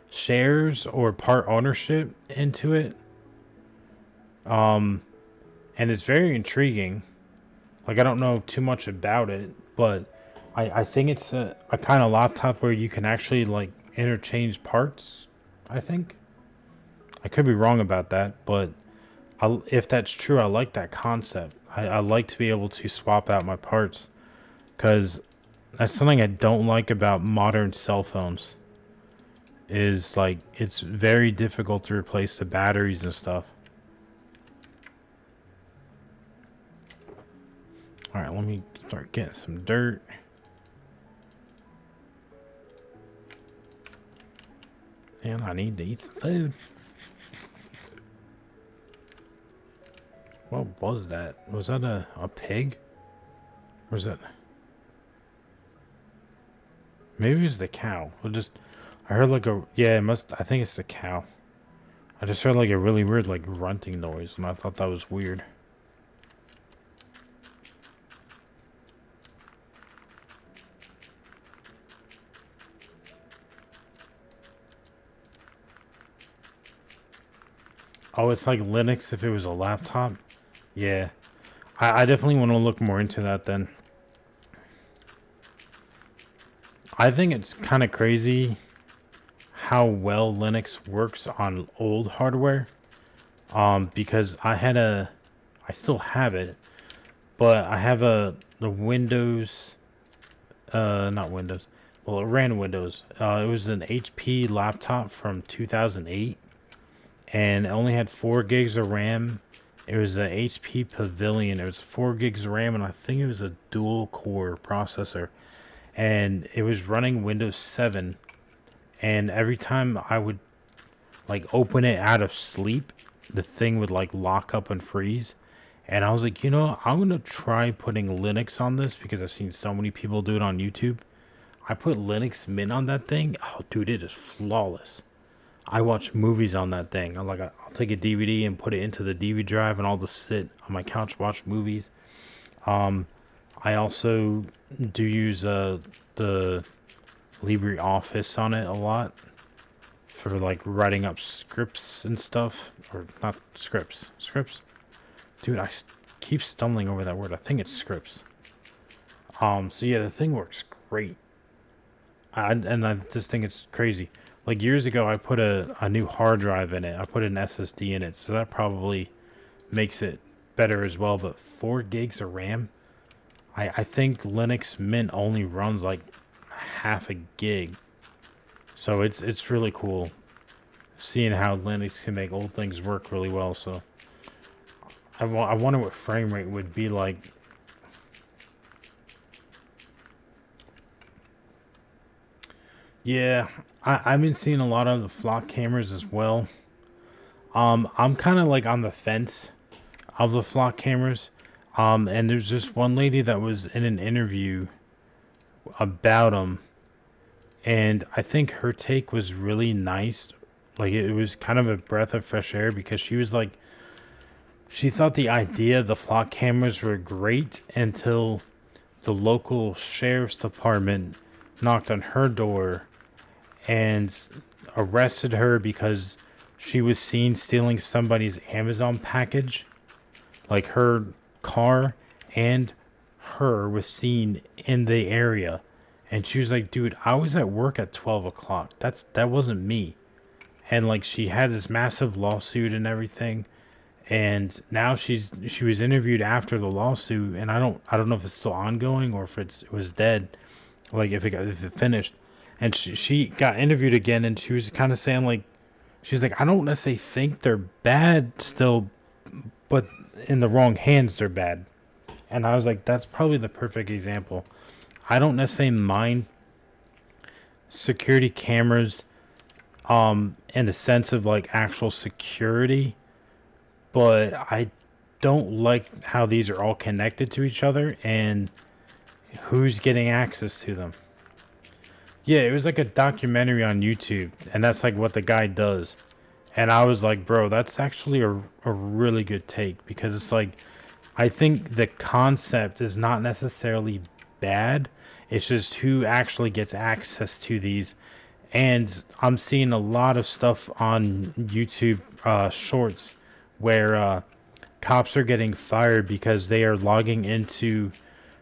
shares or part ownership into it. And it's very intriguing. Like I don't know too much about it, but I think it's a kind of laptop where you can actually like interchange parts. I think I could be wrong about that, but if that's true, I like that concept. I like to be able to swap out my parts because that's something I don't like about modern cell phones. Is like it's very difficult to replace the batteries and stuff. All right, let me start getting some dirt. And I need to eat some food. What was that? Was that a pig? Or was that... Maybe it was the cow. I heard like a... Yeah, I think it's the cow. I just heard like a really weird like grunting noise, and I thought that was weird. Oh, it's like Linux if it was a laptop? Yeah. I definitely want to look more into that then. I think it's kind of crazy how well Linux works on old hardware. Because I still have it, but I have the Windows, not Windows. Well, it ran Windows. It was an HP laptop from 2008, and it only had 4 gigs of RAM. It was a HP Pavilion. It was 4 gigs of RAM, and I think it was a dual core processor. And it was running Windows 7. And every time I would like open it out of sleep, the thing would like lock up and freeze. And I was like, you know, I'm going to try putting Linux on this because I've seen so many people do it on YouTube. I put Linux Mint on that thing. Oh, dude, it is flawless. I watch movies on that thing. I'll take a DVD and put it into the DVD drive, and I'll just sit on my couch, watch movies. I also do use the LibreOffice on it a lot for like writing up scripts and stuff, or not scripts. Dude, keep stumbling over that word. I think it's scripts. So yeah, the thing works great. I just think it's crazy. Like years ago, I put a new hard drive in it. I put an SSD in it, so that probably makes it better as well. But 4 gigs of RAM, I think Linux Mint only runs like half a gig. So it's really cool seeing how Linux can make old things work really well. So I wonder what frame rate would be like. Yeah, I've been seeing a lot of the flock cameras as well. I'm kind of like on the fence of the flock cameras. And there's just one lady that was in an interview about them, and I think her take was really nice. Like it was kind of a breath of fresh air because she was like, she thought the idea of the flock cameras were great until the local sheriff's department knocked on her door and arrested her because she was seen stealing somebody's Amazon package. Like her car and her was seen in the area. And she was like, dude, I was at work at 12 o'clock. That wasn't me. And like she had this massive lawsuit and everything. And now she was interviewed after the lawsuit, and I don't know if it's still ongoing or if it was dead, like if it finished. And she got interviewed again, and she was kind of saying like, she's like, I don't necessarily think they're bad still, but in the wrong hands they're bad. And I was like, that's probably the perfect example. I don't necessarily mind security cameras, in the sense of like actual security, but I don't like how these are all connected to each other and who's getting access to them. Yeah, it was like a documentary on YouTube, and that's like what the guy does. And I was like, bro, that's actually a really good take because it's like, I think the concept is not necessarily bad. It's just who actually gets access to these. And I'm seeing a lot of stuff on YouTube shorts where cops are getting fired because they are logging into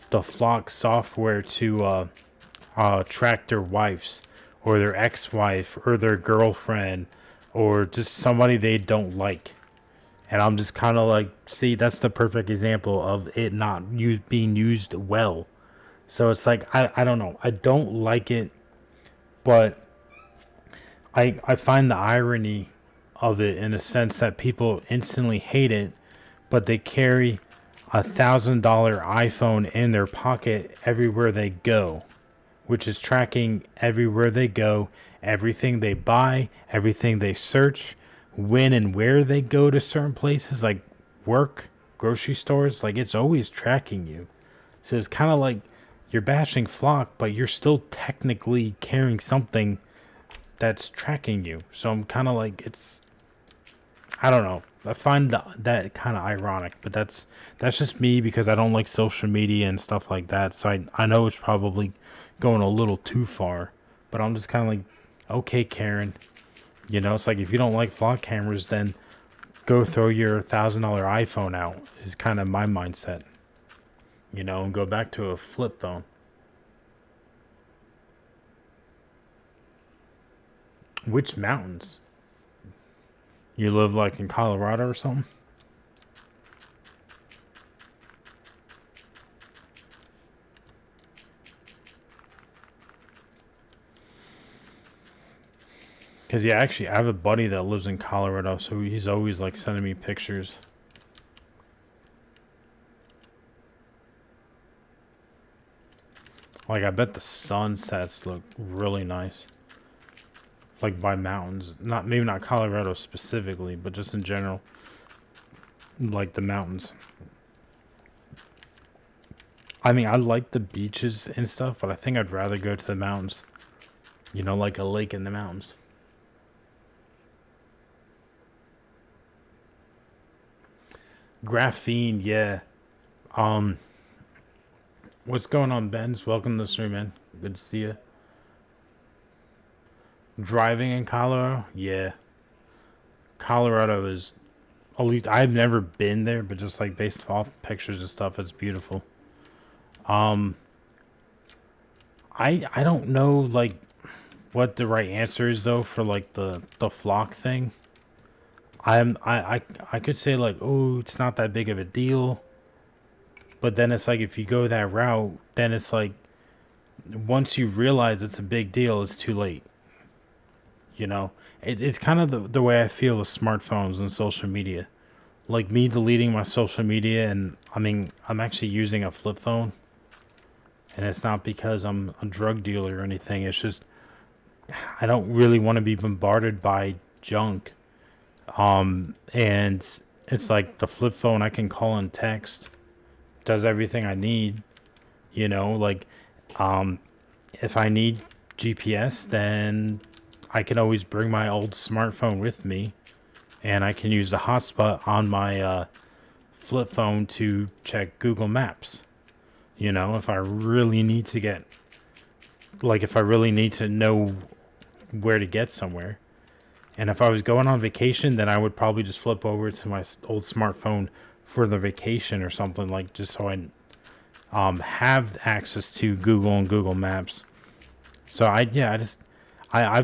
the Flock software to track their wives or their ex-wife or their girlfriend or just somebody they don't like. And I'm just kind of like, see, that's the perfect example of it not being used well. So it's like, I don't know. I don't like it, but I find the irony of it in a sense that people instantly hate it, but they carry $1,000 iPhone in their pocket everywhere they go, which is tracking everywhere they go, everything they buy, everything they search, when and where they go to certain places like work, grocery stores. Like it's always tracking you. So it's kind of like you're bashing Flock, but you're still technically carrying something that's tracking you. So I'm kind of like, it's, I don't know. I find that kind of ironic, but that's just me because I don't like social media and stuff like that. So I know it's probably going a little too far, but I'm just kind of like, okay, Karen, you know, it's like if you don't like Flock cameras, then go throw your $1,000 iPhone out is kind of my mindset, you know, and go back to a flip phone. Which mountains? You live like in Colorado or something? Because, yeah, actually, I have a buddy that lives in Colorado, so he's always, like, sending me pictures. Like, I bet the sunsets look really nice. Like, by mountains. Maybe not Colorado specifically, but just in general. Like, the mountains. I mean, I like the beaches and stuff, but I think I'd rather go to the mountains. You know, like a lake in the mountains. Graphene, yeah. Um, what's going on, Benz? Welcome to the stream, man. Good to see you. Driving in Colorado, yeah. Colorado is, at least I've never been there, but just like based off pictures and stuff, it's beautiful. I don't know like what the right answer is though for like the flock thing. I could say like, oh, it's not that big of a deal. But then it's like if you go that route, then it's like once you realize it's a big deal, it's too late. You know, it's kind of the way I feel with smartphones and social media. Like me deleting my social media, and I mean, I'm actually using a flip phone. And it's not because I'm a drug dealer or anything. It's just I don't really want to be bombarded by junk. And it's like the flip phone I can call and text. Does everything I need. You know, like if I need GPS, then I can always bring my old smartphone with me, and I can use the hotspot on my flip phone to check Google Maps. You know, if I really need to get, like, if I really need to know where to get somewhere. And if I was going on vacation, then I would probably just flip over to my old smartphone for the vacation or something, like, just so I have access to Google and Google Maps. So I've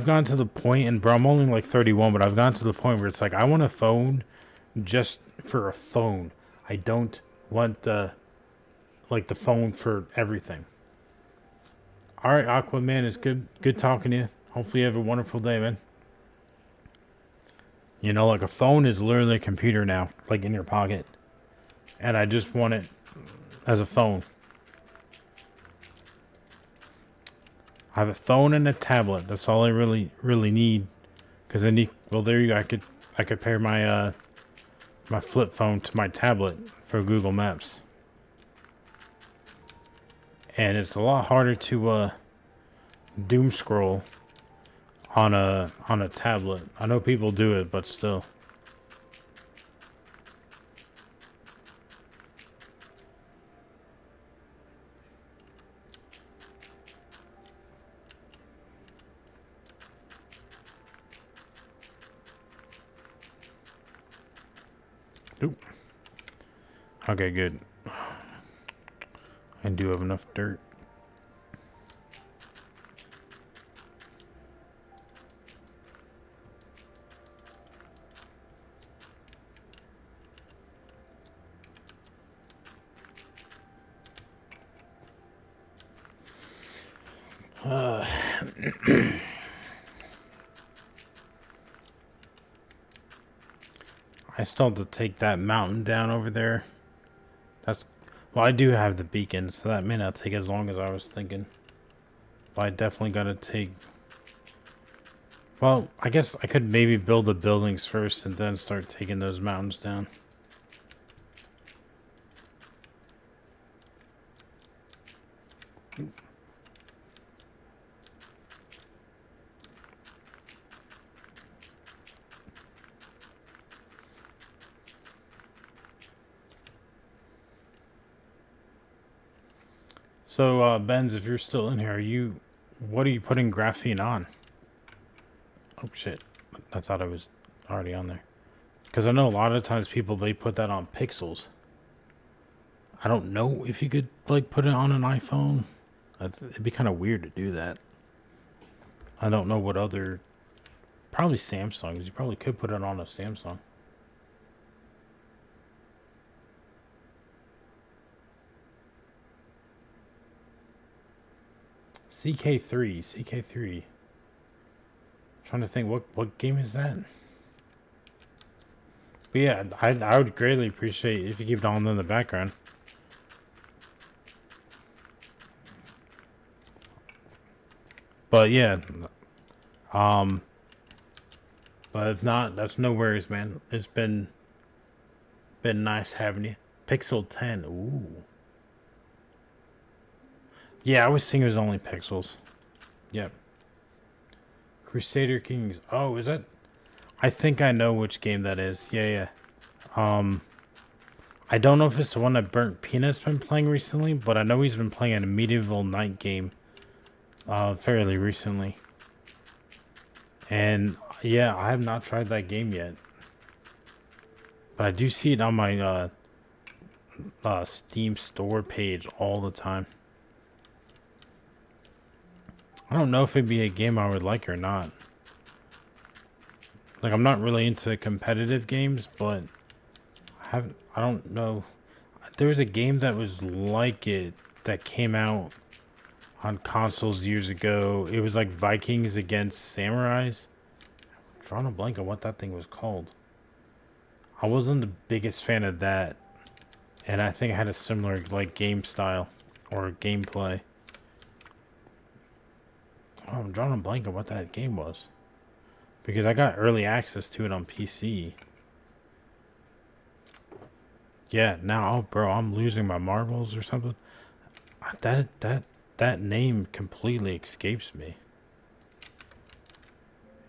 gone to the point, and bro, I'm only like 31, but I've gone to the point where it's like I want a phone just for a phone. I don't want the phone for everything. All right, Aquaman, it's good talking to you. Hopefully you have a wonderful day, man. You know, like a phone is literally a computer now, like in your pocket. And I just want it as a phone. I have a phone and a tablet. That's all I really need. Because I need, well, there you go. I could pair my my flip phone to my tablet for Google Maps. And it's a lot harder to doom scroll on a tablet. I know people do it, but still. Oop. Okay, good. I do have enough dirt. I still have to take that mountain down over there. Well, I do have the beacon, so that may not take as long as I was thinking. But I definitely gotta take... Well, I guess I could maybe build the buildings first and then start taking those mountains down. So, Benz, if you're still in here, what are you putting graphene on? Oh, shit. I thought I was already on there. Because I know a lot of times they put that on pixels. I don't know if you could, like, put it on an iPhone. It'd be kind of weird to do that. I don't know what other... Probably Samsung. You probably could put it on a Samsung. CK3. Trying to think, what game is that? But yeah, I would greatly appreciate if you keep it on in the background. But yeah, but if not, that's no worries, man. It's been nice having you. Pixel 10, ooh. Yeah, I was thinking it was only pixels. Yep. Crusader Kings. Oh, is that? I think I know which game that is. Yeah. I don't know if it's the one that Burnt Peanut's been playing recently, but I know he's been playing a Medieval Knight game fairly recently. And yeah, I have not tried that game yet. But I do see it on my Steam store page all the time. I don't know if it'd be a game I would like or not. Like, I'm not really into competitive games, but I don't know. There was a game that was like it that came out on consoles years ago. It was like Vikings against Samurais. I'm drawing a blank on what that thing was called. I wasn't the biggest fan of that. And I think it had a similar, like, game style or gameplay. Oh, I'm drawing a blank on what that game was. Because I got early access to it on PC. Yeah, now, oh, bro, I'm losing my marbles or something. That name completely escapes me.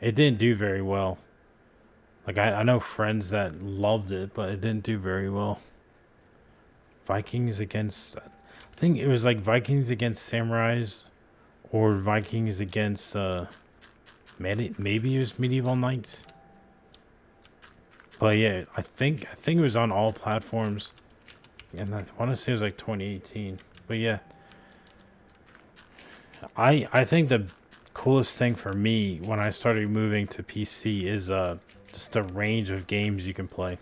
It didn't do very well. Like, I know friends that loved it, but it didn't do very well. Vikings against... I think it was like Vikings against Samurais, or Vikings against, maybe it was Medieval Knights. But yeah, I think it was on all platforms. And I want to say it was like 2018. But yeah, I think the coolest thing for me when I started moving to PC is just the range of games you can play.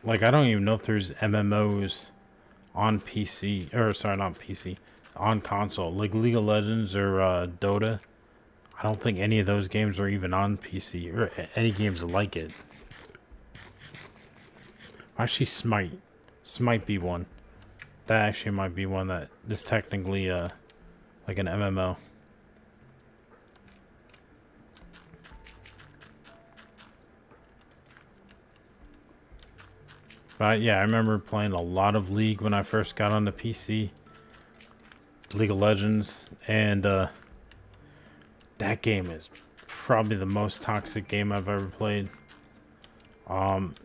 Like, I don't even know if there's MMOs on PC, or sorry, not PC, on console, like League of Legends or Dota. I don't think any of those games are even on PC, or any games like it. Actually, Smite be one. That actually might be one that is technically like an MMO. But yeah, I remember playing a lot of League when I first got on the PC. League of Legends, and that game is probably the most toxic game I've ever played. And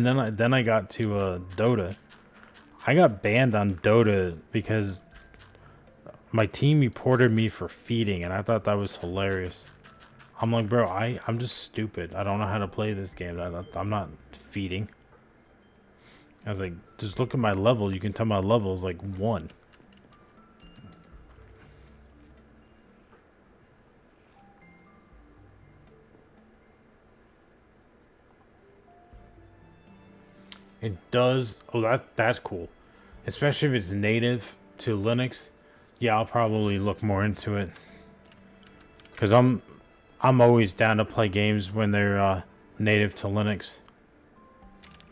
then I got to Dota. I got banned on Dota because my team reported me for feeding, and I thought that was hilarious. I'm like, bro, I'm just stupid. I don't know how to play this game. I'm not feeding. I was like, just look at my level. You can tell my level is like 1. It does. Oh, that's cool. Especially if it's native to Linux. Yeah, I'll probably look more into it. Cause I'm always down to play games when they're native to Linux.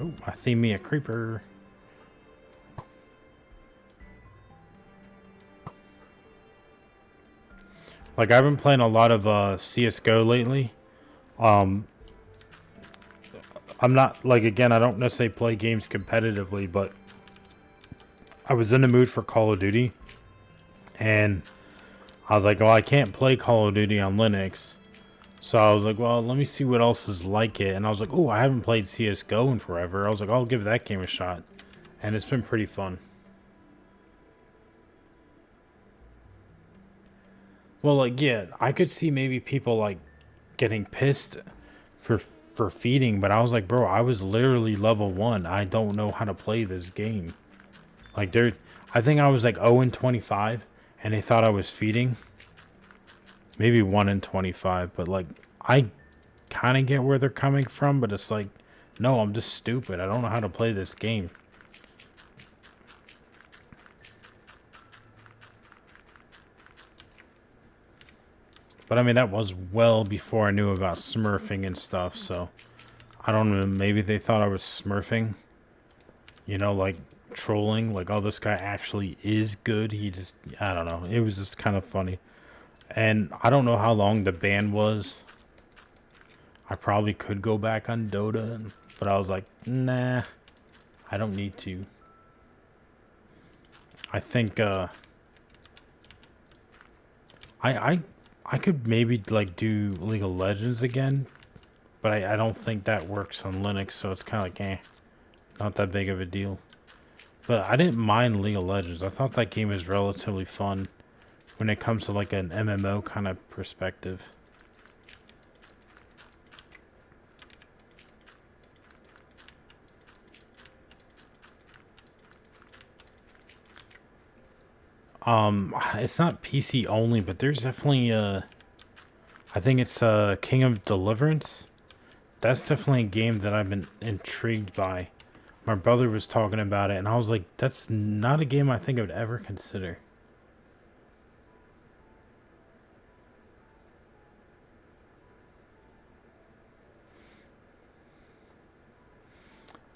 Oh, I see me a creeper. Like, I've been playing a lot of CS:GO lately. I'm not, like, again, I don't necessarily play games competitively, but I was in the mood for Call of Duty, and I was like, well, I can't play Call of Duty on Linux. So I was like, well, let me see what else is like it. And I was like, oh, I haven't played CS:GO in forever. I was like, I'll give that game a shot. And it's been pretty fun. Well, like, yeah, I could see maybe people, like, getting pissed for feeding, but I was like, bro, I was literally level 1. I don't know how to play this game. Like, I think I was like 0 and 25, and they thought I was feeding. Maybe 1 in 25, but like, I kind of get where they're coming from, but it's like, no, I'm just stupid. I don't know how to play this game. But I mean, that was well before I knew about smurfing and stuff, so I don't know, maybe they thought I was smurfing. You know, like trolling, like, oh, this guy actually is good. He just, I don't know. It was just kind of funny. And I don't know how long the ban was. I probably could go back on Dota, but I was like, nah, I don't need to. I think I could maybe like do League of Legends again, but I don't think that works on Linux, so it's kind of like, not that big of a deal. But I didn't mind League of Legends. I thought that game was relatively fun when it comes to like an MMO kind of perspective. It's not PC only, but there's definitely I think it's King of Deliverance. That's definitely a game that I've been intrigued by. My brother was talking about it, and I was like, that's not a game I think I would ever consider.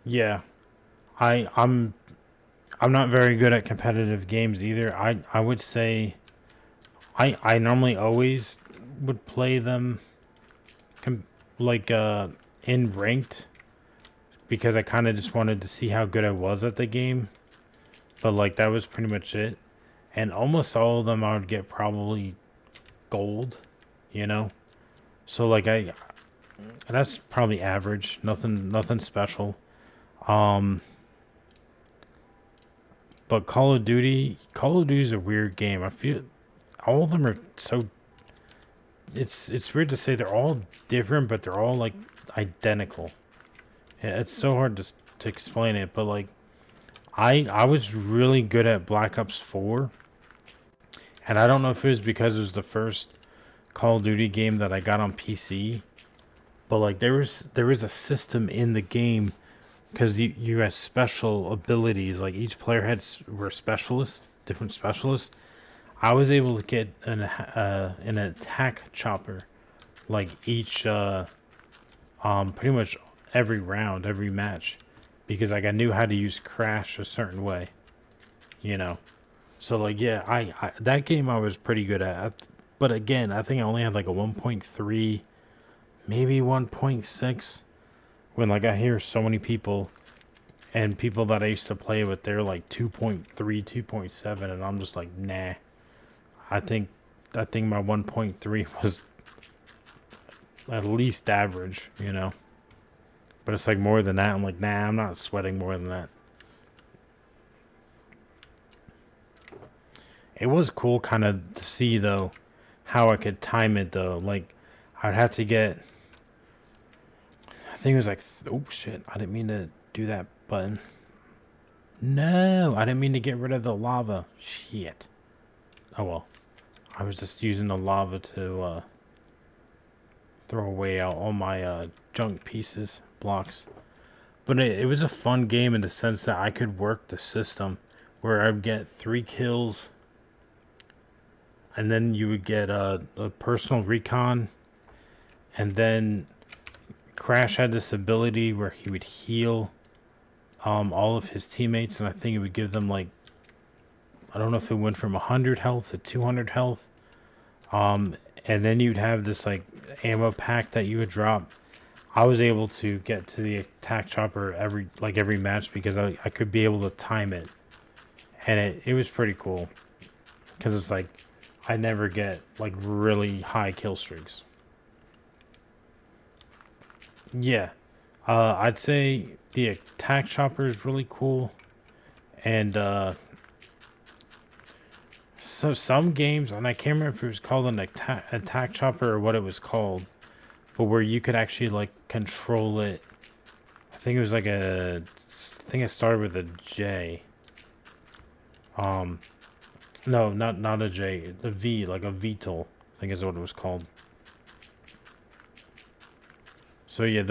Yeah, I'm not very good at competitive games either. I would say I normally always would play them like in ranked, because I kind of just wanted to see how good I was at the game. But like, that was pretty much it. and almost all of them I would get probably gold, you know. So like that's probably average, nothing special. Um, but Call of Duty is a weird game. I feel all of them are so. It's weird to say they're all different, but they're all like identical. Yeah, it's so hard to explain it, but like I was really good at Black Ops 4, and I don't know if it was because it was the first Call of Duty game that I got on PC, but like there was a system in the game because you had special abilities. Like each player were specialists, different specialists. I was able to get an attack chopper, like each pretty much every round, every match, because like I knew how to use crash a certain way, you know. So like yeah, I that game I was pretty good at, but again I think I only had like a 1.3, maybe 1.6. When like I hear so many people and people that I used to play with, they're like 2.3, 2.7, and I'm just like nah. I think my 1.3 was at least average, you know. But it's like more than that. I'm like, nah, I'm not sweating more than that. It was cool kind of to see though how I could time it though. Like I'd have to get, I think it was like oh shit, I didn't mean to do that button. No, I didn't mean to get rid of the lava. Shit. Oh well. I was just using the lava to throw away all my junk pieces, blocks. But it was a fun game in the sense that I could work the system where I'd get 3 kills, and then you would get a personal recon, and then Crash had this ability where he would heal all of his teammates, and I think it would give them like, I don't know if it went from 100 health to 200 health. And then you'd have this like ammo pack that you would drop. I was able to get to the attack chopper every match because I could be able to time it. And it was pretty cool. Because it's like, I never get like really high kill streaks. Yeah. I'd say the attack chopper is really cool. And so some games, and I can't remember if it was called an attack chopper or what it was called, but where you could actually like control it. I think it was like I think it started with a J. No, not a J, a V, like a VTOL, I think is what it was called. So yeah,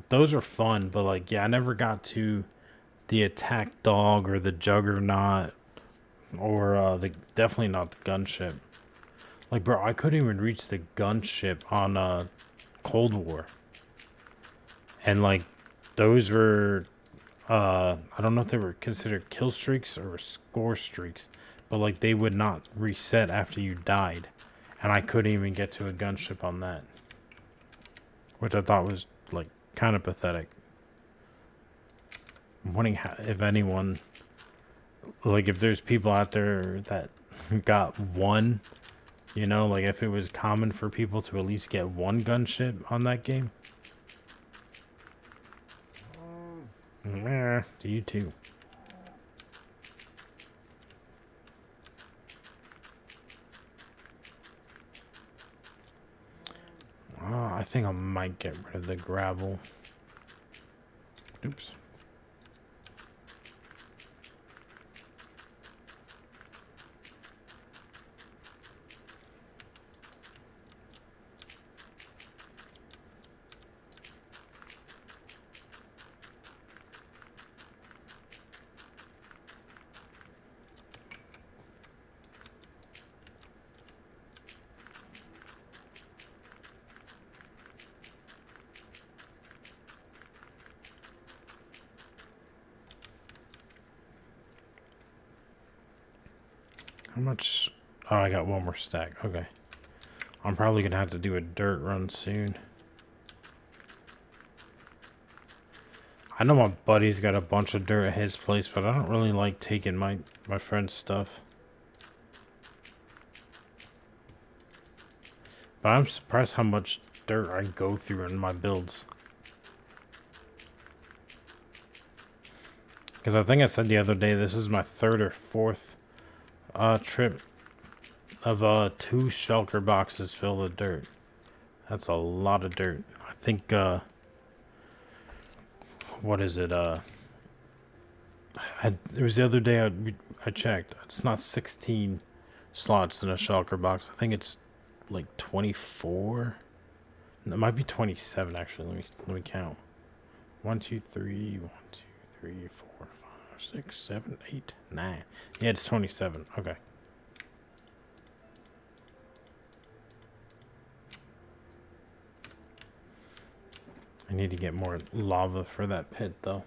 those are fun, but like yeah, I never got to the attack dog or the juggernaut or the definitely not the gunship. Like bro, I couldn't even reach the gunship on Cold War. And like those were I don't know if they were considered kill streaks or score streaks, but like they would not reset after you died, and I couldn't even get to a gunship on that, which I thought was like kind of pathetic. I'm wondering if anyone, like if there's people out there that got one, you know, like if it was common for people to at least get one gunship on that game. To you too. I think I might get rid of the gravel. Oops. How much? Oh, I got one more stack. Okay. I'm probably going to have to do a dirt run soon. I know my buddy's got a bunch of dirt at his place, but I don't really like taking my friend's stuff. But I'm surprised how much dirt I go through in my builds. Because I think I said the other day, this is my third or fourth trip of 2 shulker boxes filled with dirt. That's a lot of dirt. I think, what is it? It was the other day I checked. It's not 16 slots in a shulker box. I think it's like 24. It might be 27 actually. Let me count. 1, 2, 3, 1, 2, 3, 4, 5, 6, 7, 8, 9. Yeah, it's 27. Okay. I need to get more lava for that pit though.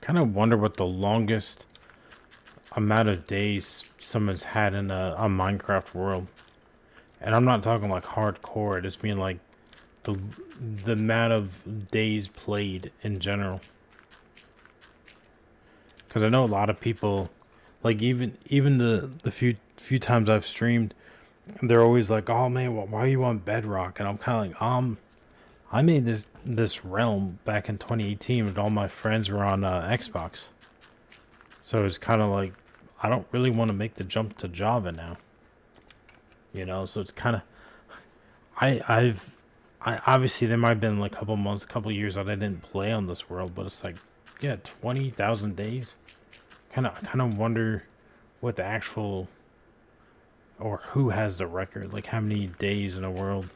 Kind of wonder what the longest amount of days someone's had in a Minecraft world. And I'm not talking like hardcore, I just mean like the amount of days played in general. Because I know a lot of people, like even the few times I've streamed, they're always like, "Oh man, why are you on Bedrock?" And I'm kind of like, I made this realm back in 2018 when all my friends were on Xbox. So it's kind of like, I don't really want to make the jump to Java now. You know, so it's kind of, I obviously there might have been like a couple months, couple years that I didn't play on this world, but it's like, yeah, 20,000 days. Kind of wonder what the actual, or who has the record, like how many days in a world.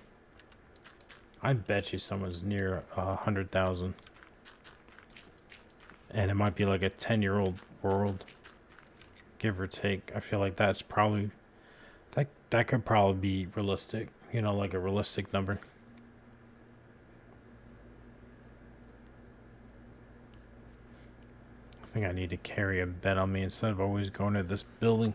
I bet you someone's near 100,000. And it might be like a 10-year-old world, give or take. I feel like that's probably, that could probably be realistic, you know, like a realistic number. I think I need to carry a bed on me instead of always going to this building.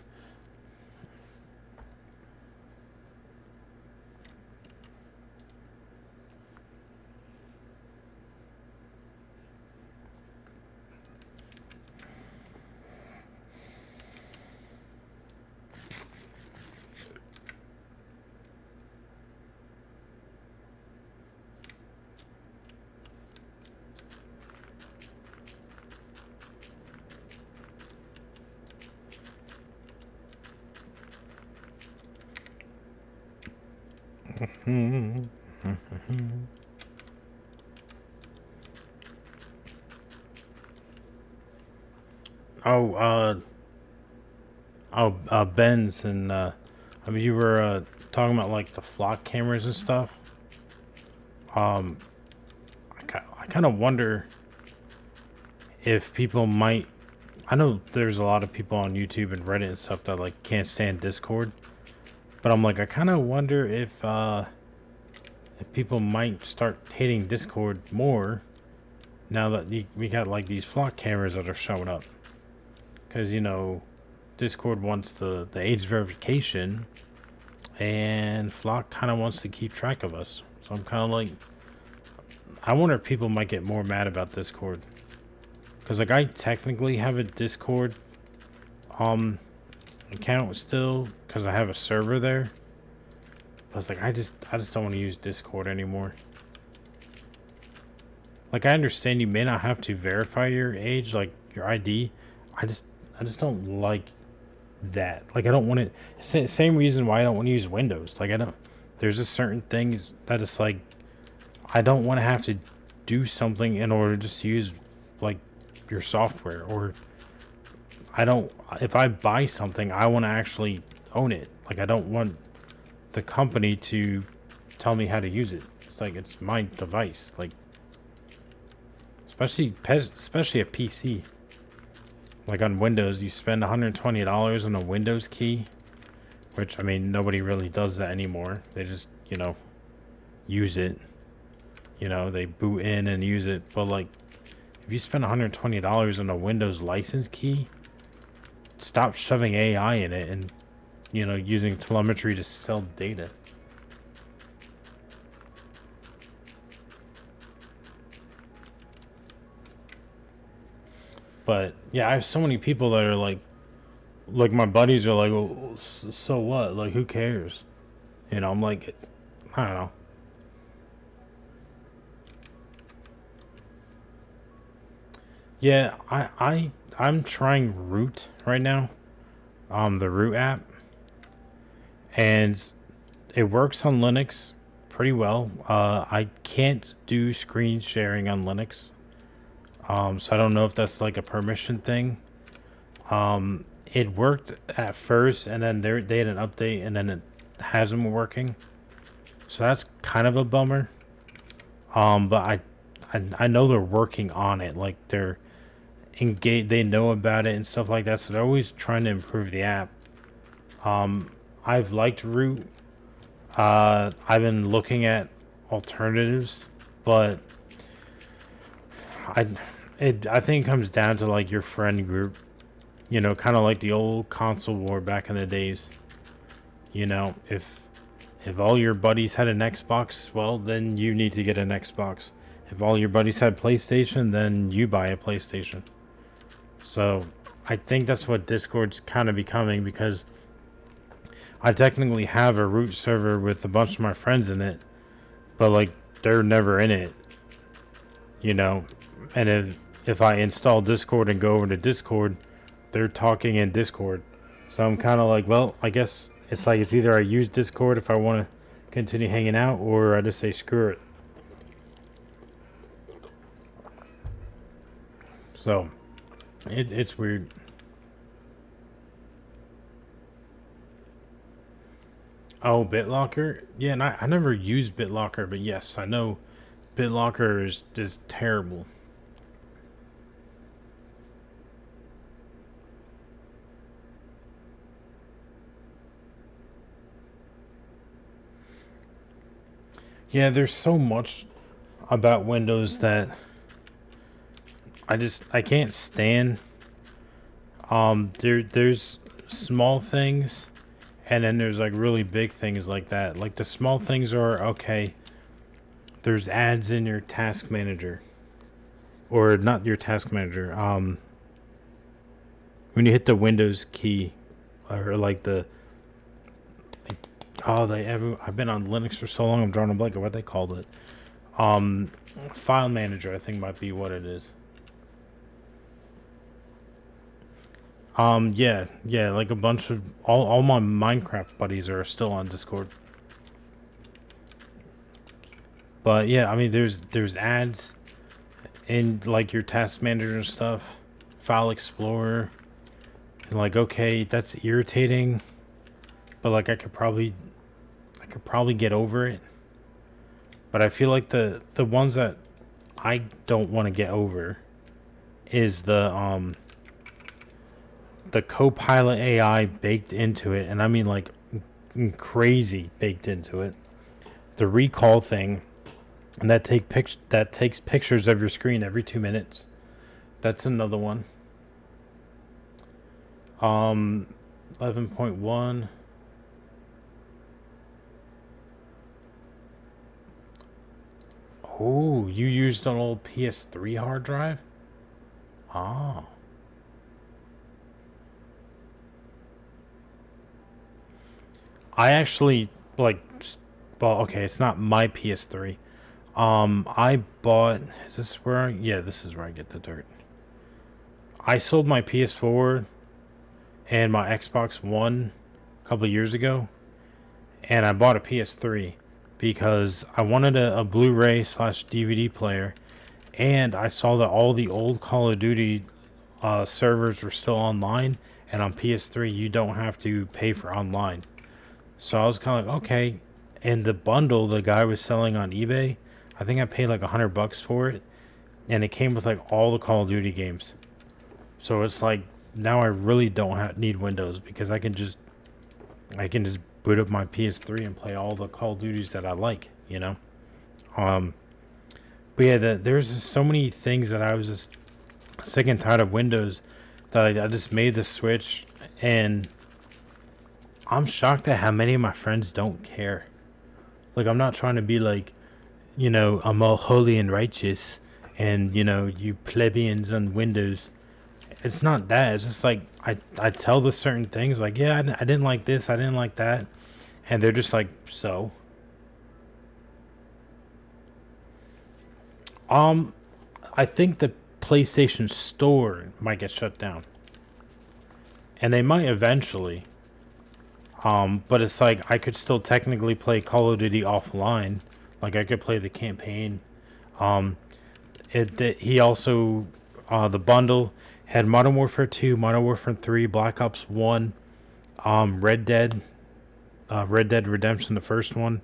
Ben's and I mean, you were talking about like the flock cameras and stuff. I kind of wonder if people might. I know there's a lot of people on YouTube and Reddit and stuff that like can't stand Discord, but I'm like, I kind of wonder if people might start hating Discord more now that we got like these flock cameras that are showing up. Because, you know, Discord wants the age verification, and Flock kind of wants to keep track of us. So I'm kind of like, I wonder if people might get more mad about Discord. Because, like, I technically have a Discord account still, because I have a server there. But it's like, I just don't want to use Discord anymore. Like, I understand you may not have to verify your age, like your ID. I just don't like that. Like, I don't want it. Same reason why I don't want to use Windows. Like, there's just certain things that it's like, I don't want to have to do something in order to just use, like, your software. Or if I buy something, I want to actually own it. Like, I don't want the company to tell me how to use it. It's like, it's my device. Like, especially a PC. Like on Windows, you spend $120 on a Windows key, which, I mean, nobody really does that anymore. They just, you know, use it. You know, they boot in and use it. But, like, if you spend $120 on a Windows license key, stop shoving AI in it and, you know, using telemetry to sell data. But yeah, I have so many people that are like my buddies are like, well, so what? Like, who cares? You know, I'm like, I don't know. Yeah, I'm trying Root right now, the Root app, and it works on Linux pretty well. I can't do screen sharing on Linux, so I don't know if that's like a permission thing. It worked at first, and then they had an update, and then it hasn't been working. So that's kind of a bummer. But I know they're working on it. Like they're engaged, they know about it and stuff like that. So they're always trying to improve the app. I've liked Root. I've been looking at alternatives, but I think it comes down to like your friend group. You know, kind of like the old console war back in the days. You know, if all your buddies had an Xbox, well, then you need to get an Xbox. If all your buddies had PlayStation, then you buy a PlayStation. So I think that's what Discord's kind of becoming, because I technically have a root server with a bunch of my friends in it, but like they're never in it. You know, and if I install Discord and go over to Discord, they're talking in Discord. So I'm kind of like, well, I guess it's like it's either I use Discord if I want to continue hanging out, or I just say screw it. So it's weird. Oh, BitLocker? Yeah, and I never used BitLocker, but yes, I know BitLocker is terrible. Yeah, there's so much about Windows that I can't stand. There's small things, and then there's like really big things like that. Like the small things are okay. There's ads in your task manager, or not your task manager. When you hit the Windows key, or like the I've been on Linux for so long. I'm drawing a blank of what they called it. File manager, I think might be what it is. Yeah, like a bunch of all my Minecraft buddies are still on Discord. But yeah, I mean, there's ads in like your task manager and stuff, File Explorer, and like okay, that's irritating, but like I could probably get over it. But I feel like the ones that I don't want to get over is the Copilot AI baked into it, and I mean like crazy baked into it. The recall thing, and that takes pictures of your screen every 2 minutes. That's another one. 11.1. Oh, you used an old PS3 hard drive? Oh. I actually like. Well, okay, it's not my PS3. I bought. Is this where? Yeah, this is where I get the dirt. I sold my PS4 and my Xbox One a couple of years ago, and I bought a PS3 because I wanted a Blu-ray / DVD player, and I saw that all the old Call of Duty servers were still online, and on PS3 you don't have to pay for online. So I was kind of like, okay. And the bundle the guy was selling on eBay, I think I paid like $100 for it, and it came with like all the Call of Duty games. So it's like now I really don't need Windows, because I can just boot up my PS3 and play all the Call of Duties that I like, you know. But yeah, there's just so many things that I was just sick and tired of Windows that I just made the switch, and I'm shocked at how many of my friends don't care. Like, I'm not trying to be like, I'm all holy and righteous, and you plebeians on Windows. It's not that. It's just like I tell the certain things like, yeah, I didn't like this, I didn't like that, and they're just like, so. I think the PlayStation Store might get shut down, and they might eventually. But it's like I could still technically play Call of Duty offline. Like I could play the campaign. Um, he also the bundle had Modern Warfare 2, Modern Warfare 3, Black Ops 1, Red Dead, Red Dead Redemption, the first one,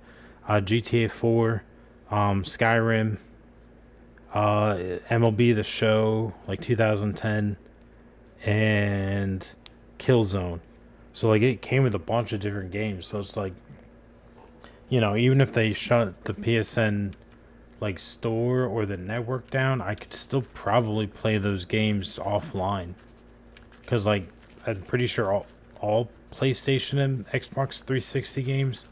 GTA 4, Skyrim, MLB The Show, like 2010, and Killzone. So like it came with a bunch of different games. So it's like, even if they shut the PSN like store or the network down, I could still probably play those games offline. Cause like I'm pretty sure all PlayStation and Xbox 360 games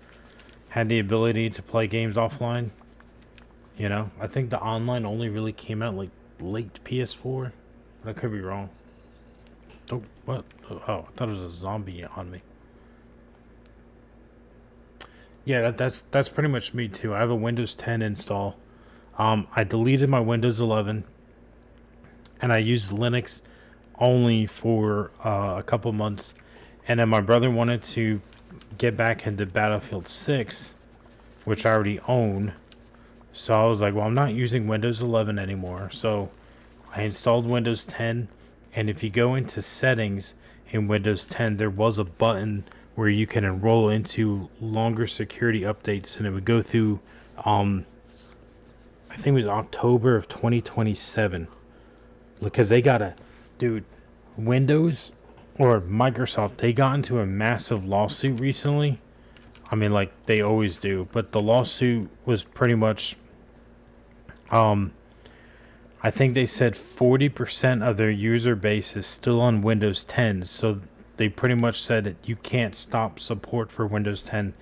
had the ability to play games offline. I think the online only really came out like late PS4. I could be wrong. Oh, what? Oh, I thought it was a zombie on me. Yeah, that's pretty much me too. I have a Windows 10 install. I deleted my Windows 11, and I used Linux only for a couple months, and then my brother wanted to get back into Battlefield 6, which I already own. So I was like, well, I'm not using Windows 11 anymore. So I installed Windows 10, and if you go into settings in Windows 10, there was a button where you can enroll into longer security updates, and it would go through, I think it was October of 2027. Because they got Windows or Microsoft, they got into a massive lawsuit recently. I mean, like they always do, but the lawsuit was pretty much, I think they said 40% of their user base is still on Windows 10. So they pretty much said that you can't stop support for Windows 10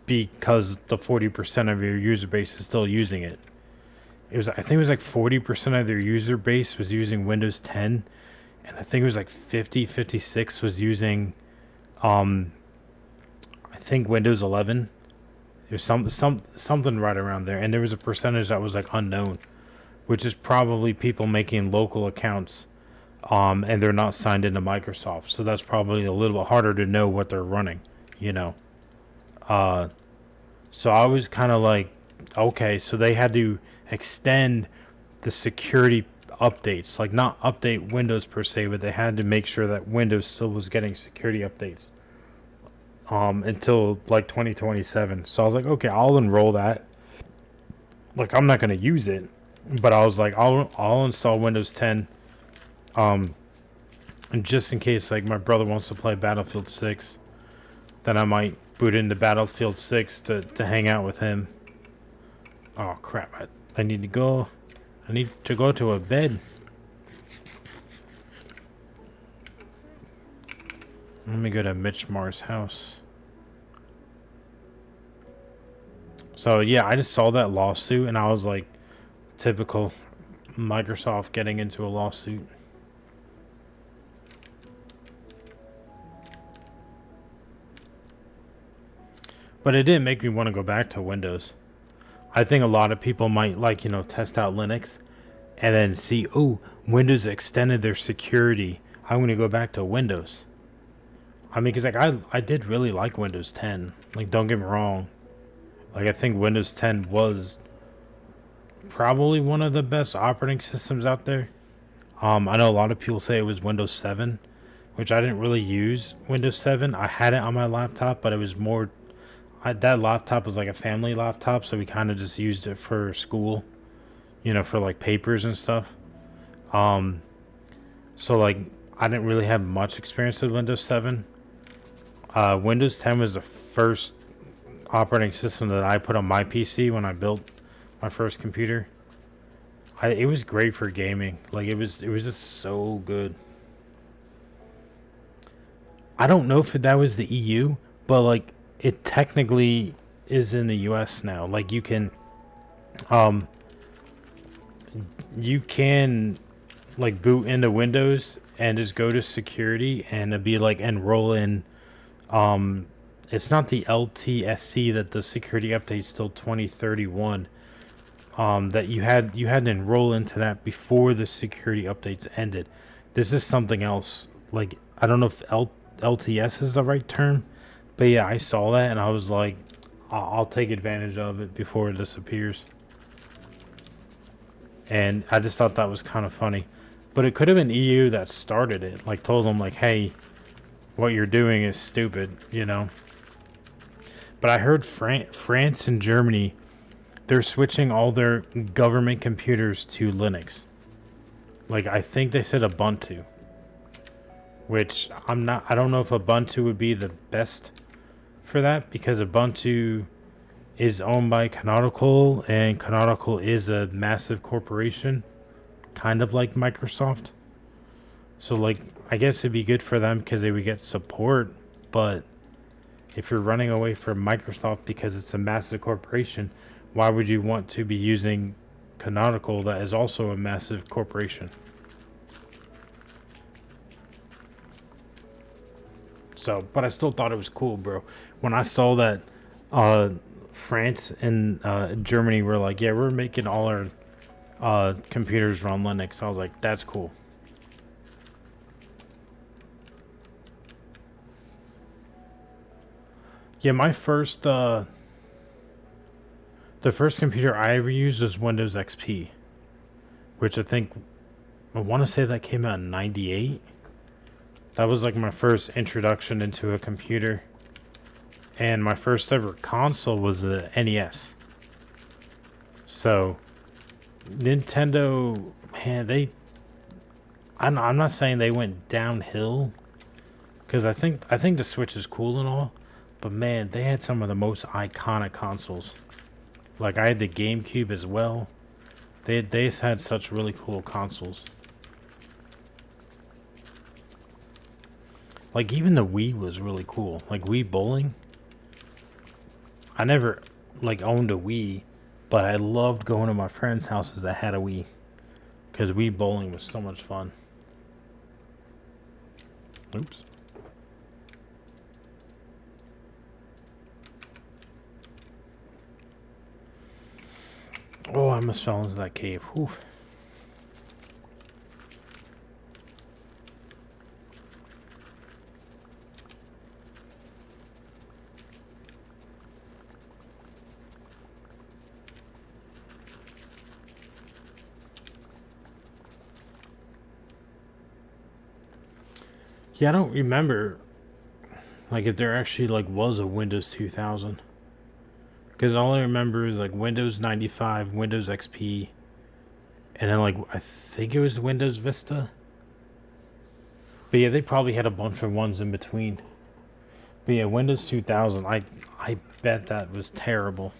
because the 40% of your user base is still using it. I think it was like 40% of their user base was using Windows 10, and I think it was like 56 was using, I think Windows 11. There's something right around there, and there was a percentage that was like unknown, which is probably people making local accounts, and they're not signed into Microsoft. So that's probably a little bit harder to know what they're running, So I was kind of like, okay, so they had to extend the security updates, like not update Windows per se, but they had to make sure that Windows still was getting security updates until like 2027. So I was like, okay, I'll enroll that. Like I'm not going to use it, but I was like, I'll install Windows 10, and just in case like my brother wants to play Battlefield 6, then I might boot into Battlefield 6 to hang out with him. Oh crap, I need to go. I need to go to a bed. Let me go to Mitch Mar's house. So yeah, I just saw that lawsuit and I was like, typical Microsoft getting into a lawsuit. But it didn't make me want to go back to Windows. I think a lot of people might test out Linux and then see, oh, Windows extended their security. I'm going to go back to Windows. I mean, because I did really like Windows 10. Like, don't get me wrong. Like, I think Windows 10 was probably one of the best operating systems out there. I know a lot of people say it was Windows 7, which I didn't really use Windows 7. I had it on my laptop, but it was more... that laptop was like a family laptop, so we kind of just used it for school, for like papers and stuff. So like I didn't really have much experience with Windows 7. Windows 10 was the first operating system that I put on my PC when I built my first computer. it was great for gaming. Like it was just so good. I don't know if that was the EU, but like it technically is in the US now. Like um you can like boot into Windows and just go to security and it'd be like enroll in um it's not the LTSC that the security update's till 2031. That you had to enroll into that before the security updates ended. This is something else. Like I don't know if LTS is the right term, but yeah, I saw that and I was like, I'll take advantage of it before it disappears. And I just thought that was kind of funny. But it could have been EU that started it. Like told them like, hey, what you're doing is stupid, you know. But I heard France and Germany, they're switching all their government computers to Linux. Like I think they said Ubuntu, which I don't know if Ubuntu would be the best for that because Ubuntu is owned by Canonical and Canonical is a massive corporation, kind of like Microsoft. So like I guess it'd be good for them because they would get support, but if you're running away from Microsoft because it's a massive corporation, why would you want to be using Canonical that is also a massive corporation? So, but I still thought it was cool, bro. When I saw that France and Germany were like, yeah, we're making all our computers run Linux, I was like, that's cool. Yeah, my first the first computer I ever used was Windows XP, which I want to say that came out in '98. That was like my first introduction into a computer. And my first ever console was a NES. So, Nintendo, man, I'm not saying they went downhill, because I think the Switch is cool and all, but man, they had some of the most iconic consoles. Like I had the GameCube as well. They just had such really cool consoles. Like even the Wii was really cool. Like Wii Bowling. I never like owned a Wii, but I loved going to my friends' houses that had a Wii, because Wii Bowling was so much fun. Oops. Oh, I almost fell into that cave. Oof. Yeah, I don't remember like if there actually like was a Windows 2000, because all I remember is like Windows 95, Windows XP, and then like I think it was Windows Vista. But yeah, they probably had a bunch of ones in between. But yeah, Windows 2000, I bet that was terrible,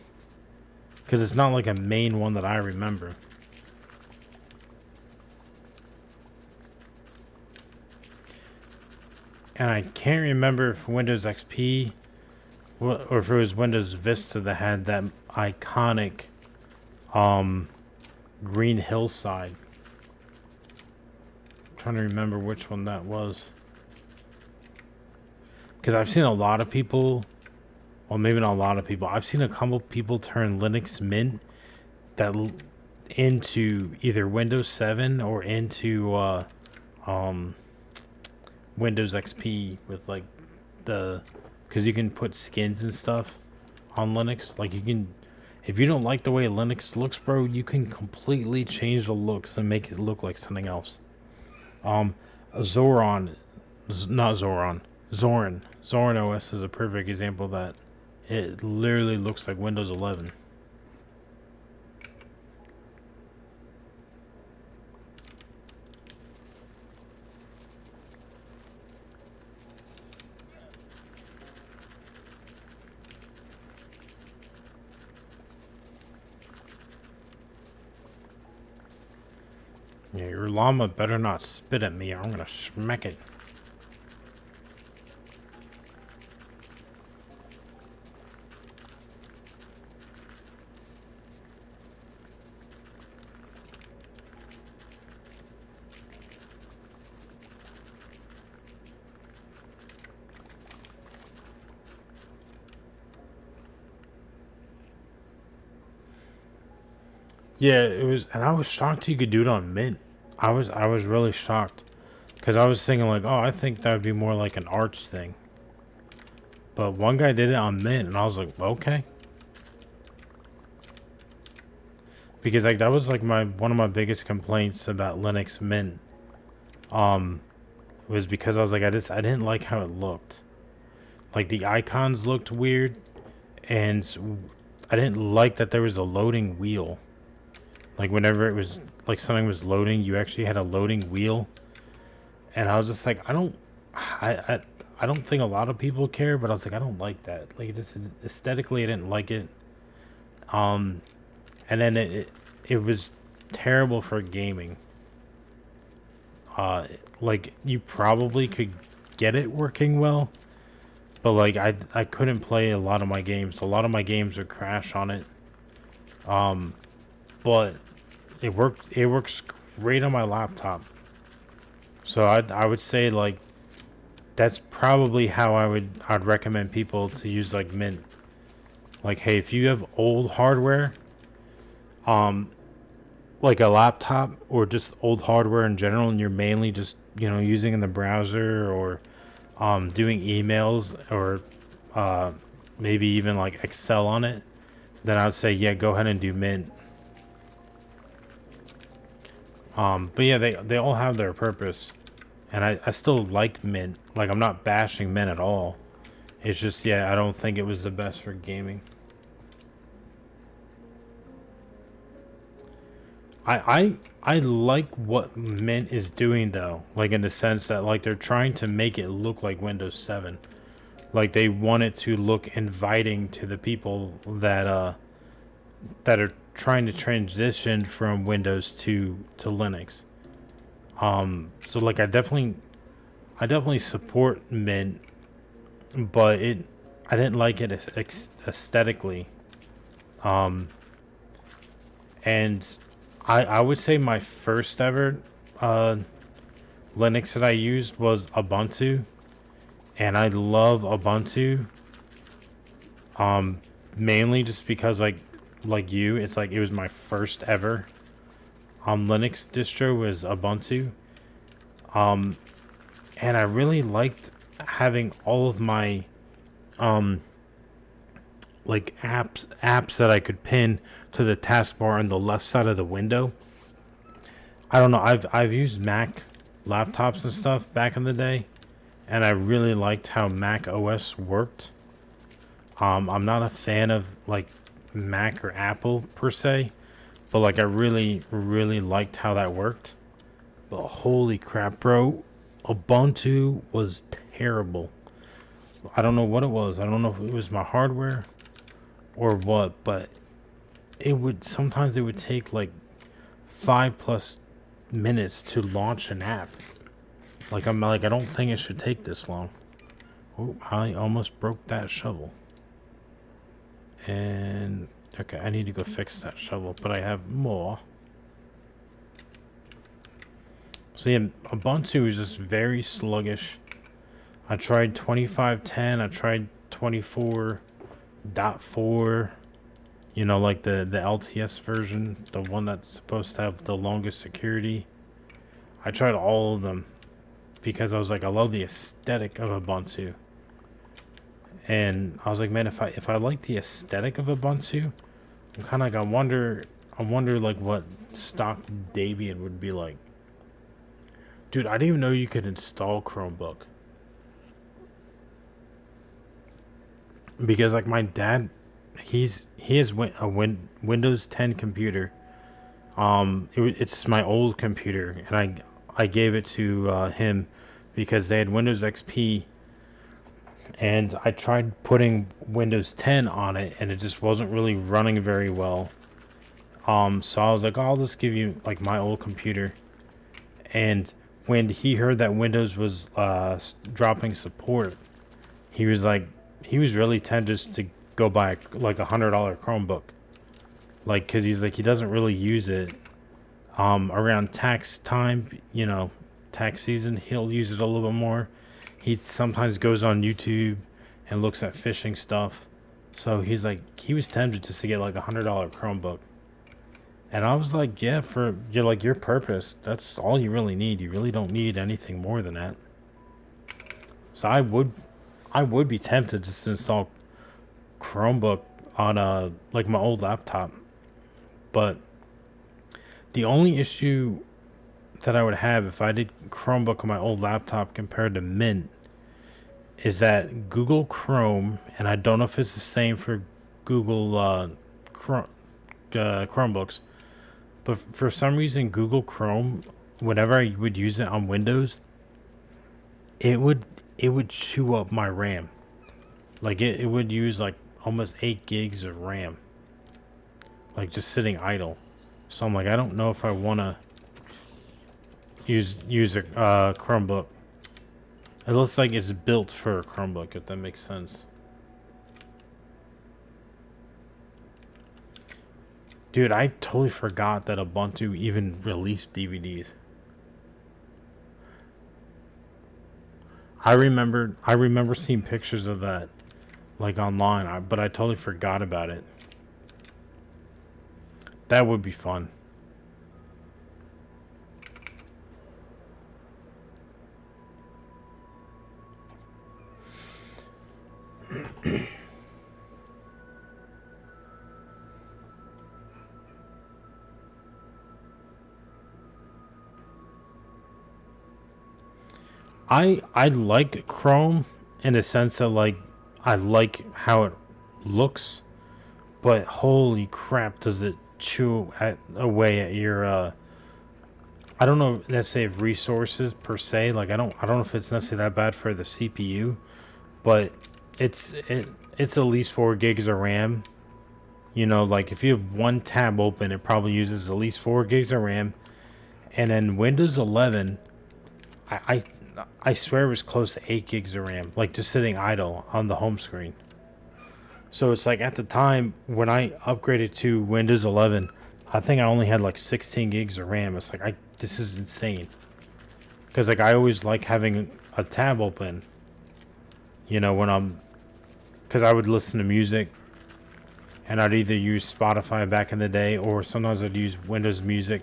because it's not like a main one that I remember. And I can't remember if Windows XP or if it was Windows Vista that had that iconic green hillside. I'm trying to remember which one that was, because I've seen a lot of people, well, maybe not a lot of people, I've seen a couple people turn Linux Mint that into either Windows 7 or into Windows XP with like because you can put skins and stuff on Linux. Like you can, if you don't like the way Linux looks, bro, you can completely change the looks and make it look like something else. Zoran, not Zoran, Zorin. Zorin OS is a perfect example of that. It literally looks like Windows 11. Yeah, your llama better not spit at me or I'm gonna smack it. Yeah, it was, and I was shocked you could do it on Mint. I was really shocked, because I was thinking like, oh, I think that would be more like an arts thing. But one guy did it on Mint, and I was like, okay, because like that was like one of my biggest complaints about Linux Mint, was because I was like, I didn't like how it looked. Like the icons looked weird, and I didn't like that there was a loading wheel. Like whenever it was like something was loading, you actually had a loading wheel, and I was just like, I don't think a lot of people care, but I was like, I don't like that. Like it just aesthetically, I didn't like it. Um, and then it was terrible for gaming. Like you probably could get it working well, but like I couldn't play a lot of my games. A lot of my games would crash on it. But it worked. It works great on my laptop. So I would say like that's probably how I'd recommend people to use like Mint. Like, hey, if you have old hardware, um, like a laptop or just old hardware in general, and you're mainly just using in the browser or doing emails or maybe even like Excel on it, then I would say yeah, go ahead and do Mint. But yeah, they all have their purpose, and I still like Mint. Like I'm not bashing Mint at all. It's just yeah, I don't think it was the best for gaming. I like what Mint is doing though, like in the sense that like they're trying to make it look like Windows 7. Like they want it to look inviting to the people that are trying to transition from Windows to Linux. So like I definitely support Mint, but I didn't like it aesthetically. Um, and I would say my first ever uh, Linux that I used was Ubuntu, and I love Ubuntu. Um, Mainly just because like you, it's like it was my first ever Linux distro was Ubuntu. Um, and I really liked having all of my um like apps that I could pin to the taskbar on the left side of the window. I don't know. I've used Mac laptops and stuff back in the day, and I really liked how Mac OS worked. I'm not a fan of like Mac or Apple per se, but like I really liked how that worked. But holy crap, bro, Ubuntu was terrible. I don't know what it was. I don't know if it was my hardware or what, but it would take like 5+ minutes to launch an app. Like I'm like I don't think it should take this long. Oh, I almost broke that shovel. And okay, I need to go fix that shovel, but I have more. So yeah, Ubuntu is just very sluggish. I tried 25.10, I tried 24.4, like the LTS version, the one that's supposed to have the longest security. I tried all of them because I was like, I love the aesthetic of Ubuntu. And I was like, man, if I like the aesthetic of Ubuntu, I'm kind of like, I wonder like what stock Debian would be like. Dude, I didn't even know you could install Chromebook. Because like my dad, he has a Windows 10 computer. It's my old computer, and I gave it to him because they had Windows XP, and I tried putting Windows 10 on it, and it just wasn't really running very well. So I was like, oh, I'll just give you like my old computer. And when he heard that Windows was dropping support, he was like, he was really tempted to go buy like $100 Chromebook, like, cause he's like, he doesn't really use it. Around tax time, you know, tax season, he'll use it a little bit more. He sometimes goes on YouTube and looks at fishing stuff. So he's like, he was tempted just to get like $100 Chromebook. And I was like, yeah, for your purpose, that's all you really need. You really don't need anything more than that. So I would be tempted just to install Chromebook on like my old laptop. But the only issue that I would have if I did Chromebook on my old laptop compared to Mint is that Google Chrome, and I don't know if it's the same for Google Chromebooks, but for some reason Google Chrome, whenever I would use it on Windows, it would chew up my RAM. Like it would use like almost 8 gigs of RAM, like just sitting idle. So I'm like, I don't know if I want to use a Chromebook. It looks like it's built for a Chromebook, if that makes sense. Dude, I totally forgot that Ubuntu even released DVDs. I remember seeing pictures of that like online, but I totally forgot about it. That would be fun. I like Chrome in a sense that like I like how it looks, but holy crap, does it chew away at your I don't know, let's say resources per se. Like I don't know if it's necessarily that bad for the CPU, but it's at least 4 gigs of RAM. You know, like if you have one tab open, it probably uses at least 4 gigs of RAM. And then Windows 11, I swear it was close to 8 gigs of RAM, like just sitting idle on the home screen. So it's like at the time when I upgraded to Windows 11, I think I only had like 16 gigs of RAM. It's like, this is insane. Because like I always like having a tab open, you know, because I would listen to music, and I'd either use Spotify back in the day, or sometimes I'd use Windows Music,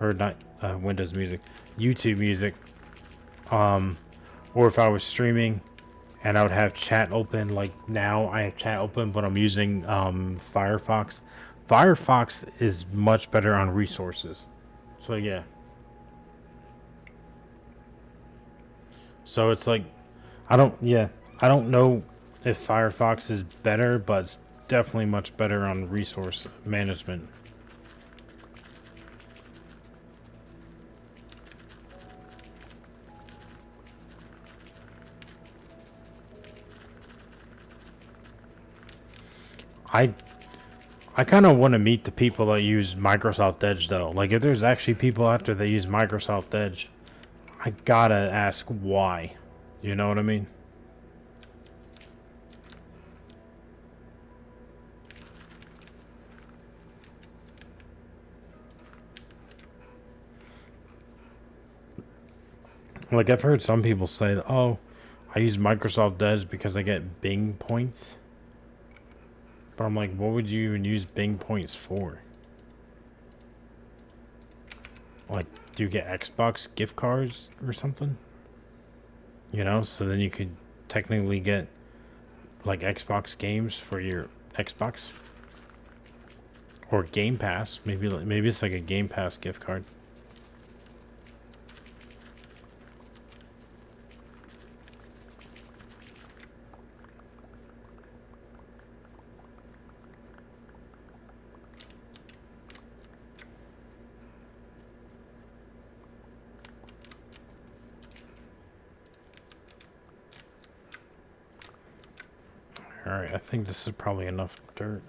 or not Windows Music, YouTube Music. Or if I was streaming and I would have chat open, like now I have chat open, but I'm using Firefox. Firefox is much better on resources. So yeah. So it's like, I don't know if Firefox is better, but it's definitely much better on resource management. I kind of want to meet the people that use Microsoft Edge though. Like if there's actually people out there that use Microsoft Edge, I gotta ask why. You know what I mean? Like I've heard some people say, "Oh, I use Microsoft Edge because I get Bing points." But I'm like, what would you even use Bing points for? Like, do you get Xbox gift cards or something? You know, so then you could technically get like Xbox games for your Xbox, or Game Pass. Maybe it's like a Game Pass gift card. Alright, I think this is probably enough dirt.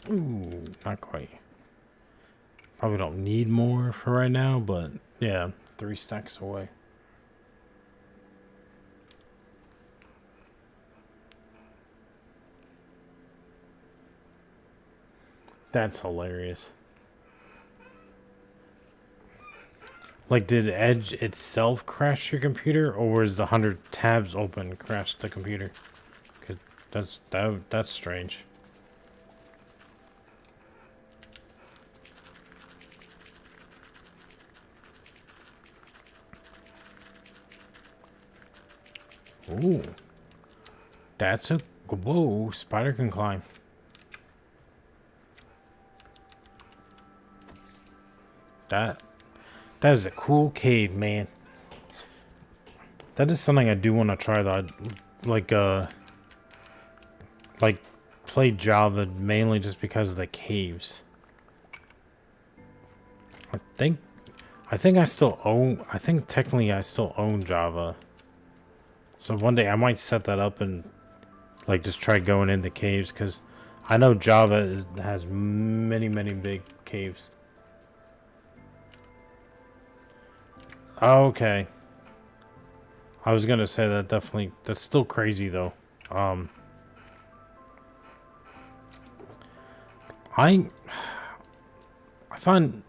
Ooh, not quite. Probably don't need more for right now, but yeah, 3 stacks away. That's hilarious. Like, did Edge itself crash your computer, or was the 100 tabs open crash the computer? Cause that's strange. Ooh, that's a whoa! Spider can climb. That is a cool cave, man. That is something I do want to try though. Like play Java mainly just because of the caves. I think I still own. I think technically I still own Java. So one day I might set that up and like just try going in the caves because I know Java has many big caves. Okay. I was gonna say that that's still crazy though. I find,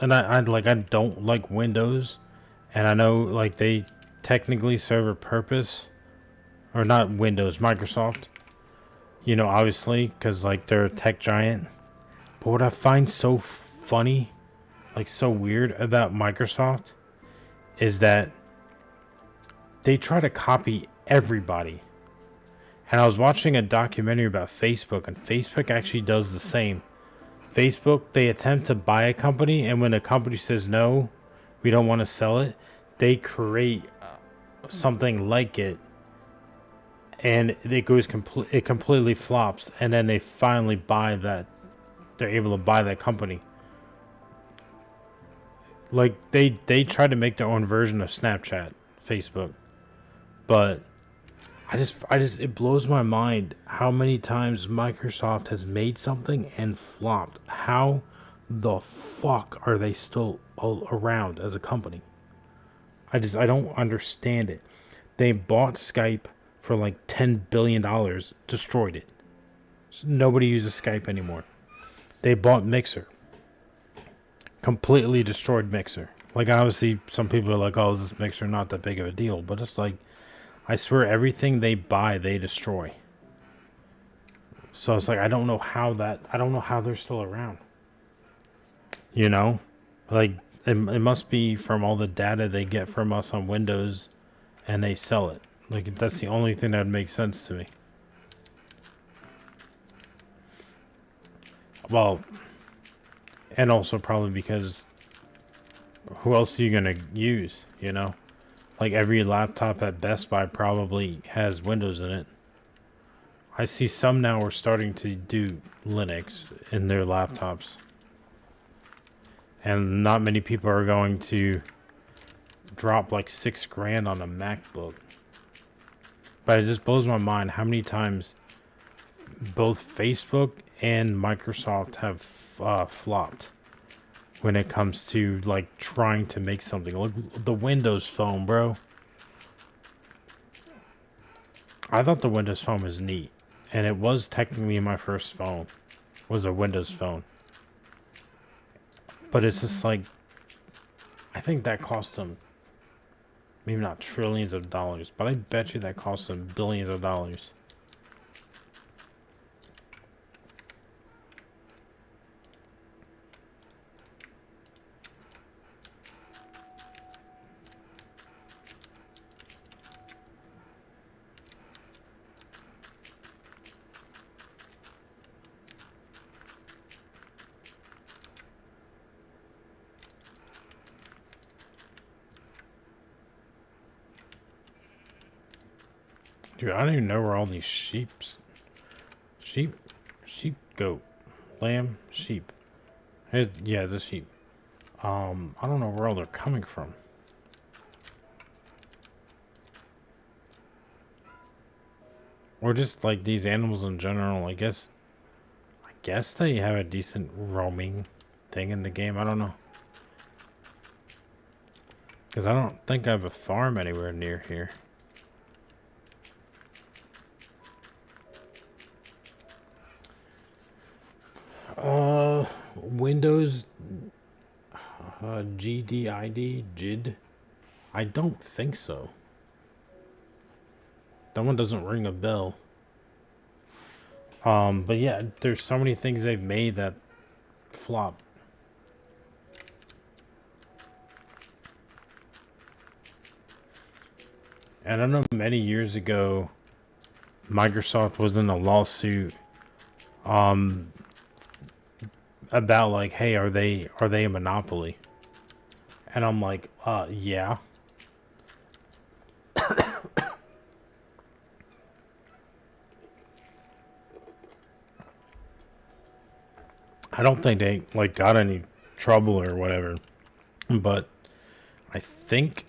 and I don't like Windows, and I know like they technically serve a purpose, or not Windows, Microsoft. You know, obviously, because like they're a tech giant. But what I find so funny, like so weird about Microsoft, is that they try to copy everybody. And I was watching a documentary about Facebook, and Facebook actually does the same. Facebook, they attempt to buy a company, and when a company says no, we don't want to sell it, they create something like it, and it completely flops, and then they finally buy that. They're able to buy that company. Like they try to make their own version of Snapchat, Facebook, but it blows my mind how many times Microsoft has made something and flopped. How the fuck are they still around as a company? I don't understand it. They bought Skype for like $10 billion, destroyed it. So nobody uses Skype anymore. They bought Mixer, completely destroyed Mixer. Like, obviously, some people are like, oh, is this Mixer not that big of a deal? But it's like, I swear everything they buy, they destroy. So it's like, I don't know how they're still around. You know? Like, it must be from all the data they get from us on Windows and they sell it. Like, that's the only thing that would make sense to me. Well, and also probably because who else are you going to use, you know? Like, every laptop at Best Buy probably has Windows in it. I see some now are starting to do Linux in their laptops. And not many people are going to drop like $6 grand on a MacBook. But it just blows my mind how many times both Facebook and Microsoft have flopped when it comes to like trying to make something. Look, the Windows Phone, bro. I thought the Windows Phone was neat, and it was technically my first phone. Was a Windows Phone. But it's just like, I think that cost them maybe not trillions of dollars, but I bet you that cost them billions of dollars. Dude, I don't even know where all these sheep, goat, lamb, sheep. Yeah, the sheep. I don't know where all they're coming from. Or just like these animals in general. I guess guess they have a decent roaming thing in the game. I don't know. Because I don't think I have a farm anywhere near here. Windows GDID, JID? I don't think so. That one doesn't ring a bell. But yeah, there's so many things they've made that flop. And I know many years ago, Microsoft was in a lawsuit, about like, hey, are they a monopoly? And I'm like, yeah. I don't think they like got any trouble or whatever, but I think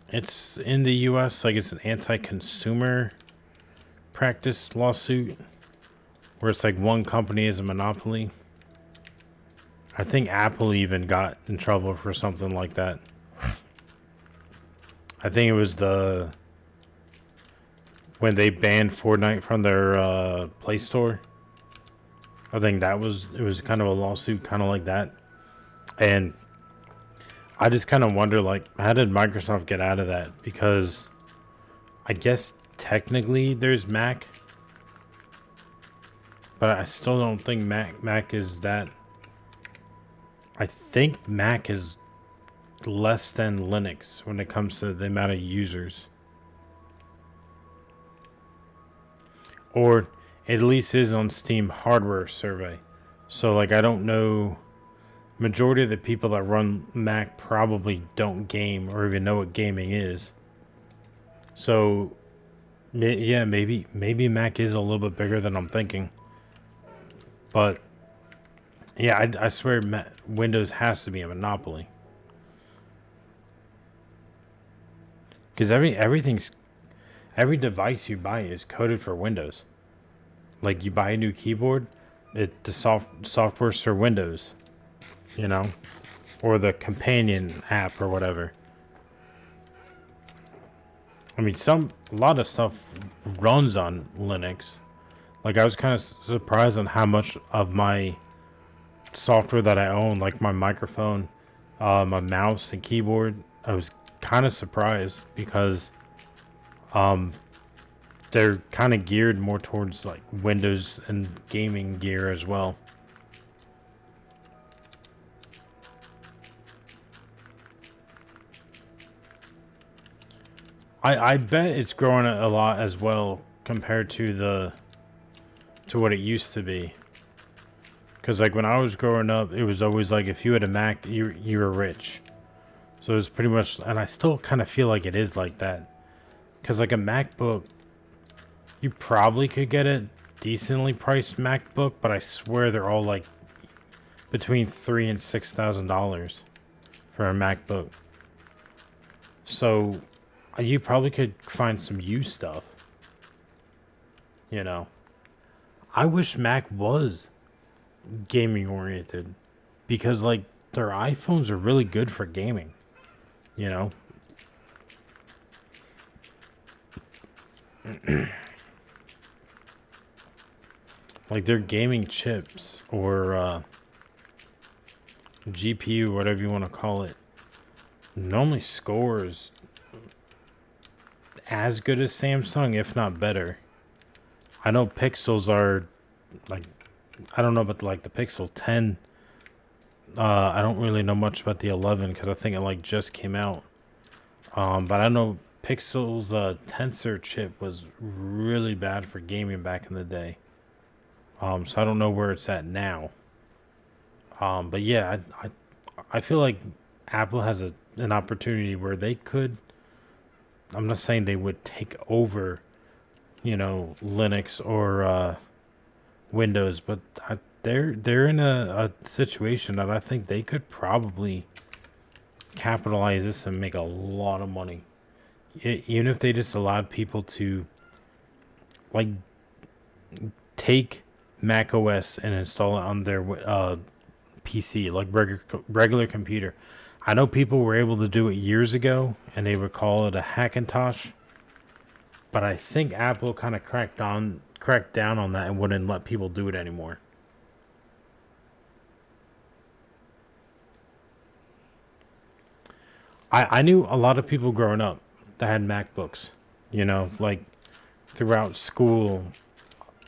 it's in the U.S. like it's an anti-consumer practice lawsuit where it's like one company is a monopoly. I think Apple even got in trouble for something like that. I think it was when they banned Fortnite from their Play Store. I think it was kind of a lawsuit kind of like that. And I just kind of wonder, like, how did Microsoft get out of that? Because I guess technically there's Mac, but I still don't think Mac is that. I think Mac is less than Linux when it comes to the amount of users. Or it at least is on Steam hardware survey. So like I don't know, majority of the people that run Mac probably don't game or even know what gaming is. So yeah, maybe Mac is a little bit bigger than I'm thinking. But yeah, I swear Windows has to be a monopoly. Because every device you buy is coded for Windows. Like you buy a new keyboard, the software's for Windows, you know, or the companion app or whatever. I mean, a lot of stuff runs on Linux. Like I was kind of surprised on how much of my software that I own, like my microphone, my mouse and keyboard, I was kind of surprised because they're kind of geared more towards like Windows and gaming gear as well. I bet it's growing a lot as well compared to what it used to be. Because like when I was growing up, it was always like if you had a Mac, you were rich. So it's pretty much, and I still kind of feel like it is like that. Because like a MacBook, you probably could get a decently priced MacBook, but I swear they're all like between $3,000 and $6,000 for a MacBook. So you probably could find some used stuff. You know, I wish Mac was gaming oriented because like their iPhones are really good for gaming. You know. Like their gaming chips or GPU, whatever you want to call it, normally scores as good as Samsung, if not better. I know Pixels are like, I don't know about like the Pixel 10. I don't really know much about the 11 because I think it like just came out. But I know Pixel's Tensor chip was really bad for gaming back in the day. So I don't know where it's at now. But yeah, I feel like Apple has an opportunity where they could. I'm not saying they would take over, you know, Linux or Windows, but they're in a situation that I think they could probably capitalize this and make a lot of money. Even if they just allowed people to like take Mac OS and install it on their PC, like regular computer. I know people were able to do it years ago, and they would call it a Hackintosh. But I think Apple kind of cracked down on that and wouldn't let people do it anymore. I knew a lot of people growing up that had MacBooks, like throughout school.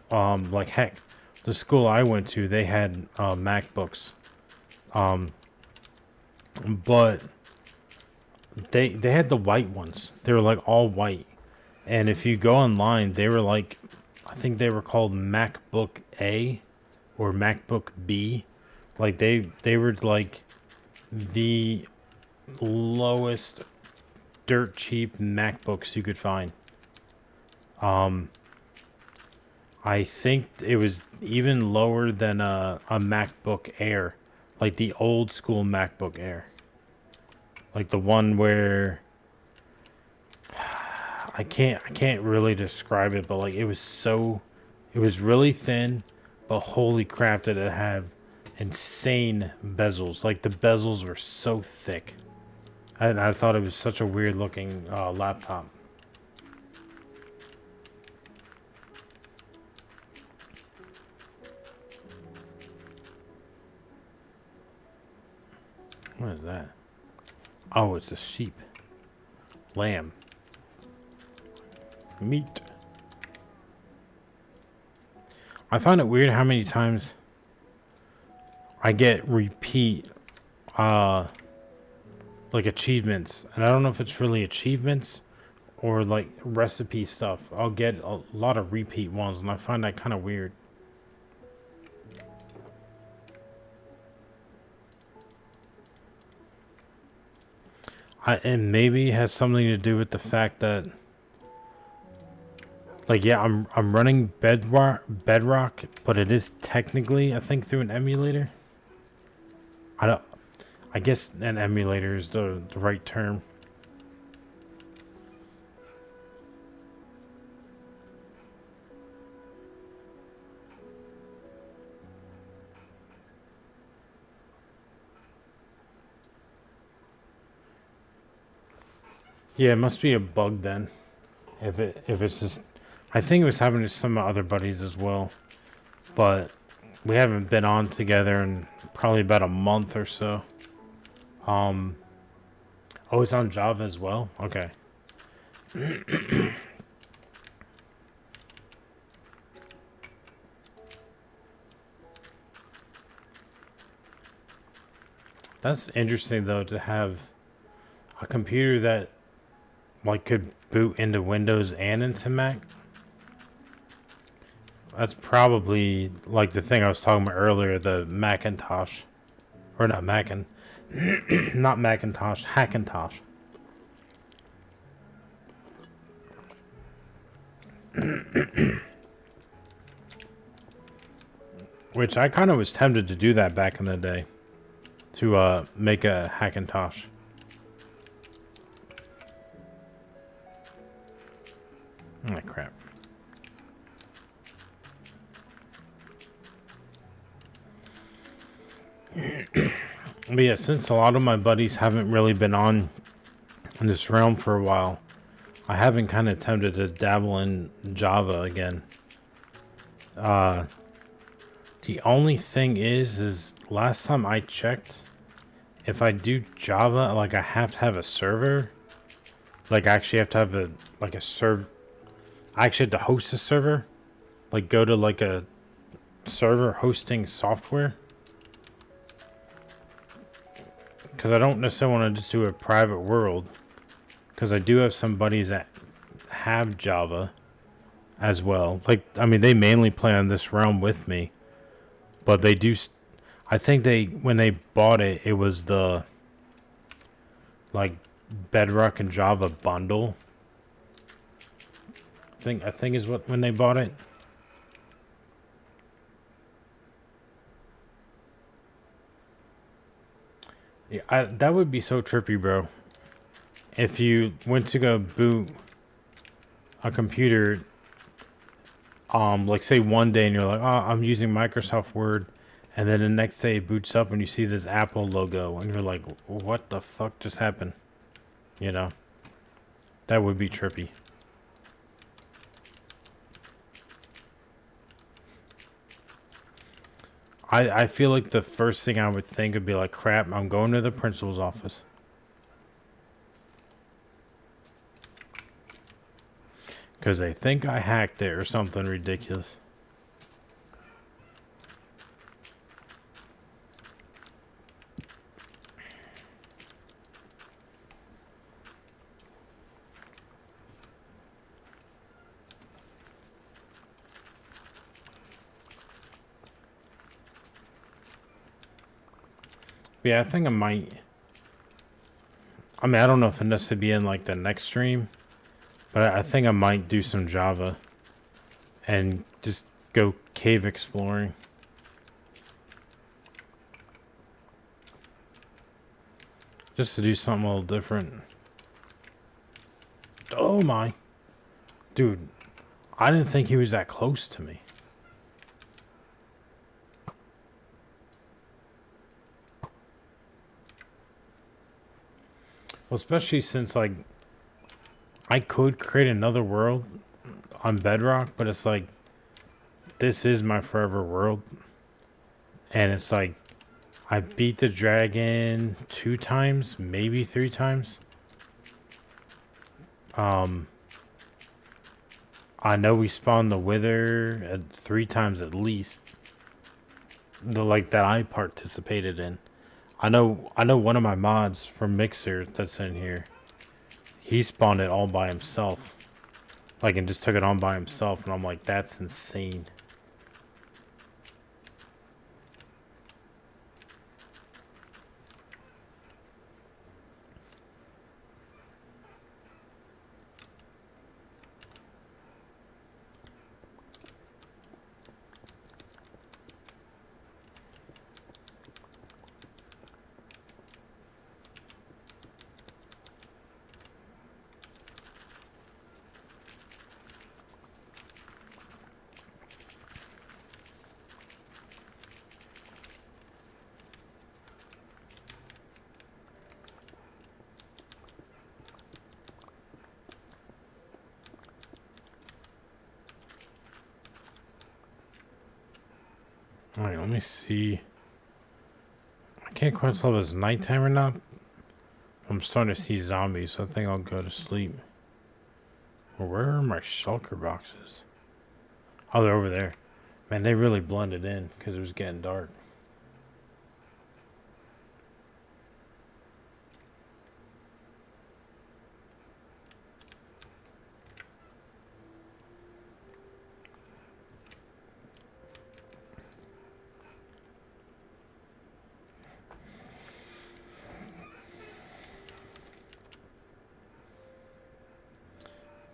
Like heck, the school I went to, they had MacBooks, but they had the white ones. They were like all white, and if you go online, they were like, I think they were called MacBook A or MacBook B. Like they were like the lowest dirt cheap MacBooks you could find. I think it was even lower than a MacBook Air, like the old school MacBook Air, like the one where I can't really describe it, but like it was really thin, but holy crap did it have insane bezels. Like the bezels were so thick. And I thought it was such a weird looking laptop. What is that? Oh, it's a sheep. Lamb. Meat. I find it weird how many times I get repeat like achievements, and I don't know if it's really achievements or like recipe stuff. I'll get a lot of repeat ones, and I find that kind of weird. And maybe it has something to do with the fact that, like, yeah, I'm running Bedrock, but it is technically, I think, through an emulator. I guess an emulator is the right term. Yeah, it must be a bug then. If it's just, I think it was happening to some other buddies as well, but we haven't been on together in probably about a month or so. Oh, it's on Java as well. Okay. That's interesting though, to have a computer that like could boot into Windows and into Mac. That's probably like the thing I was talking about earlier, the Macintosh. Or not Macin. Not Macintosh, Hackintosh. Which I kind of was tempted to do that back in the day. To make a Hackintosh. Oh, crap. But yeah, since a lot of my buddies haven't really been on in this realm for a while, I have been kind of tempted to dabble in Java again. The only thing is last time I checked, if I do Java, like I have to have a server. Like I actually have to have a server. I actually had to host a server. Like go to like a server hosting software. Because I don't necessarily want to just do a private world. Because I do have some buddies that have Java as well. Like, I mean, they mainly play on this realm with me. But they do... I think when they bought it, it was the... like, Bedrock and Java bundle. I think is what when they bought it. Yeah, that would be so trippy, bro. If you went to go boot a computer like say one day and you're like, oh, I'm using Microsoft Word, and then the next day it boots up and you see this Apple logo and you're like, what the fuck just happened? You know, that would be trippy. I feel like the first thing I would think would be like, crap, I'm going to the principal's office. Because they think I hacked it or something ridiculous. Yeah, I think I might. I mean, I don't know if it needs to be in like the next stream, but I think I might do some Java and just go cave exploring. Just to do something a little different. Oh my. Dude, I didn't think he was that close to me. Well, especially since, like, I could create another world on Bedrock, but it's like, this is my forever world. And it's like, I beat the dragon 2 times, maybe 3 times. I know we spawned the Wither at 3 times at least. The like that I participated in. I know one of my mods from Mixer that's in here. He spawned it all by himself. Like, and just took it on by himself, and I'm like, that's insane. Alright, let me see. I can't quite tell if it's nighttime or not. I'm starting to see zombies, so I think I'll go to sleep. Where are my shulker boxes? Oh, they're over there. Man, they really blended in because it was getting dark.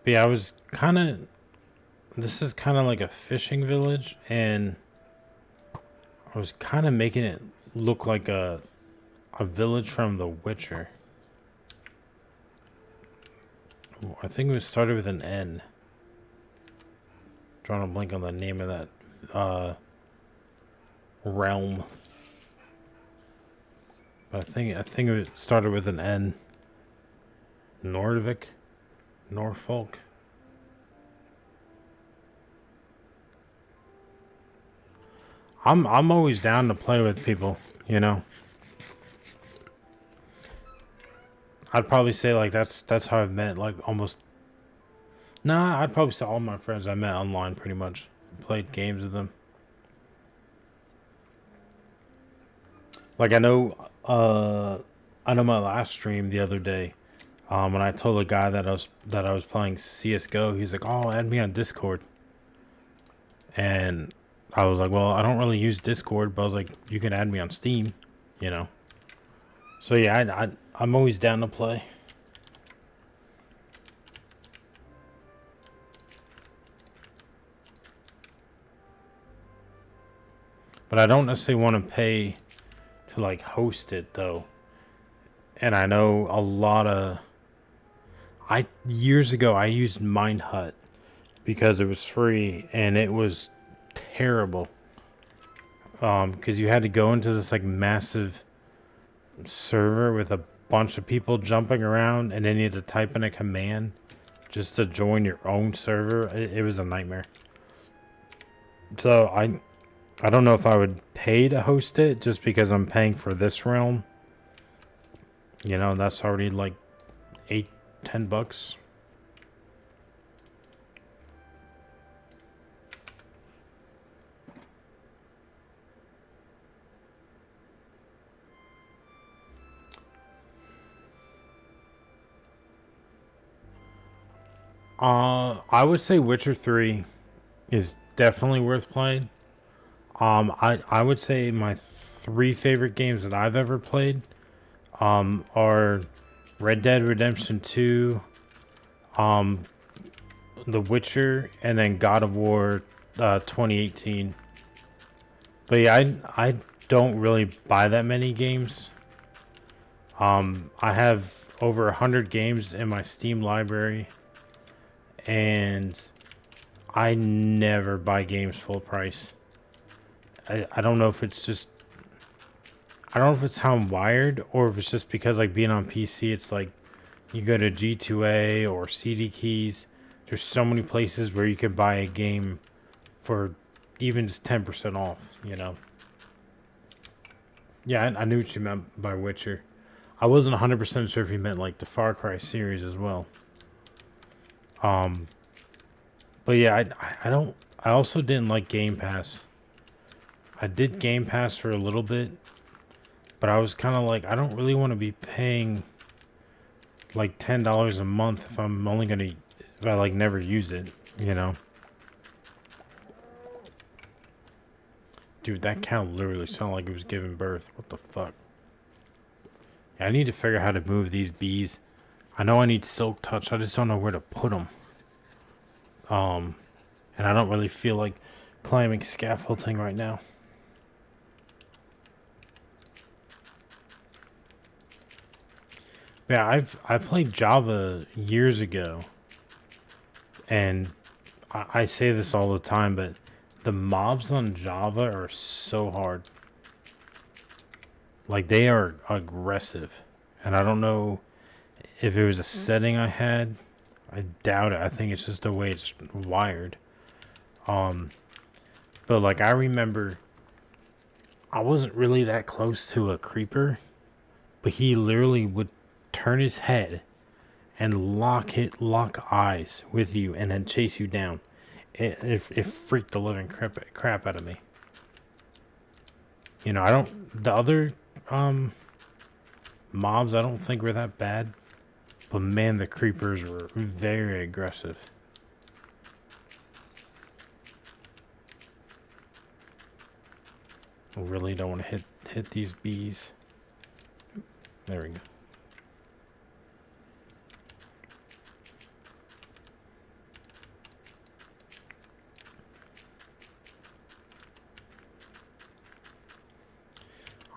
But yeah, I was kind of... This is kind of like a fishing village, and I was kind of making it look like a village from The Witcher. I think it was started with an N. Drawing a blank on the name of that realm. But I think it started with an N. Norfolk. I'm always down to play with people, you know. I'd probably say like that's how I've met like almost. Nah, I'd probably say all my friends I met online pretty much. Played games with them. Like I know my last stream the other day, when I told a guy that I was playing CS:GO, he's like, "Oh, add me on Discord." And I was like, "Well, I don't really use Discord," but I was like, "You can add me on Steam, you know." So yeah, I'm always down to play. But I don't necessarily want to pay to like host it though. And I know a lot of years ago I used Minehut, because it was free, and it was terrible. Because you had to go into this like massive server with a bunch of people jumping around, and then you had to type in a command just to join your own server. It was a nightmare. So I don't know if I would pay to host it just because I'm paying for this realm. You know, that's already like $8-10. I would say Witcher 3 is definitely worth playing. I would say my 3 favorite games that I've ever played are Red Dead Redemption 2, The Witcher, and then God of War 2018. But yeah, I don't really buy that many games. I have over 100 games in my Steam library, and I never buy games full price. I don't know if it's just, I don't know if it's how I'm wired, or if it's just because like being on PC, it's like you go to G2A or CD Keys. There's so many places where you can buy a game for even just 10% off, you know? Yeah, I knew what you meant by Witcher. I wasn't 100% sure if you meant like the Far Cry series as well. But yeah, I also didn't like Game Pass. I did Game Pass for a little bit, but I was kind of like, I don't really want to be paying like $10 a month if I'm only gonna, if I like never use it, you know? Dude, that cow literally sounded like it was giving birth. What the fuck? Yeah, I need to figure out how to move these bees. I know I need Silk Touch. I just don't know where to put them. And I don't really feel like climbing scaffolding right now. Yeah, I played Java years ago, and I say this all the time, but the mobs on Java are so hard. Like, they are aggressive. And I don't know if it was a setting I had. I doubt it. I think it's just the way it's wired. But like, I remember I wasn't really that close to a creeper, but he literally would turn his head and lock eyes with you and then chase you down. It freaked the living crap out of me. You know, I don't, the other mobs I don't think were that bad, but man, the creepers were very aggressive. I really don't want to hit these bees. There we go.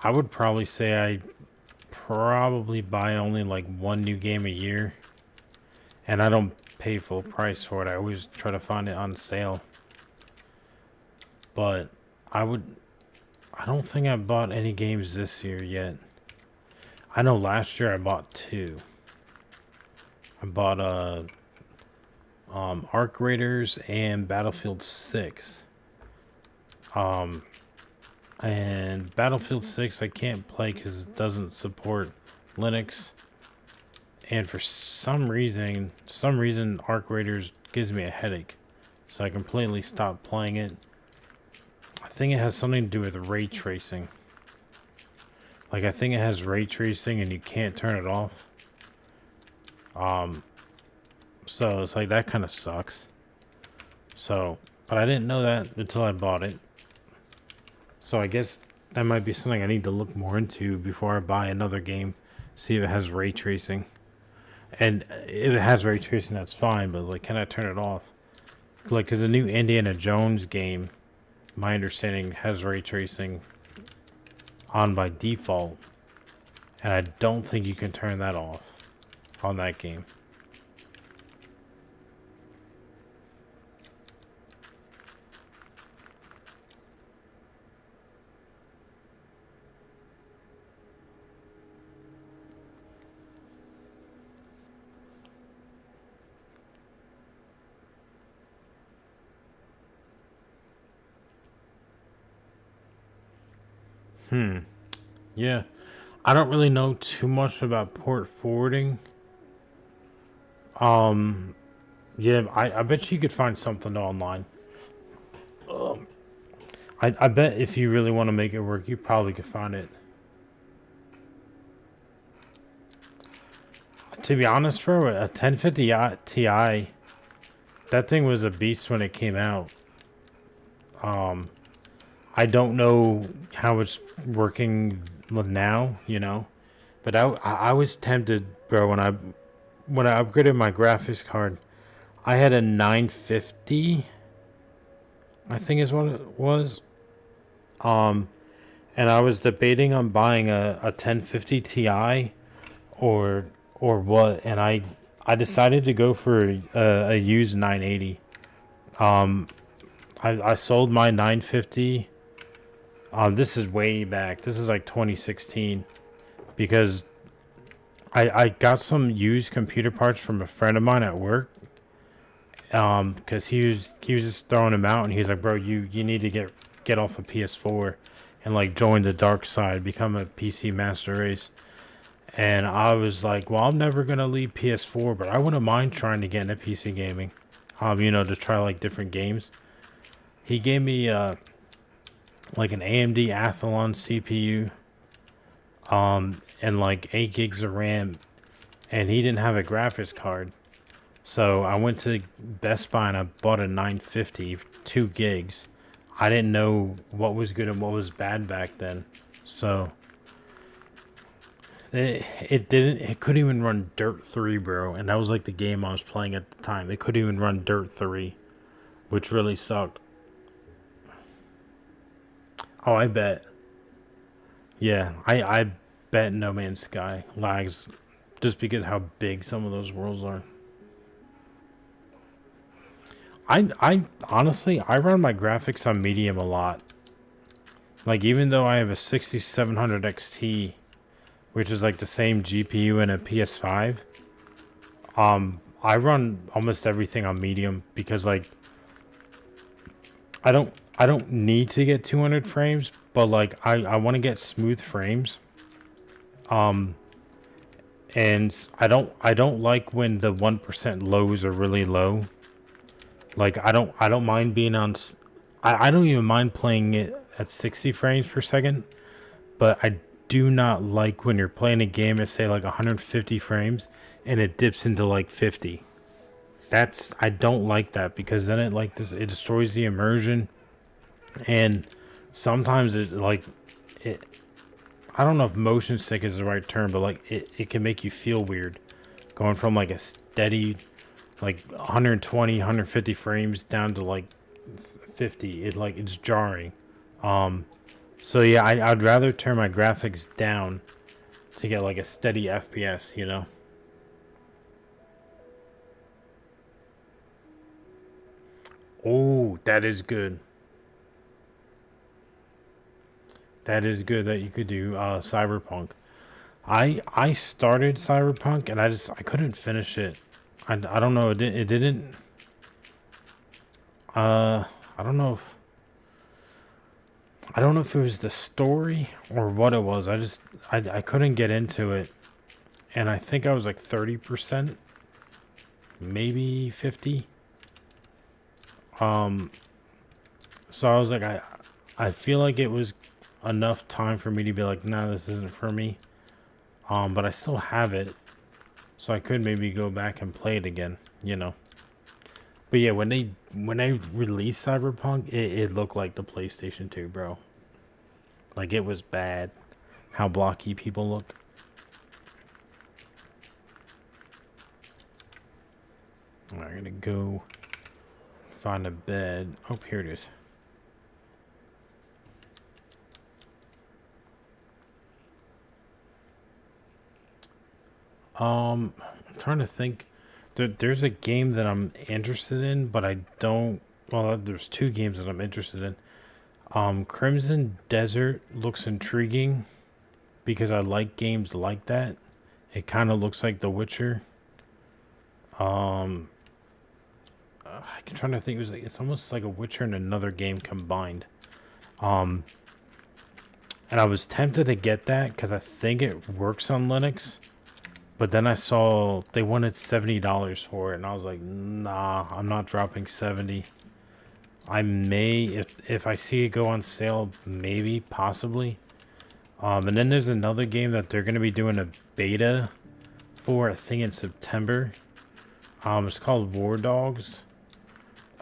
I would probably say I probably buy only like one new game a year, and I don't pay full price for it. I always try to find it on sale. But I don't think I bought any games this year yet. I know last year I bought 2. I bought Arc Raiders and Battlefield 6. And Battlefield 6 I can't play because it doesn't support Linux. And for some reason Arc Raiders gives me a headache. So I completely stopped playing it. I think it has something to do with ray tracing. Like, I think it has ray tracing and you can't turn it off. So it's like, that kind of sucks. So, but I didn't know that until I bought it. So I guess that might be something I need to look more into before I buy another game. See if it has ray tracing. And if it has ray tracing, that's fine, but like, can I turn it off? Like, because the new Indiana Jones game, my understanding, has ray tracing on by default. And I don't think you can turn that off on that game. Yeah. I don't really know too much about port forwarding. Um, yeah, I bet you could find something online. I bet if you really want to make it work, you probably could find it. To be honest, bro, a 1050 Ti, that thing was a beast when it came out. I don't know how it's working now, but I was tempted, bro, when I upgraded my graphics card. I had a 950, I think is what it was. Um, and I was debating on buying a 1050 Ti or what, and I decided to go for a used 980. Um, I sold my 950. This is way back. This is like 2016 because I got some used computer parts from a friend of mine at work. Because he was just throwing them out, and he's like, bro, you need to get off of PS4 and like join the dark side, become a PC master race. And I was like, well, I'm never gonna leave PS4, but I wouldn't mind trying to get into PC gaming. To try like different games. He gave me like an AMD Athlon CPU, and like 8 gigs of RAM, and he didn't have a graphics card. So I went to Best Buy and I bought a 950, 2 gigs. I didn't know what was good and what was bad back then. So it couldn't even run Dirt 3, bro. And that was like the game I was playing at the time. It couldn't even run Dirt 3, which really sucked. Oh, I bet. Yeah, I bet No Man's Sky lags just because how big some of those worlds are. I honestly, I run my graphics on medium a lot. Like, even though I have a 6700 XT, which is like the same GPU in a PS5, I run almost everything on medium because like I don't need to get 200 frames, but like I want to get smooth frames. And I don't like when the 1% lows are really low. Like I don't mind being on I don't even mind playing it at 60 frames per second, but I do not like when you're playing a game at say like 150 frames and it dips into like 50. I don't like that because then it destroys the immersion, and sometimes it I don't know if motion sick is the right term, but like it can make you feel weird going from like a steady like 120 150 frames down to like 50. It's jarring. So yeah, I'd rather turn my graphics down to get like a steady FPS. Oh, that is good. That is good that you could do Cyberpunk. I started Cyberpunk and I couldn't finish it. I don't know, it didn't I don't know if it was the story or what it was. I couldn't get into it, and I think I was like 30%, maybe 50. So I was like, I feel like it was enough time for me to be like, nah, this isn't for me. But I still have it, so I could maybe go back and play it again. But yeah, when they released Cyberpunk, it looked like the PlayStation 2, bro. Like, it was bad how blocky people looked. I'm gonna go find a bed. Oh, here it is. I'm trying to think. There's a game that I'm interested in, but I don't. Well, there's 2 games that I'm interested in. Crimson Desert looks intriguing because I like games like that. It kind of looks like The Witcher. I'm trying to think. It's almost like a Witcher and another game combined. Um, And I was tempted to get that because I think it works on Linux. But then I saw they wanted $70 for it, and I was like, nah, I'm not dropping 70. I may, if I see it go on sale, maybe, possibly. And then there's another game that they're going to be doing a beta for, I think in September. It's called War Dogs.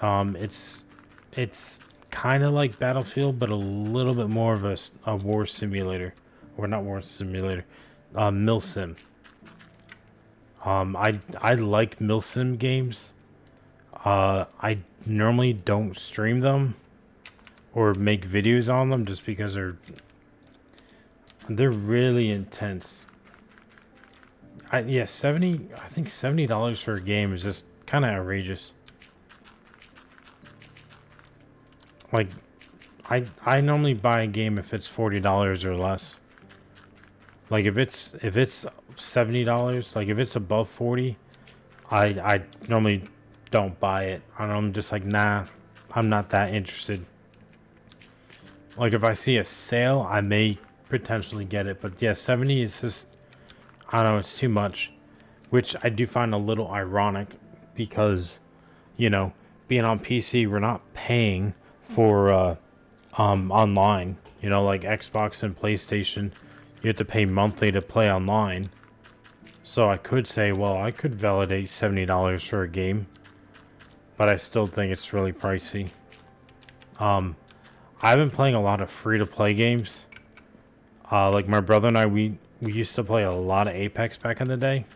It's kind of like Battlefield, but a little bit more of a war simulator. Or not war simulator, milsim. I like milsim games. I normally don't stream them or make videos on them just because they're really intense. Yeah, I think $70 for a game is just kind of outrageous. Like, I normally buy a game if it's $40 or less. Like if it's $70, like if it's above 40, I normally don't buy it. I'm just like, nah, I'm not that interested. Like if I see a sale, I may potentially get it, but yeah, 70 is just, I don't know, it's too much, which I do find a little ironic because, you know, being on PC, we're not paying for online, you know, like Xbox and PlayStation, you have to pay monthly to play online. So I could say, well, I could validate $70 for a game, but I still think it's really pricey. I've been playing a lot of free-to-play games. Like my brother and I, we used to play a lot of Apex back in the day.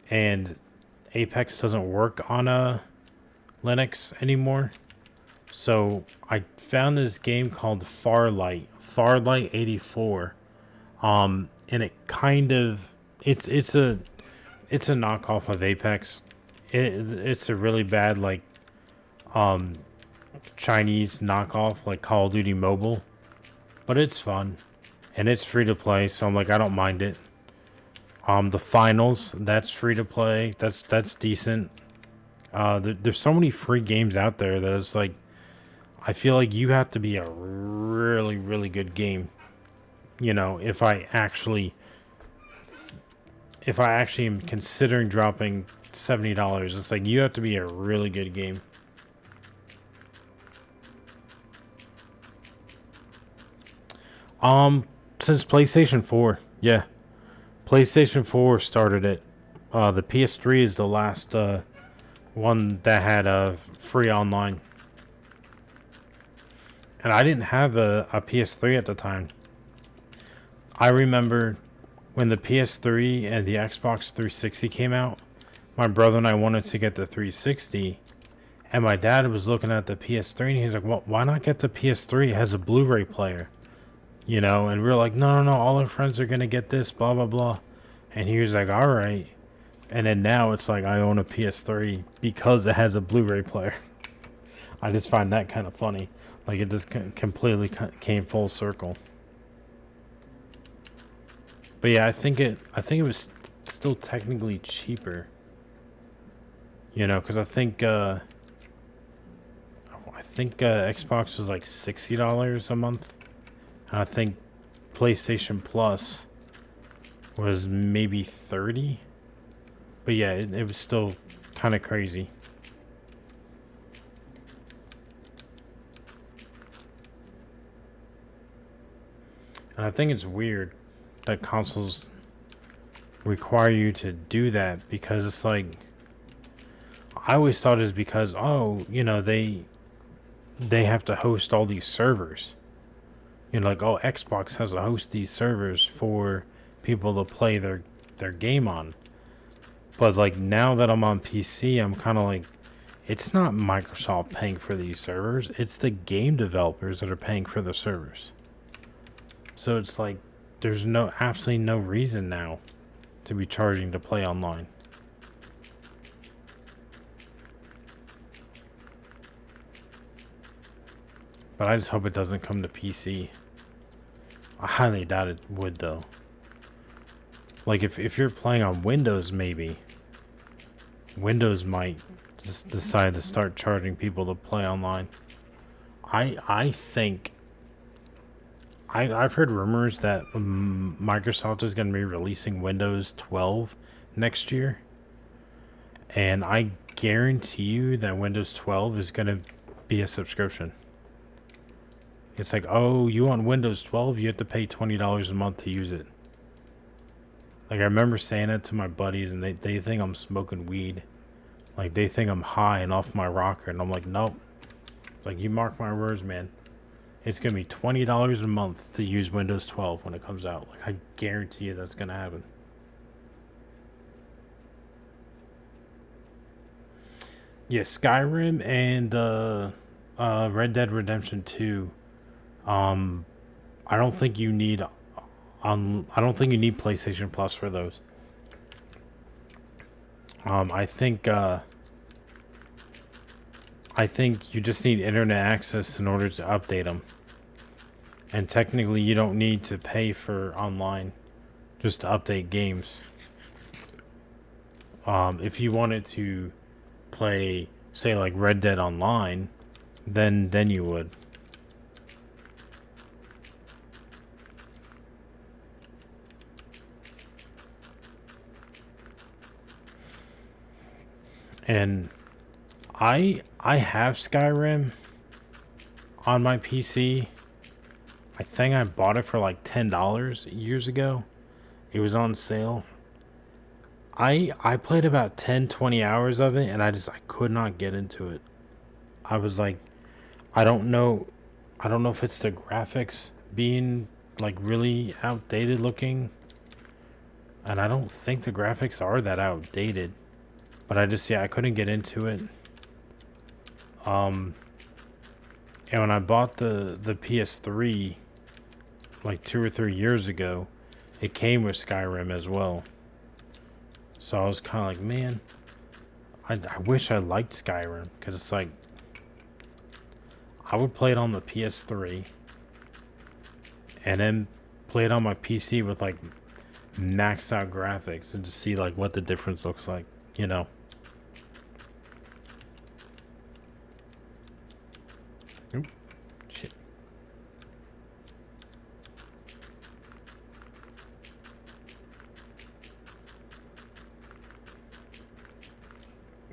And Apex doesn't work on Linux anymore. So I found this game called Farlight 84. And it kind of it's a knockoff of Apex. It's a really bad like Chinese knockoff like Call of Duty Mobile, but it's fun and it's free to play, so I'm like, I don't mind it. The finals, that's free to play, that's decent. There's so many free games out there that it's like, I feel like you have to be a really, really good game. You know, if I actually am considering dropping $70, it's like you have to be a really good game. Since PlayStation 4, yeah. PlayStation 4 started it. The PS3 is the last one that had free online. And I didn't have a PS3 at the time. I remember when the PS3 and the Xbox 360 came out, my brother and I wanted to get the 360, and my dad was looking at the PS3 and he's like, well, why not get the PS3? It has a Blu-ray player, you know, and we were like, no, all our friends are going to get this, blah, blah, blah. And he was like, all right. And then now it's like I own a PS3 because it has a Blu-ray player. I just find that kind of funny. Like it just completely came full circle. But yeah, I think it was still technically cheaper. You know, because I think Xbox was like $60 a month, and I think PlayStation Plus was maybe 30. But yeah, it was still kind of crazy. And I think it's weird that consoles require you to do that, because it's like, I always thought it's because, oh, you know, they have to host all these servers. You know, like, oh, Xbox has to host these servers for people to play their game on. But like now that I'm on PC, I'm kind of like, it's not Microsoft paying for these servers, it's the game developers that are paying for the servers. So it's like, there's absolutely no reason now to be charging to play online. But I just hope it doesn't come to PC. I highly doubt it would, though. Like, if you're playing on Windows, maybe. Windows might just decide to start charging people to play online. I think I've heard rumors that Microsoft is going to be releasing Windows 12 next year, and I guarantee you that Windows 12 is going to be a subscription. It's like, oh, you want Windows 12? You have to pay $20 a month to use it. Like, I remember saying it to my buddies, and they think I'm smoking weed. Like, they think I'm high and off my rocker, and I'm like, nope. Like, you mark my words, man. It's going to be $20 a month to use Windows 12 when it comes out. Like, I guarantee you that's going to happen. Yeah, Skyrim and Red Dead Redemption 2. I don't think you need I don't think you need PlayStation Plus for those. I think you just need internet access in order to update them. And technically you don't need to pay for online just to update games. If you wanted to play, say, like Red Dead Online, then you would. And I have Skyrim on my PC. I think I bought it for like $10 years ago. It was on sale. I played about 10-20 hours of it, and I could not get into it. I was like, I don't know if it's the graphics being like really outdated looking. And I don't think the graphics are that outdated. But I couldn't get into it. And when I bought the PS3 like 2 or 3 years ago, it came with Skyrim as well. So I was kind of like, man, I wish I liked Skyrim, because it's like, I would play it on the PS3 and then play it on my PC with like maxed out graphics and just see like what the difference looks like, you know. Oop, shit.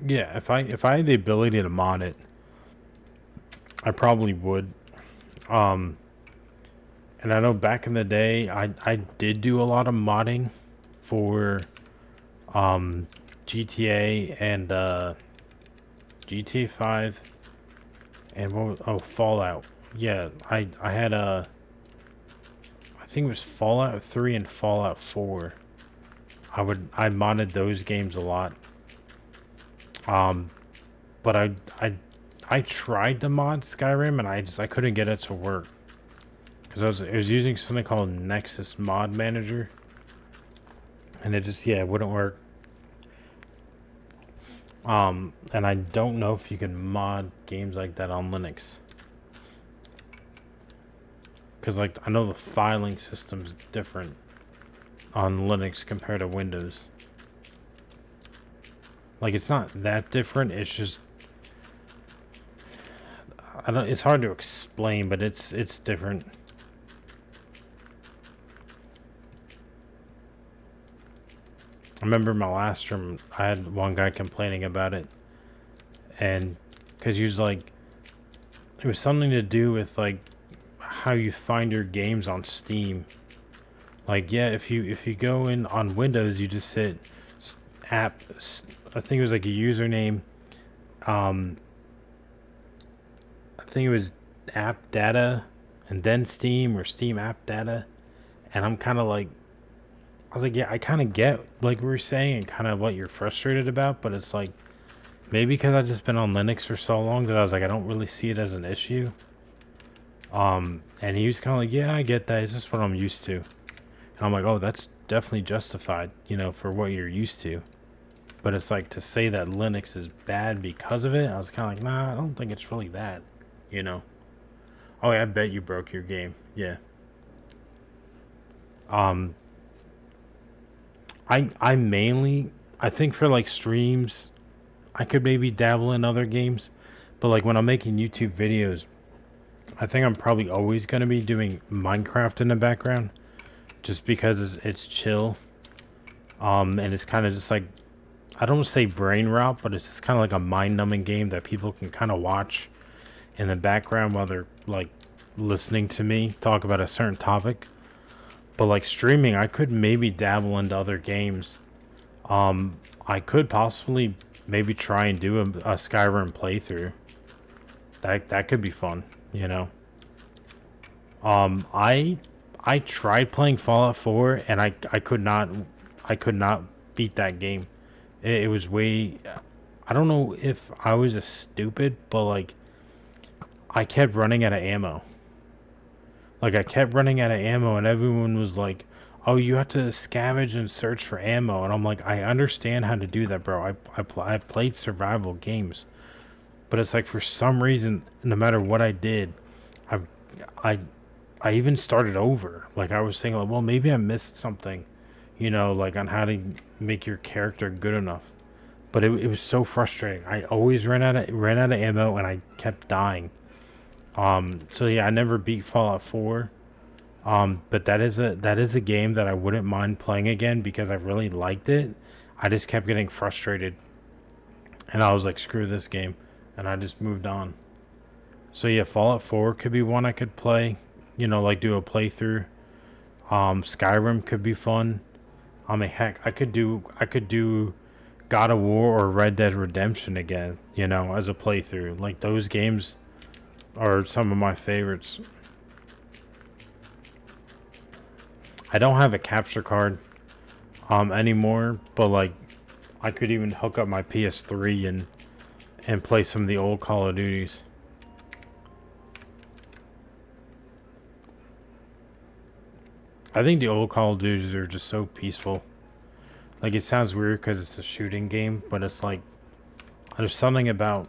Yeah, if I had the ability to mod it, I probably would. And I know back in the day, I did do a lot of modding for GTA and GTA 5 and Fallout. Yeah, I had I think it was Fallout 3 and Fallout 4. I modded those games a lot. But I tried to mod Skyrim, and I couldn't get it to work, because I was using something called Nexus Mod Manager, and it wouldn't work. And I don't know if you can mod games like that on Linux, because like I know the filing system's different on Linux compared to Windows. Like, it's not that different. It's just, it's hard to explain, but it's different. I remember my last stream, I had one guy complaining about it, and because he was like, it was something to do with like how you find your games on Steam. Like, yeah, if you go in on Windows, you just hit app, I think it was like a username, I think it was app data and then Steam, or Steam app data. And I'm kind of like, I was like, yeah, I kind of get like we were saying and kind of what you're frustrated about, but it's like, maybe because I've just been on Linux for so long that I was like, I don't really see it as an issue. And he was kind of like, yeah, I get that, it's just what I'm used to. And I'm like, oh, that's definitely justified, you know, for what you're used to. But it's like, to say that Linux is bad because of it, I was kind of like, nah, I don't think it's really that, you know. Oh, yeah, I bet you broke your game. Yeah. I mainly, I think for like streams, I could maybe dabble in other games, but like when I'm making YouTube videos, I think I'm probably always going to be doing Minecraft in the background just because it's chill. And it's kind of just like, I don't say brain rot, but it's just kind of like a mind-numbing game that people can kind of watch in the background while they're like listening to me talk about a certain topic. But like streaming, I could maybe dabble into other games. I could possibly maybe try and do a Skyrim playthrough. That could be fun, you know. I tried playing Fallout 4 and I could not beat that game. It was way, I don't know if I was a stupid, but like I kept running out of ammo. Like I kept running out of ammo and everyone was like, "Oh, you have to scavenge and search for ammo." And I'm like, "I understand how to do that, bro. I've played survival games." But it's like for some reason, no matter what I did, I I I even started over. Like I was saying, like, well, maybe I missed something, you know, like on how to make your character good enough. But it was so frustrating. I always ran out of ammo, and I kept dying. So yeah, I never beat Fallout 4. But that is a game that I wouldn't mind playing again because I really liked it. I just kept getting frustrated, and I was like, screw this game, and I just moved on. So yeah, Fallout 4 could be one I could play. You know, like do a playthrough. Skyrim could be fun. I mean, heck, I could do God of War or Red Dead Redemption again. You know, as a playthrough. Like those games are some of my favorites. I don't have a capture card anymore, but like I could even hook up my PS3 and play some of the old Call of Duties. I think the old Call of Duties are just so peaceful. Like it sounds weird because it's a shooting game, but it's like there's something about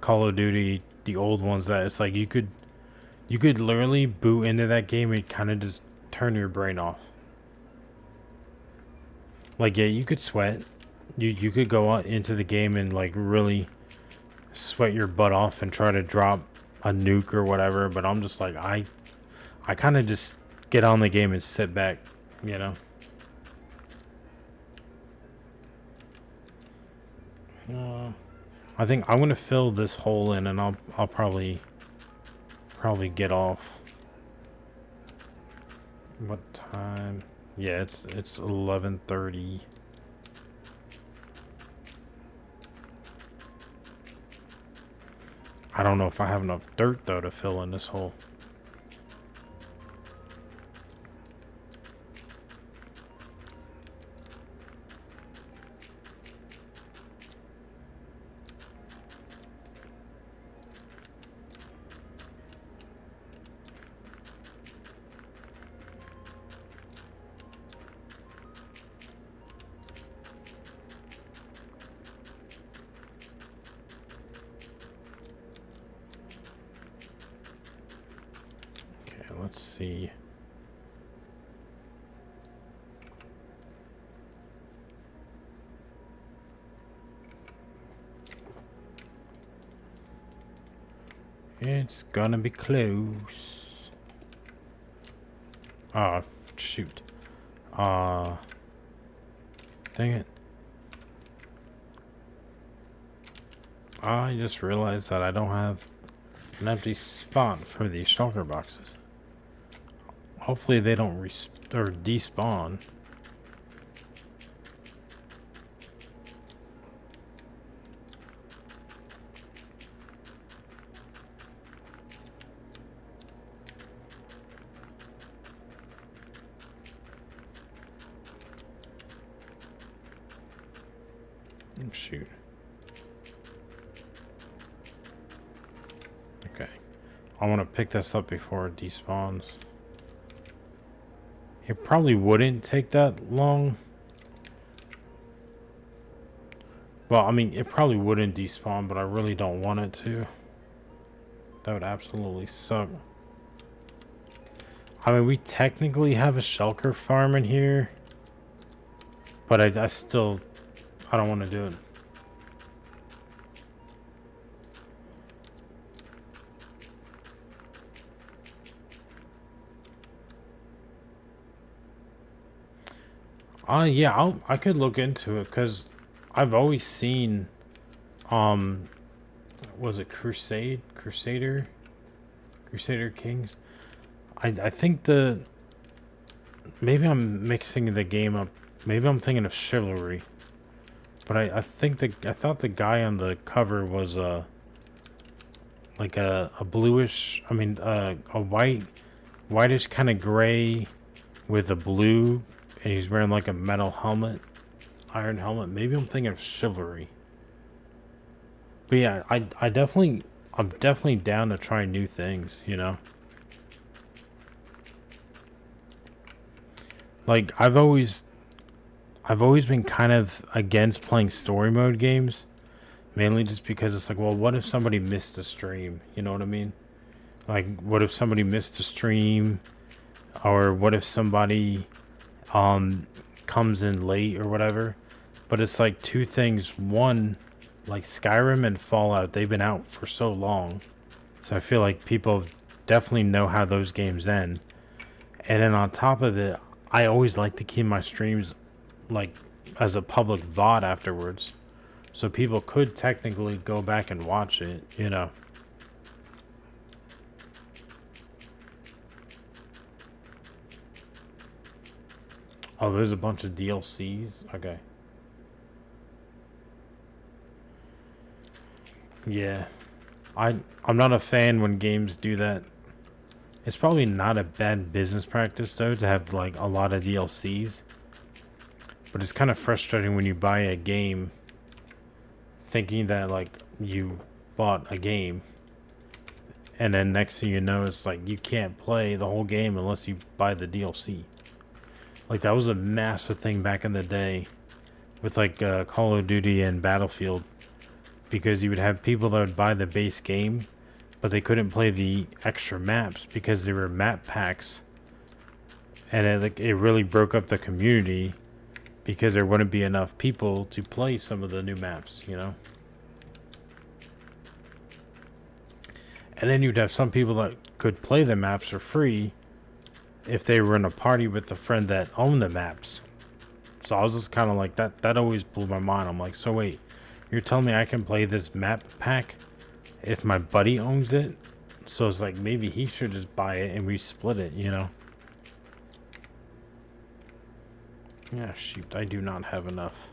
Call of Duty, the old ones, that it's like you could literally boot into that game and kind of just turn your brain off. Like yeah, you could sweat. You could go out into the game and like really sweat your butt off and try to drop a nuke or whatever, but I'm just like I kind of just get on the game and sit back, you know. Uh, I think I'm gonna fill this hole in, and I'll probably get off. What time? Yeah, it's 11:30. I don't know if I have enough dirt though to fill in this hole. Okay, let's see. It's gonna be close. Oh, shoot. Uh, Dang it. I just realized that I don't have an empty spot for these shulker boxes. Hopefully they don't or despawn. Shoot. Okay. I want to pick this up before it despawns. It probably wouldn't take that long. Well, I mean, it probably wouldn't despawn, but I really don't want it to. That would absolutely suck. I mean, we technically have a shulker farm in here, but I still, I don't want to do it. Yeah, I could look into it because I've always seen, um, was it Crusader Kings? I think maybe I'm mixing the game up. Maybe I'm thinking of Chivalry, but I think I thought the guy on the cover was like a bluish. I mean, a whitish kind of gray with a blue, and he's wearing like a metal helmet, iron helmet. Maybe I'm thinking of Chivalry. But yeah, I'm definitely down to try new things, you know? Like I've always been kind of against playing story mode games, mainly just because it's like, well, what if somebody missed a stream? You know what I mean? Like what if somebody missed a stream, or what if somebody um comes in late or whatever? But it's like two things. One, like Skyrim and Fallout, they've been out for so long. So I feel like people definitely know how those games end. And then on top of it, I always like to keep my streams like as a public VOD afterwards. So people could technically go back and watch it, you know. Oh, there's a bunch of DLCs? Okay. Yeah. I'm not a fan when games do that. It's probably not a bad business practice though to have like a lot of DLCs. But it's kind of frustrating when you buy a game thinking that like you bought a game, and then next thing you know it's like you can't play the whole game unless you buy the DLC. Like that was a massive thing back in the day with like Call of Duty and Battlefield, because you would have people that would buy the base game but they couldn't play the extra maps because they were map packs, and it really broke up the community because there wouldn't be enough people to play some of the new maps, you know. And then you'd have some people that could play the maps for free if they were in a party with a friend that owned the maps. So I was just kind of like that always blew my mind. I'm like, so wait, you're telling me I can play this map pack if my buddy owns it? So it's like maybe he should just buy it and we split it, you know? Yeah, shoot, I do not have enough.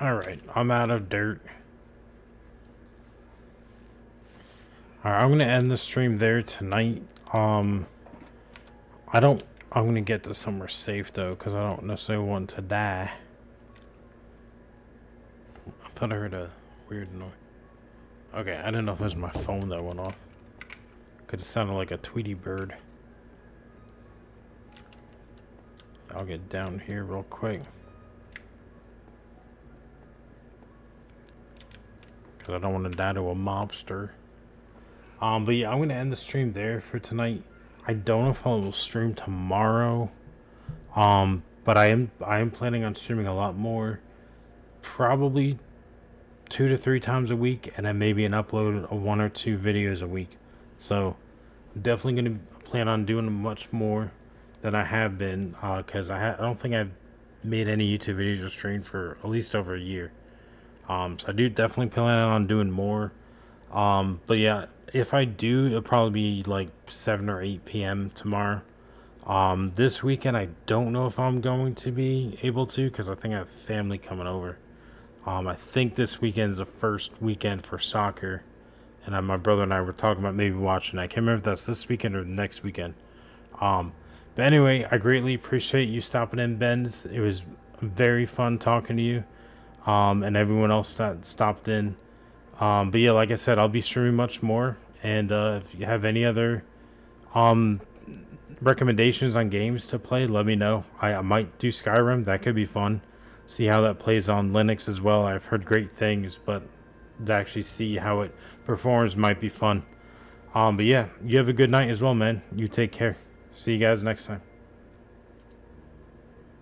Alright, I'm out of dirt. Alright, I'm gonna end the stream there tonight. I'm gonna get to somewhere safe though, because I don't necessarily want to die. I thought I heard a weird noise. Okay, I didn't know if it was my phone that went off. Could have sounded like a Tweety bird. I'll get down here real quick, because I don't want to die to a mobster. But yeah, I'm gonna end the stream there for tonight. I don't know if I will stream tomorrow. But I am planning on streaming a lot more. Probably 2 to 3 times a week, and then maybe an upload of 1 or 2 videos a week. So I'm definitely gonna plan on doing much more than I have been, because I don't think I've made any YouTube videos or streamed for at least over a year. So I do definitely plan on doing more. But yeah, if I do, it'll probably be like 7 or 8 p.m. tomorrow. This weekend I don't know if I'm going to be able to, because I think I have family coming over. I think this weekend is the first weekend for soccer, and my brother and I were talking about maybe watching. I can't remember if that's this weekend or next weekend. But anyway, I greatly appreciate you stopping in, Benz. It was very fun talking to you, and everyone else that stopped in. But yeah, like I said, I'll be streaming much more, and if you have any other recommendations on games to play, let me know. I might do Skyrim. That could be fun. See how that plays on Linux as well. I've heard great things, but to actually see how it performs might be fun. But yeah, you have a good night as well, man. You take care. See you guys next time.